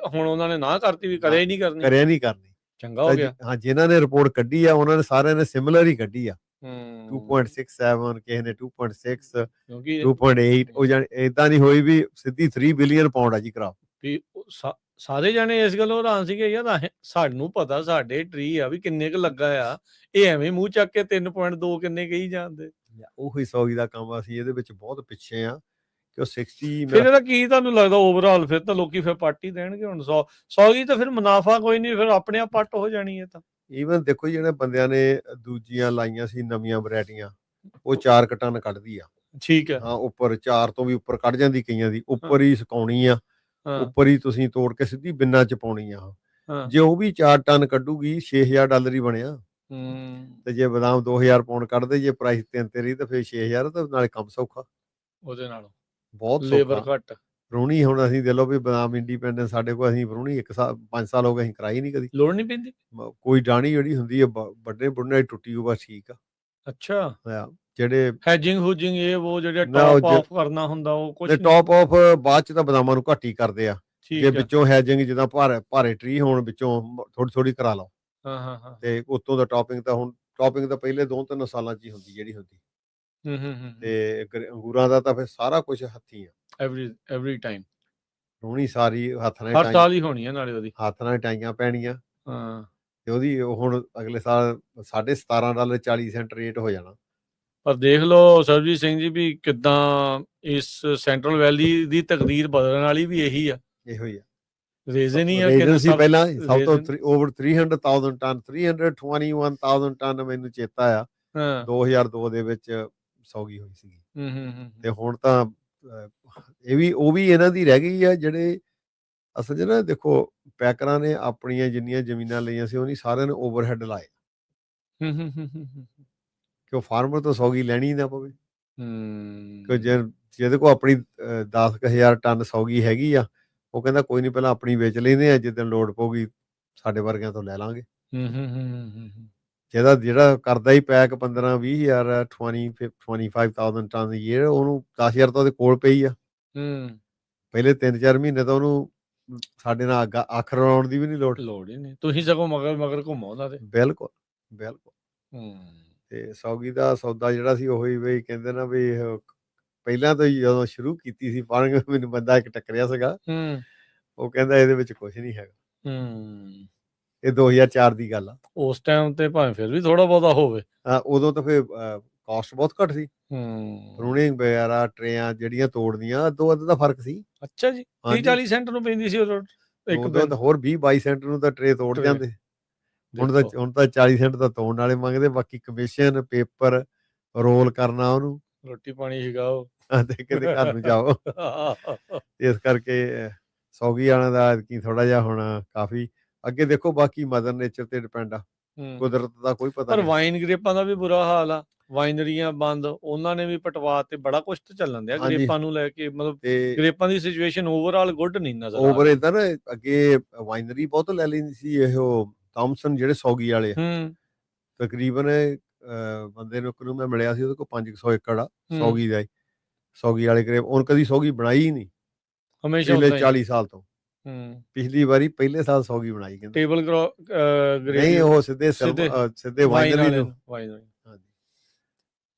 ਹੁਣ ਉਹਨਾਂ ਨੇ ਨਾ ਕਰਤੀ ਵੀ ਕਰਿਆ ਹੀ ਨਹੀਂ ਕਰਨੀ। ਚੰਗਾ ਹੋ ਗਿਆ। ਹਾਂ, ਜਿਨ੍ਹਾਂ ਨੇ ਰਿਪੋਰਟ ਕੱਢੀ ਆ ਉਹਨਾਂ ਨੇ ਸਾਰਿਆਂ ਨੇ ਸਿਮਿਲਰ ਹੀ ਕੱਢੀ ਆ। 2.67 ਕਿਸੇ ਨੇ 2.6 ਕਿਉਂਕਿ 2.8 ਉਹ ਜਾਣੀ ਏਦਾਂ ਨਹੀਂ ਹੋਈ ਵੀ ਸਿੱਧੀ 3 ਬਿਲੀਅਨ ਪਾਉਂਡ ਆ ਜੀ ਖਰਾਬ। ਵੀ ਸਾਰੇ ਜਾਣੇ ਇਸ ਗੱਲੋਂ ਹੈਰਾਨ ਸੀਗੇ ਯਾਰ ਸਾਨੂੰ ਪਤਾ ਸਾਡੇ ਟਰੀ ਆ ਵੀ ਕਿੰਨੇ ਕੁ ਲੱਗਾ ਆ, ਇਹ ਐਵੇਂ ਮੂੰਹ ਚੱਕ ਕੇ 3.2 ਕਿੰਨੇ ਕਹੀ ਜਾਂਦੇ। ਉਹੀ ਸੌਗੀ ਦਾ ਕੰਮ ਆ, ਅਸੀਂ ਇਹਦੇ ਵਿੱਚ ਬਹੁਤ ਪਿੱਛੇ ਆ ਕਿ ਉਹ 60 ਫਿਰ ਇਹਦਾ ਕੀ ਤੁਹਾਨੂੰ ਲੱਗਦਾ ਓਵਰਆਲ ਫਿਰ ਤਾਂ ਲੋਕੀ ਫਿਰ ਪੱਟ ਹੀ ਦੇਣਗੇ ਹੁਣ 100 ਤਾਂ ਫਿਰ ਮੁਨਾਫਾ ਕੋਈ ਨਹੀਂ, ਫਿਰ ਆਪਣੇ ਆਪ ਪੱਟ ਹੋ ਜਾਣੀ ਹੈ ਤਾਂ। ਈਵਨ ਦੇਖੋ ਜਿਹੜੇ ਬੰਦਿਆਂ ਨੇ ਦੂਜੀਆਂ ਲਾਈਆਂ ਸੀ ਨਵੀਆਂ ਵੈਰਾਈਟੀਆਂ, ਉਹ 4 ਟਨ ਕੱਢਦੀ ਆ। ਠੀਕ ਹੈ। ਹਾਂ, ਉੱਪਰ 4 ਤੋਂ ਵੀ ਉੱਪਰ ਕੱਢ ਜਾਂਦੀ ਕਈਆਂ ਦੀ, ਉੱਪਰ ਹੀ ਸੁਕਾਉਣੀ ਆ, ਉੱਪਰ ਹੀ ਤੁਸੀਂ ਤੋੜ ਕੇ ਸਿੱਧੀ ਬਿੰਨਾਂ ਚ ਪਾਉਣੀ ਆ। ਜੇ ਉਹ ਵੀ 4 ਟਨ ਕੱਢੂਗੀ $6000 ਹੀ ਬਣਿਆ। ਤੇ ਜੇ ਬਦਾਮ 2000 ਪਾਉਂਡ ਕੱਢਦੇ, ਜੇ ਪ੍ਰਾਈਸ 3 ਤੇ ਰਹੀ ਤਾਂ ਫਿਰ 6000, ਤਾਂ ਨਾਲੇ ਕੰਮ ਸੌਖਾ ਉਹਦੇ ਨਾਲ, ਬਹੁਤ ਲੇਬਰ ਘੱਟ। ਫਰੂਣੀ ਹੁਣ ਅਸੀਂ ਦੇ ਲਓ ਵੀ ਬਦਾਮ ਇੰਡੀਪੈਂਡੈਂਸ ਸਾਡੇ ਕੋਲ, ਅਸੀਂ ਫਰੂਣੀ 5 ਸਾਲ ਹੋ ਗਏ ਅਸੀਂ ਕਰਾਈ ਨਹੀਂ ਕਦੀ, ਲੋੜ ਨਹੀਂ ਪੈਂਦੀ। ਕੋਈ ਡਾਣੀ ਜਿਹੜੀ ਹੁੰਦੀ ਹੈ ਵੱਡੇ ਬੁੱਢੇ ਟੁੱਟੀ ਉਹ ਬਸ ਠੀਕ ਆ। ਅੱਛਾ, ਜਿਹੜੇ ਹੈਜਿੰਗ ਹੁਜਿੰਗ ਇਹ ਉਹ ਜਿਹੜੇ ਟੌਪ ਆਫ ਕਰਨਾ ਹੁੰਦਾ ਉਹ ਕੁਝ ਟੌਪ ਆਫ ਬਾਅਦ ਚ ਤਾਂ ਬਦਾਮਾਂ ਨੂੰ ਘੱਟ ਹੀ ਕਰਦੇ ਆ। ਜੇ ਵਿੱਚੋਂ ਹੈਜਿੰਗ ਜਿੱਦਾਂ ਭਾਰੇ ਟਰੀ ਹੋਣ ਵਿੱਚੋਂ ਥੋੜੀ ਥੋੜੀ ਕਰਾ ਲਓ। ਹਾਂ। ਤੇ ਉਤੋਂ ਦਾ ਟੌਪਿੰਗ ਤਾਂ ਹੁਣ ਟੌਪਿੰਗ ਤਾਂ ਪਹਿਲੇ 2-3 ਸਾਲਾਂ ਚ ਹੀ ਹੁੰਦੀ ਜਿਹੜੀ ਹੁੰਦੀ। ਤੇ ਅੰਗੂਰਾਂ ਦਾ ਤਾਂ ਫਿਰ ਸਾਰਾ ਕੁਝ ਹੱਥੀਂ ਆ, ਐਵਰੀ ਟਾਈਮ ਰੂਣੀ ਸਾਰੀ ਹੱਥ ਨਾਲ ਹਰ ਸਾਲ ਹੀ ਹੋਣੀ ਆ, ਨਾਲੇ ਉਹਦੀ ਹੱਥ ਨਾਲ ਟਾਈਆਂ ਪੈਣੀਆਂ। ਹਾਂ, ਤੇ ਉਹਦੀ ਹੁਣ ਅਗਲੇ ਸਾਲ $17.40 ਰੇਟ ਹੋ ਜਾਣਾ। ਪਰ ਦੇਖ ਲਓ ਸਰਬਜੀਤ ਸਿੰਘ ਜੀ ਵੀ ਕਿੱਦਾਂ ਇਸ ਸੈਂਟਰਲ ਵੈਲੀ ਦੀ ਤਕਦੀਰ ਬਦਲਣ ਵਾਲੀ ਵੀ ਇਹੀ ਆ। ਇਹੋ ਹੀ ਆ ਰੀਜ਼ਨ ਹੀ ਆ ਕਿ ਸੀ ਪਹਿਲਾਂ ਸਭ ਤੋਂ ਓਵਰ 300,000 ਟਨ 321,000 ਟਨ ਮੈਨੂੰ ਚੇਤਾ ਆ 2002 ਦੇ ਵਿੱਚ ਸੌਗੀ ਹੋਈ ਸੀਗੀ। ਤੇ ਹੁਣ ਤਾਂ ਉਹ ਵੀ ਇਹਨਾਂ ਦੀ ਰਹਿ ਗਈ ਆ। ਜਿਹੜੇ ਅਸਲ 'ਚ ਨਾ ਦੇਖੋ ਪੈਕਰਾਂ ਨੇ ਆਪਣੀਆਂ ਜਿੰਨੀਆਂ ਜ਼ਮੀਨਾਂ ਲਈਆਂ ਸੀ ਉਹਨੀ ਸਾਰਿਆਂ ਨੇ ਓਵਰਹੈਡ ਲਾਏ ਕਿ ਉਹ ਫਾਰਮਰ ਤੋਂ ਸੌਗੀ ਲੈਣੀ ਨਾ ਪਵੇ। ਕਿ ਜਿਹਦੇ ਕੋਲ ਆਪਣੀ 10,000 ਟਨ ਸੌਗੀ ਹੈਗੀ ਆ, ਉਹ ਕਹਿੰਦਾ ਕੋਈ ਨਹੀਂ ਪਹਿਲਾਂ ਆਪਣੀ ਵੇਚ ਲੈਂਦੇ ਆ, ਜਿੱਦਣ ਲੋੜ ਪਊਗੀ ਸਾਡੇ ਵਰਗਿਆਂ ਤੋਂ ਲੈ ਲਾਂਗੇ। ਜਿਹੜਾ ਕਰਦਾ ਹੀ ਪੈਕ 15-20,000 25,000 ਟਨ ਈਅਰ, ਉਹਨੂੰ 10,000 ਤਾਂ ਉਹਦੇ ਕੋਲ ਪਈ ਆ। ਪਹਿਲੇ 3-4 ਮਹੀਨੇ ਤਾਂ ਉਹਨੂੰ ਸਾਡੇ ਨਾਲ ਅੱਖ ਰਲਾਉਣ ਦੀ ਵੀ ਨਹੀਂ ਲੋੜ ਹੀ ਨਹੀਂ, ਤੁਸੀਂ ਸਗੋਂ ਮਗਰ ਘੁੰਮੋ ਉਹਨਾਂ ਦੇ। ਬਿਲਕੁਲ ਤੇ ਸੌਗੀ ਦਾ ਸੌਦਾ ਜਿਹੜਾ ਸੀ ਉਹੀ ਵੀ ਕਹਿੰਦੇ ਨਾ ਵੀ ਪਹਿਲਾਂ ਤੋਂ ਹੀ ਜਦੋਂ ਸ਼ੁਰੂ ਕੀਤੀ ਸੀ ਪਾਣੀ, ਮੈਨੂੰ ਬੰਦਾ ਇੱਕ ਟੱਕਰਿਆ ਸੀਗਾ, ਉਹ ਕਹਿੰਦਾ ਇਹਦੇ ਵਿੱਚ ਕੁਝ ਨਹੀਂ ਹੈਗਾ। ਇਹ 2004 ਦੀ ਗੱਲ ਆ। ਉਸ ਟਾਈਮ ਤੇ ਭਾਵੇਂ ਫਿਰ ਵੀ ਥੋੜਾ ਬਹੁਤਾ ਹੋਵੇ, ਉਦੋਂ ਤਾਂ ਫਿਰ ਕਾਸਟ ਬਹੁਤ ਘੱਟ ਸੀ। ਪ੍ਰੂਨਿੰਗ ਵਗੈਰਾ ਟਰੇਆਂ ਜਿਹੜੀਆਂ ਤੋੜਨੀਆਂ ਅੱਧੋ-ਅੱਧ ਦਾ ਫਰਕ ਸੀ। ਅੱਛਾ ਜੀ, 30-40 ਸੈਂਟ ਨੂੰ ਪੈਂਦੀ ਸੀ ਉਦੋਂ ਇੱਕ ਤਾਂ ਹੋਰ 20-22 ਸੈਂਟ ਨੂੰ ਤਾਂ ਟਰੇ ਤੋੜ ਜਾਂਦੇ। ਹੁਣ ਤਾਂ 40 ਸੈਂਟ ਤਾਂ ਤੋੜਨ ਵਾਲੇ ਮੰਗਦੇ, ਬਾਕੀ ਕਮਿਸ਼ਨ ਪੇਪਰ ਰੋਲ ਕਰਨਾ, ਉਹਨੂੰ ਰੋਟੀ ਪਾਣੀ ਸੀਗਾ ਉਹ ਤੇ ਕਿਤੇ ਘਰ ਨੂੰ ਜਾਓ। ਇਸ ਕਰਕੇ ਸੌਗੀ ਵਾਲਿਆਂ ਦਾ ਕੀ ਥੋੜਾ ਜਿਹਾ ਹੁਣ ਕਾਫੀ ਅੱਗੇ ਦੇਖੋ, ਬਾਕੀ ਮਦਰ ਨੇਚਰ ਤੇ ਡਿਪੈਂਡ ਆ, ਕੁਦਰਤ ਦਾ ਕੋਈ ਪਤਾ ਨਹੀਂ। ਪਰ ਵਾਈਨ ਗ੍ਰੇਪਾਂ ਦਾ ਵੀ ਬੁਰਾ ਹਾਲ ਆ, ਵਾਈਨਰੀਆਂ ਬੰਦ, ਉਹਨਾਂ ਨੇ ਵੀ ਪਟਵਾ ਤੇ ਬੜਾ ਕੁਛ ਤੇ ਚੱਲਣ ਦਿਆ ਗ੍ਰੇਪਾਂ ਨੂੰ ਲੈ ਕੇ। ਮਤਲਬ ਗ੍ਰੇਪਾਂ ਦੀ ਸਿਚੁਏਸ਼ਨ ਓਵਰਆਲ ਗੁੱਡ ਨਹੀਂ ਨਜ਼ਰ ਆ ਰਹੀ। ਇਦਾਂ ਨਾ ਅੱਗੇ ਵਾਈਨਰੀ ਬਹੁਤ ਲੈ ਲੈਂਦੀ ਸੀ ਇਹ ਥਾਮਸਨ ਜਿਹੜੇ ਸੌਗੀ ਵਾਲੇ ਆ, ਤਕਰੀਬਨ ਬੰਦੇ ਨੂੰ ਮੈਂ ਮਿਲਿਆ ਸੀ, ਉਹਦੇ ਕੋਲ 500 ਏਕੜ ਆ ਸੌਗੀ ਦਾ, ਸੌਗੀ ਵਾਲੇ ਗ੍ਰੇਪ। ਉਹਨ ਕਦੀ ਸੌਗੀ ਬਣਾਈ ਹੀ ਨਹੀਂ ਹਮੇਸ਼ਾ, 40 ਸਾਲ ਤੋਂ। ਪਿਛਲੀ ਵਾਰੀ ਪਹਿਲੇ ਸਾਲ ਸੌਗੀ ਬਣਾਈ, ਕਹਿੰਦੇ ਟੇਬਲ ਨਹੀਂ ਉਹ ਸਿੱਧੇ ਵਾਈਨਰੀ ਨੂੰ।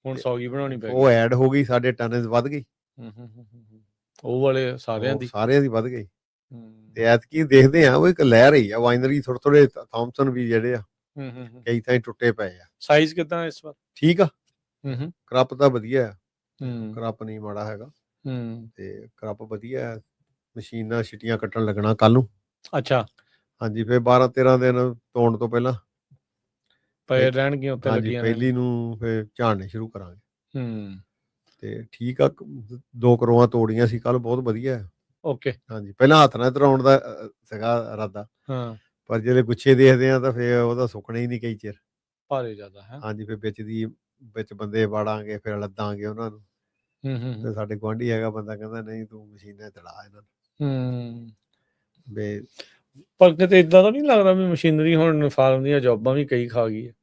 ਹੁਣ ਸੌਗੀ ਬਣਾਉਣੀ ਪਈ, ਉਹ ਐਡ ਹੋ ਗਈ, ਸਾਡੇ ਟਨੇਜ ਵੱਧ ਗਈ, ਉਹ ਵਾਲੇ ਸਾਰਿਆਂ ਦੀ ਵੱਧ ਗਈ। ਤੇ ਐਤਕੀ ਦੇਖਦੇ ਆ ਉਹ ਇੱਕ ਲਹਿਰ ਰਹੀ ਆ ਵਾਈਨਰੀ, ਥੋੜੇ ਥਾਮਸਨ ਵੀ ਜਿਹੜੇ ਆ ਕਈ ਥਾਂ ਟੁੱਟੇ ਪਏ ਆ। ਸਾਈਜ਼ ਕਿਦਾਂ ਇਸ ਵਾਰ? ਠੀਕ ਆ, ਕ੍ਰਪ ਤਾਂ ਵਧੀਆ ਆ, ਕ੍ਰਪ ਨਹੀਂ ਮਾੜਾ ਹੈਗਾ, ਤੇ ਕ੍ਰਪ ਵਧੀਆ ਹੈ। ਮਸ਼ੀਨਾਂ ਛਿੱਟੀਆਂ ਕੱਟਣ ਲੱਗਣਾ ਕੱਲ ਨੂੰ। ਅੱਛਾ, ਹਾਂਜੀ, ਫਿਰ 12-13 ਦਿਨ ਤੋੜਨ ਤੋਂ ਪਹਿਲਾਂ ਪਏ ਰਹਿਣਗੀਆਂ ਉੱਤੇ ਲੱਗੀਆਂ। ਪਹਿਲੀ ਨੂੰ ਫਿਰ ਝਾੜਨੇ ਸ਼ੁਰੂ ਕਰਾਂਗੇ। ਤੇ ਠੀਕ ਆ, 2 ਕਰੋਆਂ ਤੋੜੀਆਂ ਸੀ ਕੱਲ, ਬਹੁਤ ਵਧੀਆ। ਓਕੇ, ਹਾਂਜੀ, ਪਹਿਲਾਂ ਹੱਥ ਨਾਲ ਧਰਾਉਣ ਦਾ ਸੀਗਾ ਇਰਾਦਾ, ਪਰ ਜਿਹੜੇ ਗੁੱਛੇ ਦੇਖਦੇ ਆ ਤਾਂ ਫਿਰ ਉਹਦਾ ਸੁੱਕਣਾ ਹੀ ਨਹੀਂ ਕਈ ਚਿਰ, ਭਾਰੇ ਜ਼ਿਆਦਾ ਹੈ। ਹਾਂਜੀ, ਫਿਰ ਵਿੱਚ ਬੰਦੇ ਵਾੜਾਂਗੇ, ਫਿਰ ਲੱਦਾਂਗੇ ਉਹਨਾਂ ਨੂੰ। ਤੇ ਸਾਡੇ ਗੁਆਂਢੀ ਹੈਗਾ ਬੰਦਾ, ਕਹਿੰਦਾ ਨਹੀਂ ਤੂੰ ਮਸ਼ੀਨਾਂ ਚਲਾ ਇਹਨਾਂ ਨੂੰ। ਪਰ ਕਿਤੇ ਏਦਾਂ ਤਾਂ ਨਹੀਂ ਲੱਗਦਾ ਵੀ ਮਸ਼ੀਨਰੀ ਹੁਣ ਫਾਰਮ ਦੀਆਂ ਜੌਬਾਂ ਵੀ ਕਈ ਖਾ ਗਈ ਹੈ?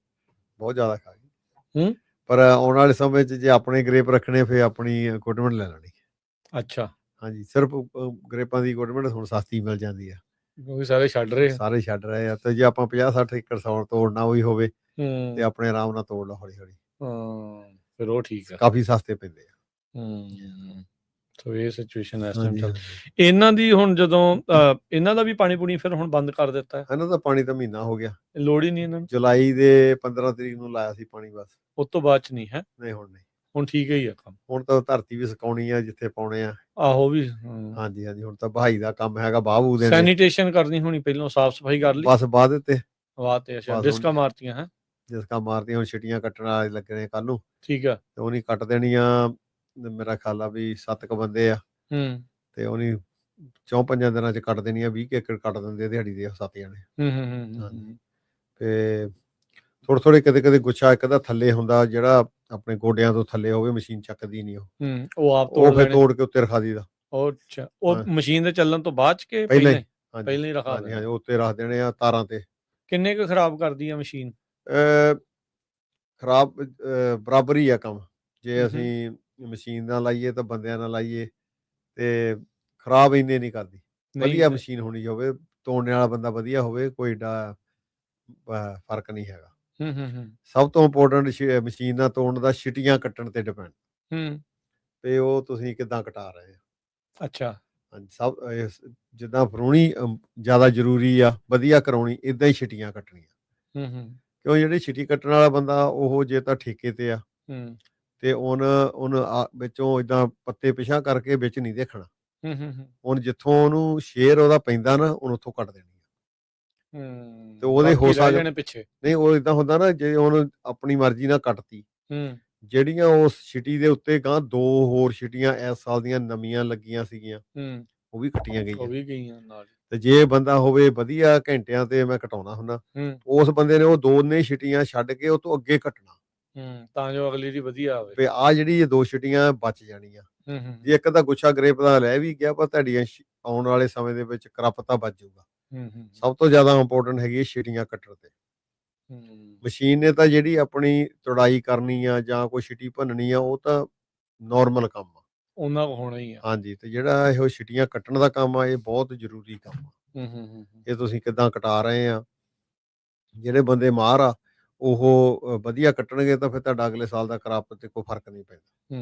ਬਹੁਤ ਜ਼ਿਆਦਾ ਖਾ ਗਈ। ਪਰ ਆਉਣ ਵਾਲੇ ਸਮੇਂ 'ਚ ਜੇ ਆਪਣੇ ਗ੍ਰੇਪ ਰੱਖਣੇ, ਫਿਰ ਆਪਣੀ ਇਕੁਇਪਮੈਂਟ ਲੈ ਲੈਣੀ। ਅੱਛਾ, ਹਾਂਜੀ, ਸਿਰਫ ਗ੍ਰੇਪਾਂ ਦੀ ਇਕੁਇਪਮੈਂਟ ਹੁਣ ਸਸਤੀ ਮਿਲ ਜਾਂਦੀ ਆ। ਕਿਉਂਕਿ ਸਾਰੇ ਛੱਡ ਰਹੇ ਆ। ਸਾਰੇ ਛੱਡ ਰਹੇ ਆ, ਤੇ ਜੇ ਆਪਾਂ 50-60 ਏਕੜ ਤੋੜਨਾ ਵੀ ਹੋਵੇ ਤੇ ਆਪਣੇ ਆਰਾਮ ਨਾਲ ਤੋੜ ਲਓ ਹੌਲੀ-ਹੌਲੀ। ਫਿਰ ਉਹ ਠੀਕ ਆ। ਕਾਫੀ ਸਸਤੇ ਪੈਂਦੇ ਆ। ਸੋ ਇਹ ਸਿਚੁਏਸ਼ਨ ਇਸ ਟਾਈਮ ਹਾਂਜੀ, ਚੱਲ ਹਾਂਜੀ। ਇਹਨਾਂ ਦੀ ਹੁਣ ਜਦੋਂ ਇਹਨਾਂ ਦਾ ਵੀ ਪਾਣੀ ਪੂਣੀ ਫਿਰ ਹੁਣ ਬੰਦ ਕਰ ਦਿੱਤਾ ਹੈ? ਇਹਨਾਂ ਦਾ ਪਾਣੀ ਤਾਂ ਮਹੀਨਾ ਹੋ ਗਿਆ। ਲੋੜ ਹੀ ਨਹੀਂ ਇਹਨਾਂ ਨੂੰ? ਜੁਲਾਈ ਦੇ 15 ਤਰੀਕ ਨੂੰ ਲਾਇਆ ਸੀ ਪਾਣੀ ਬਸ। ਉਸ ਤੋਂ ਬਾਅਦ ਚ ਨਹੀਂ ਹੈ? ਨਹੀਂ, ਹੁਣ ਨਹੀਂ। ਹੁਣ ਠੀਕ ਹੀ ਆ ਕੰਮ? ਹੁਣ ਤਾਂ ਧਰਤੀ ਵੀ ਸੁਕਾਉਣੀ ਆ ਜਿੱਥੇ ਪਾਉਣੇ ਆ। ਆਹੋ ਵੀ। ਹਾਂਜੀ, ਹਾਂਜੀ। ਹੁਣ ਤਾਂ ਬਹਾਈ ਦਾ ਕੰਮ ਹੈਗਾ, ਬਾਹੂ ਦੇ ਸੈਨੀਟੇਸ਼ਨ ਕਰਨੀ ਹੋਣੀ, ਪਹਿਲਾਂ ਸਾਫ਼ ਸਫਾਈ ਕਰ ਲਈ? ਬਸ ਬਾਅਦ ਦਿੱਤੇ। ਵਾਹ ਤੇ ਅੱਛਾ, ਡਿਸਕਾਂ ਮਾਰਤੀਆਂ ਹੈ? ਡਿਸਕਾਂ ਮਾਰਤੀਆਂ, ਹੁਣ ਛਿਟੀਆਂ ਕੱਟਣ ਵਾਲੇ ਲੱਗਣੇ ਕੱਲ ਨੂੰ। ਠੀਕ ਆ। ਤੇ ਉਹਨੀ ਕੱਟ ਦੇਣੀਆਂ। ਮੇਰਾ ਖਿਆਲ ਆ ਵੀ 7 ਕੁ ਬੰਦੇ ਆ। ਤੇ ਉਹਨੀ 4-5 ਦਿਨਾਂ ਚ ਕੱਟ ਦੇਣੀਆਂ। 20 ਏਕੜ ਕੱਟ ਦਿੰਦੇ ਦਿਹਾੜੀ ਦੇ 7 ਜਣੇ। ਤੇ ਥੋੜੇ ਕਿਤੇ ਗੁੱਛਾ ਇੱਕ ਦਾ ਥੱਲੇ ਹੁੰਦਾ, ਜਿਹੜਾ ਆਪਣੇ ਗੋਡਿਆਂ ਤੋਂ ਥੱਲੇ ਹੋਵੇ, ਮਸ਼ੀਨ ਚੱਕਦੀ ਨਹੀਂ ਉਹ ਆਪ ਉਹ ਫਿਰ ਤੋੜ ਕੇ ਉੱਤੇ ਰਖਾ ਦੀਦਾ। ਅੱਛਾ, ਉਹ ਮਸ਼ੀਨ ਦੇ ਚੱਲਣ ਤੋਂ ਬਾਅਦ ਚ ਕੇ ਪਹਿਲਾਂ ਹੀ ਰਖਾ ਦੇਣਾ? ਹਾਂਜੀ, ਉੱਤੇ ਰੱਖ ਦੇਣੇ ਆ ਤਾਰਾਂ ਤੇ। ਕਿੰਨੇ ਕੁ ਖਰਾਬ ਕਰਦੀ ਆ ਮਸ਼ੀਨ? ਖਰਾਬ ਬਰਾਬਰ ਹੀ ਆ ਕੰਮ। ਜੇ ਅਸੀਂ ਮਸ਼ੀਨ ਨਾਲ ਲਾਈਏ ਤਾਂ ਬੰਦਿਆਂ ਨਾਲ ਲਾਈਏ ਤੇ ਖਰਾਬ ਇੰਨੇ ਨਹੀਂ ਕਰਦੀ। ਵਧੀਆ ਮਸ਼ੀਨ ਹੋਣੀ ਹੋਵੇ, ਤੋੜਨੇ ਵਾਲਾ ਬੰਦਾ ਵਧੀਆ ਹੋਵੇ, ਕੋਈ ਏਡਾ ਫਰਕ ਨਹੀਂ ਹੈਗਾ। ਸਭ ਤੋਂ ਇੰਪੋਰਟੈਂਟ ਮਸ਼ੀਨ ਨਾਲ ਤੋੜਨ ਦਾ ਛਿਟੀਆਂ ਕੱਟਣ ਤੇ ਡਿਪੈਂਡ। ਤੇ ਉਹ ਤੁਸੀਂ ਕਿੱਦਾਂ ਕਟਾ ਰਹੇ ਆ। ਅੱਛਾ। ਹਾਂਜੀ, ਸਭ ਜਿੱਦਾਂ ਫਰੂਣੀ ਜ਼ਿਆਦਾ ਜ਼ਰੂਰੀ ਆ, ਵਧੀਆ ਕਰਾਉਣੀ, ਏਦਾਂ ਹੀ ਛਿਟੀਆਂ ਕੱਟਣੀਆਂ। ਕਿਉਂ ਜਿਹੜੀ ਛਿਟੀ ਕੱਟਣ ਵਾਲਾ ਬੰਦਾ ਉਹ ਜੇ ਤਾਂ ਠੇਕੇ ਤੇ ਆ ਤੇ ਉਹਨੂੰ ਵਿੱਚੋਂ ਏਦਾਂ ਪੱਤੇ ਪਿਛਾਂ ਕਰਕੇ ਵਿੱਚ ਨਹੀਂ ਦੇਖਣਾ। ਹੁਣ ਜਿੱਥੋਂ ਉਹਨੂੰ ਸ਼ੇਰ ਉਹਦਾ ਪੈਂਦਾ ਨਾ, ਉਹਨੂੰ ਉੱਥੋਂ ਕੱਟ ਦੇਣੀ। ਤੇ ਉਹਦੇ ਹੋ ਸਕਦਾ ਪਿੱਛੇ ਨਹੀਂ, ਉਹ ਏਦਾਂ ਹੁੰਦਾ ਨਾ, ਜੇ ਉਹਨੂੰ ਆਪਣੀ ਮਰਜ਼ੀ ਨਾਲ ਕੱਟਤੀ, ਜਿਹੜੀਆਂ ਉਸ ਛਿਟੀ ਦੇ ਉੱਤੇ ਗਾਂ 2 ਹੋਰ ਛਿਟੀਆਂ ਇਸ ਸਾਲ ਦੀਆਂ ਨਵੀਆਂ ਲੱਗੀਆਂ ਸੀਗੀਆਂ, ਉਹ ਵੀ ਕੱਟੀਆਂ ਗਈਆਂ ਨਾਲ। ਤੇ ਜੇ ਬੰਦਾ ਹੋਵੇ ਵਧੀਆ, ਘੰਟਿਆਂ ਤੇ ਮੈਂ ਕਟਾਉਣਾ ਹੁੰਦਾ, ਉਸ ਬੰਦੇ ਨੇ ਉਹ 2 ਛਿਟੀਆਂ ਛੱਡ ਕੇ ਉਹ ਤੋਂ ਅੱਗੇ ਕੱਟਣਾ, ਤਾਂ ਜੋ ਅਗਲੀ ਦੀ ਵਧੀਆ ਆਵੇ। ਤੇ ਆ ਜਿਹੜੀ ਇਹ 2 ਛਿਟੀਆਂ ਬਚ ਜਾਣੀਆਂ। ਜੇ ਇੱਕ ਤਾਂ ਗੁੱਛਾ ਗਰੇਪ ਦਾ ਲੈ ਵੀ ਗਿਆ, ਪਰ ਤੁਹਾਡੀਆਂ ਆਉਣ ਵਾਲੇ ਸਮੇਂ ਦੇ ਵਿੱਚ ਕਰੱਪ ਤਾਂ ਬਚ ਜਾਊਗਾ। ਸਭ ਤੋਂ ਜ਼ਿਆਦਾ ਇੰਪੋਰਟੈਂਟ ਹੈਗੀ ਹੈ ਛਿਟੀਆਂ ਕੱਟਣ ਤੇ। ਮਸ਼ੀਨ ਨੇ ਤਾਂ ਜਿਹੜੀ ਆਪਣੀ ਤੁੜਾਈ ਕਰਨੀ ਆ ਜਾਂ ਕੋਈ ਛਿਟੀ ਭੰਨਣੀ ਆ, ਉਹ ਤਾਂ ਨਾਰਮਲ ਕੰਮ ਆ, ਉਹਨਾਂ ਕੋ ਹੋਣਾ ਹੀ ਆ। ਹਾਂਜੀ, ਤੇ ਜਿਹੜਾ ਇਹੋ ਛਿਟੀਆਂ ਕੱਟਣ ਦਾ ਕੰਮ ਆ, ਇਹ ਬਹੁਤ ਜ਼ਰੂਰੀ ਕੰਮ ਆ। ਇਹ ਤੁਸੀਂ ਕਿੱਦਾਂ ਕਟਾ ਰਹੇ ਆ। ਜਿਹੜੇ ਬੰਦੇ ਮਾਹਰ ਆ ਉਹ ਵਧੀਆ ਕੱਟਣਗੇ ਤਾਂ ਫਿਰ ਤੁਹਾਡਾ ਅਗਲੇ ਸਾਲ ਦਾ ਕਰਾਪ ਤੇ ਕੋਈ ਫਰਕ ਨਹੀਂ ਪੈਂਦਾ।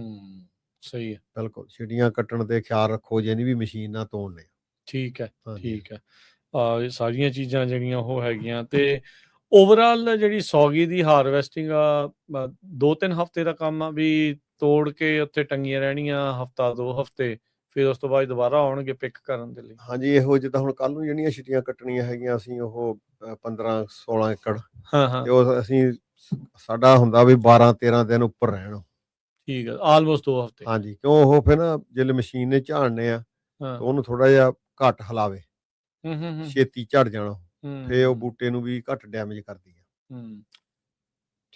ਸਹੀ ਹੈ, ਬਿਲਕੁਲ। ਛਿਟੀਆਂ ਕੱਟਣ ਤੇ ਖਿਆਲ ਰੱਖੋ, ਜੇ ਨਹੀਂ ਵੀ ਮਸ਼ੀਨ ਨਾਲ ਤੋੜਨੇ। ਠੀਕ ਹੈ, ਠੀਕ ਹੈ। ਇਹ ਸਾਰੀਆਂ ਚੀਜ਼ਾਂ ਜਿਹੜੀਆਂ ਉਹ ਹੈਗੀਆਂ। ਤੇ ਓਵਰਆਲ ਜਿਹੜੀ ਸੌਗੀ ਦੀ ਹਾਰਵੈਸਟਿੰਗ ਆ, 2-3 ਹਫ਼ਤੇ ਦਾ ਕੰਮ ਆ ਵੀ ਤੋੜ ਕੇ ਉੱਥੇ ਟੰਗੀਆਂ ਰਹਿਣੀਆਂ, ਹਫ਼ਤਾ 2 ਹਫ਼ਤੇ, ਫਿਰ ਉਸ ਤੋਂ ਬਾਅਦ ਦੁਬਾਰਾ ਆਉਣਗੇ ਪਿਕ ਕਰਨ ਦੇ ਲਈ? ਹਾਂਜੀ, ਇਹੋ ਜਿੱਦਾਂ ਹੁਣ ਕੱਲ ਨੂੰ ਜਿਹੜੀਆਂ ਛਿਟੀਆਂ ਕੱਟਣੀਆਂ ਹੈਗੀਆਂ, ਅਸੀਂ ਉਹ 15-16 ਏਕੜ, ਤੇ ਉਹ ਅਸੀਂ ਸਾਡਾ ਹੁੰਦਾ ਵੀ 12-13 ਦਿਨ ਉੱਪਰ ਰਹਿਣ। ਠੀਕ ਹੈ, ਆਲਮੋਸਟ 2 ਹਫ਼ਤੇ। ਹਾਂਜੀ, ਕਿਉਂ ਉਹ ਫਿਰ ਨਾ ਜੇ ਮਸ਼ੀਨ ਨੇ ਝਾੜਨੇ ਆ ਤਾਂ ਉਹਨੂੰ ਥੋੜਾ ਜਿਹਾ ਘੱਟ ਹਿਲਾਵੇ, ਛੇਤੀ ਝੜ ਜਾਣਾ, ਫਿਰ ਉਹ ਬੂਟੇ ਨੂੰ ਵੀ ਘੱਟ ਡੈਮੇਜ ਕਰਦੀ ਆ।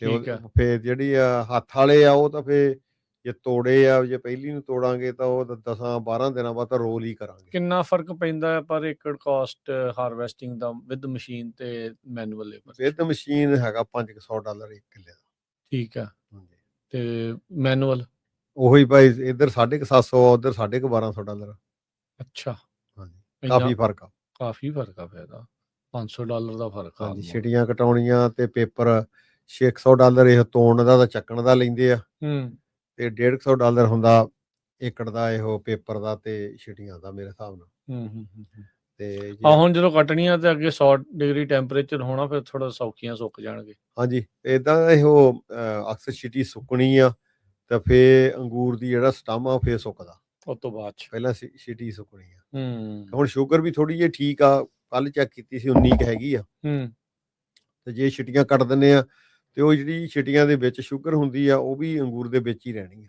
ਤੇ ਫਿਰ ਜਿਹੜੀ ਆ ਹੱਥ ਵਾਲੇ ਆ, ਉਹ ਤਾਂ ਫਿਰ ਜੇ ਤੋੜੇ ਆ, ਜੇ ਪਹਿਲੀ ਨੂੰ ਤੋੜਾਂਗੇ ਤਾਂ ਉਹ 10-12 ਦਿਨਾਂ ਬਾਅਦ ਤਾਂ ਰੋਲ ਹੀ ਕਰਾਂਗੇ। ਕਿੰਨਾ ਫਰਕ ਪੈਂਦਾ ਹੈ ਪਰ ਏਕੜ ਕਾਸਟ ਹਾਰਵੈਸਟਿੰਗ ਦਾ ਵਿਦ ਮਸ਼ੀਨ ਤੇ ਮੈਨੂਅਲ ਲੇਬਰ? ਵਿਦ ਮਸ਼ੀਨ ਹੈਗਾ $500 ਇੱਕ ਕਿੱਲੇ ਦਾ। ਠੀਕ ਆ। ਤੇ ਮੈਨੂਅਲ? ਉਹੀ ਭਾਈ, ਇੱਧਰ 750, ਉੱਧਰ $1250। ਅੱਛਾ, ਹਾਂਜੀ, ਕਾਫੀ ਫਰਕ ਆ। ਕਾਫੀ ਫਰਕ ਆ, ਫਿਰ $500 ਦਾ ਫਰਕ ਆ। ਹਾਂਜੀ, ਛਿਟੀਆਂ ਕਟਾਉਣੀਆਂ ਤੇ ਪੇਪਰ $600 ਇਹ ਤੋੜਨ ਦਾ ਤਾਂ ਚੱਕਣ ਦਾ ਲੈਂਦੇ ਆ, ਤੇ $150 ਹੁੰਦਾ ਏਕੜ ਦਾ ਇਹੋ ਪੇਪਰ ਦਾ ਤੇ ਛਿਟੀਆਂ ਦਾ, ਮੇਰੇ ਹਿਸਾਬ ਨਾਲ। ਤੇ ਹੁਣ ਜਦੋਂ ਕੱਟਣੀਆਂ ਤੇ ਅੱਗੇ 100 ਡਿਗਰੀ ਟੈਂਪਰੇਚਰ ਹੋਣਾ, ਫਿਰ ਥੋੜਾ ਸੌਖੀਆਂ ਸੁੱਕ ਜਾਣਗੇ। ਹਾਂਜੀ, ਏਦਾਂ ਇਹੋ ਅਕਸਰ ਛਿਟੀ ਸੁੱਕਣੀ ਆ ਤਾਂ ਫੇਰ ਅੰਗੂਰ ਦੀ ਜਿਹੜਾ ਸਟਮ ਆ ਫੇਰ ਸੁੱਕਦਾ, ਉਸ ਤੋਂ ਬਾਅਦ ਪਹਿਲਾਂ ਛਿਟੀ ਸੁੱਕਣੀ ਆ। ਹੁਣ ਸ਼ੂਗਰ ਵੀ ਥੋੜੀ ਜਿਹੀ ਠੀਕ ਆ, ਕੱਲ ਚੈੱਕ ਕੀਤੀ ਸੀ 19 ਹੈਗੀ ਆ। ਤੇ ਜੇ ਛਿਟੀਆਂ ਕੱਟ ਦਿੰਦੇ ਆ ਤੇ ਉਹ ਜਿਹੜੀ ਛਿਟੀਆਂ ਦੇ ਵਿੱਚ ਸ਼ੂਗਰ ਹੁੰਦੀ ਆ, ਉਹ ਵੀ ਅੰਗੂਰ ਦੇ ਵਿੱਚ ਹੀ ਰਹਿਣੀ ਆ,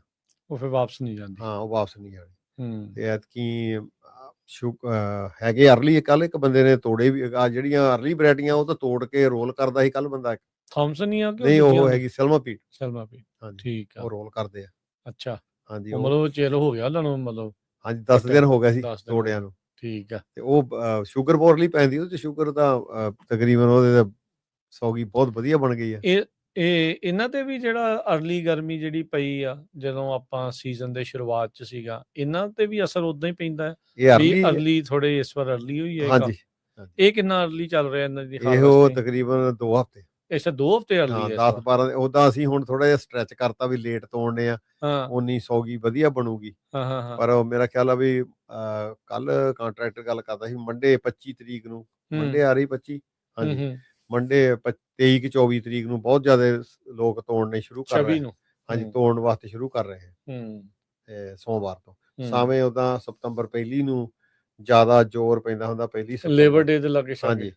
ਉਹ ਫਿਰ ਵਾਪਸ ਨਹੀਂ ਜਾਂਦੀ। ਹਾਂ, ਉਹ ਵਾਪਸ ਨਹੀਂ ਜਾਣੀ। ਤੇ ਐਤਕੀ ਹੈਗੇ ਅਰਲੀ, ਕੱਲ ਇੱਕ ਬੰਦੇ ਨੇ ਤੋੜੇ ਵੀ, ਜਿਹੜੀਆਂ ਅਰਲੀ ਵੈਰਾਈਟੀਆਂ ਉਹ ਤਾਂ ਤੋੜ ਕੇ ਰੋਲ ਕਰਦਾ ਸੀ ਕੱਲ ਬੰਦਾ। ਥਾਮਸਨ ਹੀ ਆ ਕਿ ਨਹੀਂ, ਉਹ ਹੈਗੀ ਸੈਲਮਾਪੀਟ। ਹਾਂਜੀ, ਠੀਕ ਆ, ਉਹ ਰੋਲ ਕਰਦੇ ਆ। ਅੱਛਾ, ਹਾਂਜੀ, ਮਤਲਬ ਚਿਰ ਹੋ ਗਿਆ ਉਹਨਾਂ ਨੂੰ, ਮਤਲਬ ਹਾਂਜੀ 10 ਦਿਨ ਹੋ ਗਿਆ ਸੀ ਤੋੜਿਆਂ ਨੂੰ। ਠੀਕ ਆ। ਤੇ ਉਹ ਸ਼ੂਗਰ ਬੋਰ ਲਈ ਪੈਂਦੀ, ਉਹ ਤੇ ਸ਼ੂਗਰ ਤਾਂ ਤਕਰੀਬਨ ਉਹਦੇ ਸੌਗੀ ਬਹੁਤ ਵਧੀਆ ਬਣ ਗਈ ਆ। ਇਹ ਇਹਨਾਂ ਤੇ ਵੀ ਜਿਹੜਾ ਅਰਲੀ ਗਰਮੀ ਜਿਹੜੀ ਪਈ ਆ ਜਦੋਂ ਆਪਾਂ ਸੀਜ਼ਨ ਦੇ ਸ਼ੁਰੂਆਤ ਚ ਸੀਗਾ, ਇਹਨਾਂ ਤੇ ਵੀ ਅਸਰ ਉਦਾਂ ਹੀ ਪੈਂਦਾ ਹੈ? ਇਹ ਅਰਲੀ ਥੋੜੇ ਇਸ ਵਾਰ ਅਰਲੀ ਹੋਈ ਹੈ। ਹਾਂਜੀ, ਇਹ ਕਿੰਨਾ अर्ਲੀ ਚੱਲ ਰਿਹਾ ਇਹਨਾਂ ਦੀ ਇਹੋ ਹਾਰਵੈਸਟਿੰਗ? ਤਕਰੀਬਨ 2 ਹਫ਼ਤੇ। ਅੱਛਾ 2 ਹਫ਼ਤੇ अर्ਲੀ ਹਾਂ ਹੈ ਇਸ 10 ਵਾਰ। 12 ਉਦਾਂ ਅਸੀਂ ਹੁਣ ਥੋੜਾ ਜਿਹਾ ਸਟ੍ਰੈਚ ਕਰਤਾ ਵੀ ਲੇਟ ਤੋੜਨੇ ਆ, ਹਾਂ, ਉਨੀ ਸੌਗੀ ਵਧੀਆ ਬਣੂਗੀ। ਹਾਂ, ਹਾਂ, ਹਾਂ। ਪਰ ਮੇਰਾ ਖਿਆਲ ਆ ਵੀ ਕੱਲ ਕੰਟਰੈਕਟਰ ਗੱਲ ਕਰਦਾ ਸੀ ਮੰਡੇ 25 ਤਰੀਕ ਨੂੰ, ਮੰਡੇ ਆ ਰਹੀ 25 ਹਾਂਜੀ, ਮੰਡੇ 23 ਕਿ 24 ਤਰੀਕ ਨੂੰ ਬਹੁਤ ਜ਼ਿਆਦਾ ਲੋਕ ਤੋੜਨੇ ਸ਼ੁਰੂ ਕਰ ਰਹੇ 26 ਨੂੰ। ਹਾਂਜੀ, ਤੋੜਨ ਵਾਸਤੇ ਸ਼ੁਰੂ ਕਰ ਰਹੇ ਤੇ ਸੋਮਵਾਰ ਤੋਂ। ਸਾਵੇਂ ਉਦਾਂ ਸਤੰਬਰ ਪਹਿਲੀ ਨੂੰ ਜ਼ਿਆਦਾ ਜ਼ੋਰ ਪੈਂਦਾ ਹੁੰਦਾ, ਪਹਿਲੀ ਲੇਬਰ ਸਤੰਬਰ ਡੇ ਦੇ ਲਾਗੇ ਛਾਗੇ।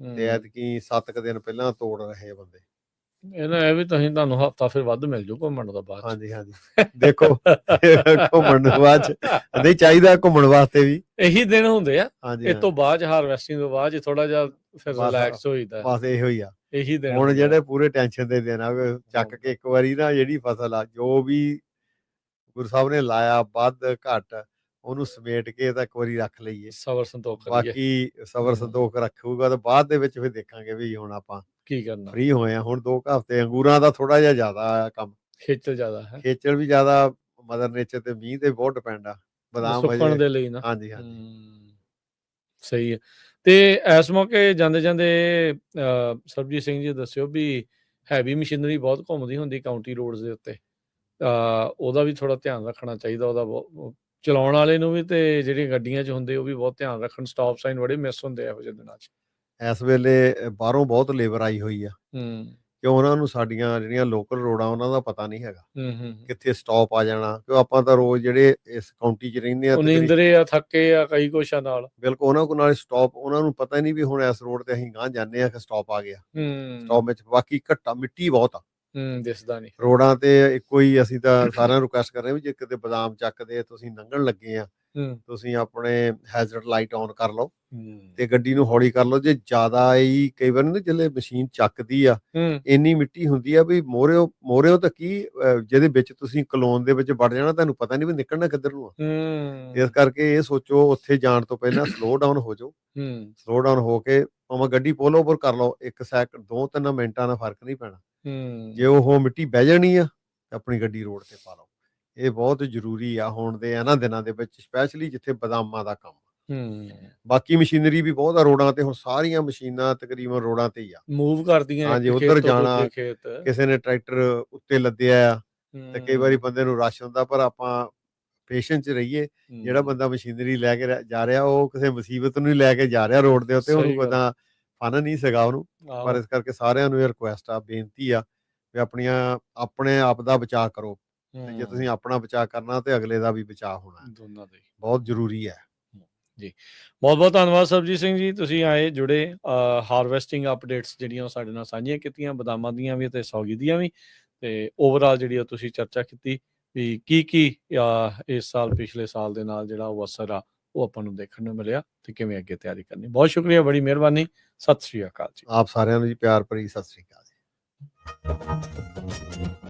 ਹਾਂਜੀ, ਤੇ ਐਤਕੀ 7 ਕੁ ਦਿਨ ਪਹਿਲਾਂ ਤੋੜ ਰਹੇ ਆ ਬੰਦੇ। ਇਹਨਾਂ ਇਹ ਵੀ ਤੁਹਾਨੂੰ ਹਫ਼ਤਾ ਫਿਰ ਵੱਧ ਮਿਲ ਜੂ ਘੁੰਮਣ ਦਾ ਬਾਅਦ ਚ। ਹਾਂਜੀ ਹਾਂਜੀ, ਦੇਖੋ ਘੁੰਮਣ ਤੋਂ ਬਾਅਦ ਚ ਨਹੀਂ ਚਾਹੀਦਾ ਘੁੰਮਣ ਵਾਸਤੇ ਵੀ ਇਹੀ ਦਿਨ ਹੁੰਦੇ ਆ। ਹਾਂਜੀ, ਇਸ ਤੋਂ ਬਾਅਦ ਹਾਰਵੈਸਟਿੰਗ ਤੋਂ ਬਾਅਦ ਥੋੜਾ ਜਿਹਾ ਫਿਰ ਰਿਲੈਕਸ ਹੋਈਦਾ। ਬਸ ਇਹੋ ਹੀ ਆ ਇਹੀ ਦਿਨ ਹੁਣ ਜਿਹੜੇ ਪੂਰੇ ਟੈਨਸ਼ਨ ਦੇ ਦਿਨ ਆ, ਚੱਕ ਕੇ ਇੱਕ ਵਾਰੀ ਨਾ ਜਿਹੜੀ ਫਸਲ ਆ ਜੋ ਵੀ ਗੁਰੂ ਸਾਹਿਬ ਨੇ ਲਾਇਆ ਵੱਧ ਘੱਟ ਉਹਨੂੰ ਸਮੇਟ ਕੇ ਤਾਂ ਇੱਕ ਵਾਰੀ ਰੱਖ ਲਈਏ, ਸਬਰ ਸੰਤੋਖ ਕਰੀਏ। ਬਾਕੀ ਸਬਰ ਸੰਤੋਖ ਰੱਖੂਗਾ ਤਾਂ ਬਾਅਦ ਦੇ ਵਿੱਚ ਫਿਰ ਦੇਖਾਂਗੇ ਵੀ ਹੁਣ ਆਪਾਂ ਕੀ ਕਰਨਾ। ਫ੍ਰੀ ਹੋਏ ਆ ਹੁਣ 2 ਹਫ਼ਤੇ। ਅੰਗੂਰਾਂ ਦਾ ਥੋੜਾ ਜਿਹਾ ਜ਼ਿਆਦਾ ਆ ਕੰਮ, ਖੇਚਲ ਜ਼ਿਆਦਾ ਹੈ, ਖੇਚਲ ਵੀ ਜ਼ਿਆਦਾ, ਮਦਰ ਨੇਚਰ ਤੇ ਮੀਂਹ ਤੇ ਬਹੁਤ ਡਿਪੈਂਡ ਆ। ਬਦਾਮ ਸੁੱਕਣ ਦੇ ਲਈ ਨਾ। ਹਾਂਜੀ ਹਾਂਜੀ, ਸਹੀ ਹੈ। ਤੇ ਇਸ ਮੌਕੇ ਜਾਂਦੇ ਜਾਂਦੇ ਸਰਬਜੀਤ ਸਿੰਘ ਜੀ ਦੱਸਿਓ ਵੀ ਹੈਵੀ ਮਸ਼ੀਨਰੀ ਬਹੁਤ ਘੁੰਮਦੀ ਹੁੰਦੀ ਕਾਊਂਟੀ ਰੋਡਸ ਦੇ ਉੱਤੇ, ਉਹਦਾ ਵੀ ਥੋੜਾ ਧਿਆਨ ਰੱਖਣਾ ਚਾਹੀਦਾ। ਉਹਦਾ ਚਲਾਉਣ ਵਾਲੇ ਨੂੰ ਵੀ ਤੇ ਜਿਹੜੀਆਂ ਗੱਡੀਆਂ 'ਚ ਹੁੰਦੇ ਉਹ ਵੀ ਬਹੁਤ ਧਿਆਨ ਰੱਖਣ। ਸਟਾਪ ਸਾਈਨ ਬੜੇ ਮਿਸ ਹੁੰਦੇ ਇਹੋ ਜਿਹੇ ਦਿਨਾਂ 'ਚ। ਇਸ ਵੇਲੇ ਬਾਹਰੋਂ ਬਹੁਤ ਲੇਬਰ ਆਈ ਹੋਈ ਆ, ਕਿਉਂ ਉਹਨਾਂ ਨੂੰ ਸਾਡੀਆਂ ਜਿਹੜੀਆਂ ਲੋਕਲ ਰੋਡਾਂ ਉਹਨਾਂ ਦਾ ਪਤਾ ਨਹੀਂ ਹੈਗਾ ਕਿੱਥੇ ਸਟਾਪ ਆ ਜਾਣਾ, ਕਿਉਂ ਆਪਾਂ ਤਾਂ ਰੋਜ਼ ਜਿਹੜੇ ਇਸ ਕਾਊਂਟੀ 'ਚ ਰਹਿੰਦੇ ਆ ਨੀਂਦਰੇ ਆ, ਥੱਕੇ ਆ, ਕਈ ਕੁਛਾਂ ਨਾਲ ਬਿਲਕੁਲ ਉਹਨਾਂ ਕੋਲ ਨਾਲ ਸਟਾਪ, ਉਹਨਾਂ ਨੂੰ ਪਤਾ ਨਹੀਂ ਵੀ ਹੁਣ ਇਸ ਰੋਡ ਤੇ ਅਸੀਂ ਗਾਂਹ ਜਾਂਦੇ ਆ ਕਿ ਸਟਾਪ ਆ ਗਿਆ। ਸਟਾਪ ਵਿੱਚ ਬਾਕੀ ਘੱਟਾ ਮਿੱਟੀ ਬਹੁਤ ਆ, ਦਿਸਦਾ ਨਹੀਂ ਰੋਡਾਂ ਤੇ ਇੱਕੋ ਹੀ। ਅਸੀਂ ਤਾਂ ਸਾਰਿਆਂ ਨੂੰ ਰਿਕੁਐਸਟ ਕਰ ਰਹੇ ਵੀ ਜੇ ਕਿਤੇ ਬਦਾਮ ਚੱਕਦੇ ਤੁਸੀਂ ਲੰਘਣ ਲੱਗੇ ਆ, ਤੁਸੀਂ ਆਪਣੇ ਹੈਜ਼ਰਡ ਲਾਈਟ ਔਨ ਕਰ ਲਓ ਤੇ ਗੱਡੀ ਨੂੰ ਹੌਲੀ ਕਰ ਲਓ। ਜੇ ਜ਼ਿਆਦਾ ਹੀ ਕਈ ਵਾਰ ਨਾ ਜਿਹੜੇ ਮਸ਼ੀਨ ਚੱਕਦੀ ਆ ਇੰਨੀ ਮਿੱਟੀ ਹੁੰਦੀ ਆ ਵੀ ਮੋਰਿਓ ਤਾਂ ਕੀ ਜਿਹਦੇ ਵਿੱਚ ਤੁਸੀਂ ਕਲੋਨ ਦੇ ਵਿੱਚ ਵੜ ਜਾਣਾ, ਤੁਹਾਨੂੰ ਪਤਾ ਨਹੀਂ ਵੀ ਨਿਕਲਣਾ ਕਿੱਧਰ ਨੂੰ ਆ। ਇਸ ਕਰਕੇ ਇਹ ਸੋਚੋ ਉੱਥੇ ਜਾਣ ਤੋਂ ਪਹਿਲਾਂ ਸਲੋ ਡਾਊਨ ਹੋ ਜਾਓ, ਸਲੋ ਡਾਊਨ ਹੋ ਕੇ ਭਾਵੇਂ ਗੱਡੀ ਪੁੱਲ ਓਵਰ ਕਰ ਲਓ, 1 ਸੈਕਿੰਡ 2-3 ਮਿੰਟਾਂ ਦਾ ਫਰਕ ਨਹੀਂ ਪੈਣਾ। ਜੇ ਉਹ ਮਿੱਟੀ ਬਹਿ ਜਾਣੀ ਆ ਤਾਂ ਆਪਣੀ ਗੱਡੀ ਰੋਡ ਤੇ ਪਾ ਲਓ। ਇਹ ਬਹੁਤ ਜ਼ਰੂਰੀ ਆ ਹੁਣ ਦੇ ਇਹਨਾਂ ਦਿਨਾਂ ਦੇ ਵਿੱਚ, ਸਪੈਸ਼ਲੀ ਜਿੱਥੇ ਬਦਾਮਾਂ ਦਾ ਕੰਮ। ਬਾਕੀ ਮਸ਼ੀਨਰੀ ਵੀ ਬਹੁਤ ਆ ਰੋਡਾਂ ਤੇ, ਹੁਣ ਸਾਰੀਆਂ ਮਸ਼ੀਨਾਂ ਤਕਰੀਬਨ ਰੋਡਾਂ ਤੇ ਹੀ ਆ, ਮੂਵ ਕਰਦੀਆਂ। ਹਾਂਜੀ, ਉੱਧਰ ਜਾਣਾ, ਕਿਸੇ ਨੇ ਟਰੈਕਟਰ ਉੱਤੇ ਲੱਦਿਆ ਆ ਤੇ ਕਈ ਵਾਰੀ ਬੰਦੇ ਨੂੰ ਰਸ਼ ਹੁੰਦਾ, ਪਰ ਆਪਾਂ ਪੇਸ਼ੈਂਸ 'ਚ ਰਹੀਏ। ਜਿਹੜਾ ਬੰਦਾ ਮਸ਼ੀਨਰੀ ਲੈ ਕੇ ਜਾ ਰਿਹਾ ਉਹ ਕਿਸੇ ਮੁਸੀਬਤ ਨੂੰ ਹੀ ਲੈ ਕੇ ਜਾ ਰਿਹਾ ਰੋਡ ਦੇ ਉੱਤੇ, ਉਹਨੂੰ ਬੰਦਾ ਫਨ ਨਹੀਂ ਸੀਗਾ ਉਹਨੂੰ। ਪਰ ਇਸ ਕਰਕੇ ਸਾਰਿਆਂ ਨੂੰ ਇਹ ਰਿਕੁਐਸਟ ਆ, ਬੇਨਤੀ ਆ ਵੀ ਆਪਣੇ ਆਪ ਦਾ ਬਚਾਅ ਕਰੋ। ਤੇ ਜੇ ਤੁਸੀਂ ਆਪਣਾ ਬਚਾਅ ਕਰਨਾ ਤੇ ਅਗਲੇ ਦਾ ਵੀ ਬਚਾਅ ਹੋਣਾ, ਦੋਨਾਂ ਦਾ ਬਹੁਤ ਜ਼ਰੂਰੀ ਹੈ ਜੀ। ਬਹੁਤ ਬਹੁਤ ਧੰਨਵਾਦ ਸਰਬਜੀਤ ਸਿੰਘ ਜੀ, ਤੁਸੀਂ ਆਏ, ਜੁੜੇ, ਹਾਰਵੈਸਟਿੰਗ ਅਪਡੇਟਸ ਜਿਹੜੀਆਂ ਸਾਡੇ ਨਾਲ ਸਾਂਝੀਆਂ ਕੀਤੀਆਂ, ਬਦਾਮਾਂ ਦੀਆਂ ਵੀ ਤੇ ਸੌਗੀ ਦੀਆਂ ਵੀ, ਤੇ ਓਵਰਆਲ ਜਿਹੜੀ ਤੁਸੀਂ ਚਰਚਾ ਕੀਤੀ ਵੀ ਕੀ ਇਸ ਸਾਲ ਪਿਛਲੇ ਸਾਲ ਦੇ ਨਾਲ ਜਿਹੜਾ ਉਹ ਅਸਰ ਆ ਉਹ ਆਪਾਂ ਨੂੰ ਦੇਖਣ ਨੂੰ ਮਿਲਿਆ ਤੇ ਕਿਵੇਂ ਅੱਗੇ ਤਿਆਰੀ ਕਰਨੀ। ਬਹੁਤ ਸ਼ੁਕਰੀਆ, ਬੜੀ ਮਿਹਰਬਾਨੀ। ਸਤਿ ਸ੍ਰੀ ਅਕਾਲ ਜੀ। ਆਪ ਸਾਰਿਆਂ ਨੂੰ ਜੀ ਪਿਆਰ ਭਰੀ ਸਤਿ ਸ੍ਰੀ ਅਕਾਲ ਜੀ।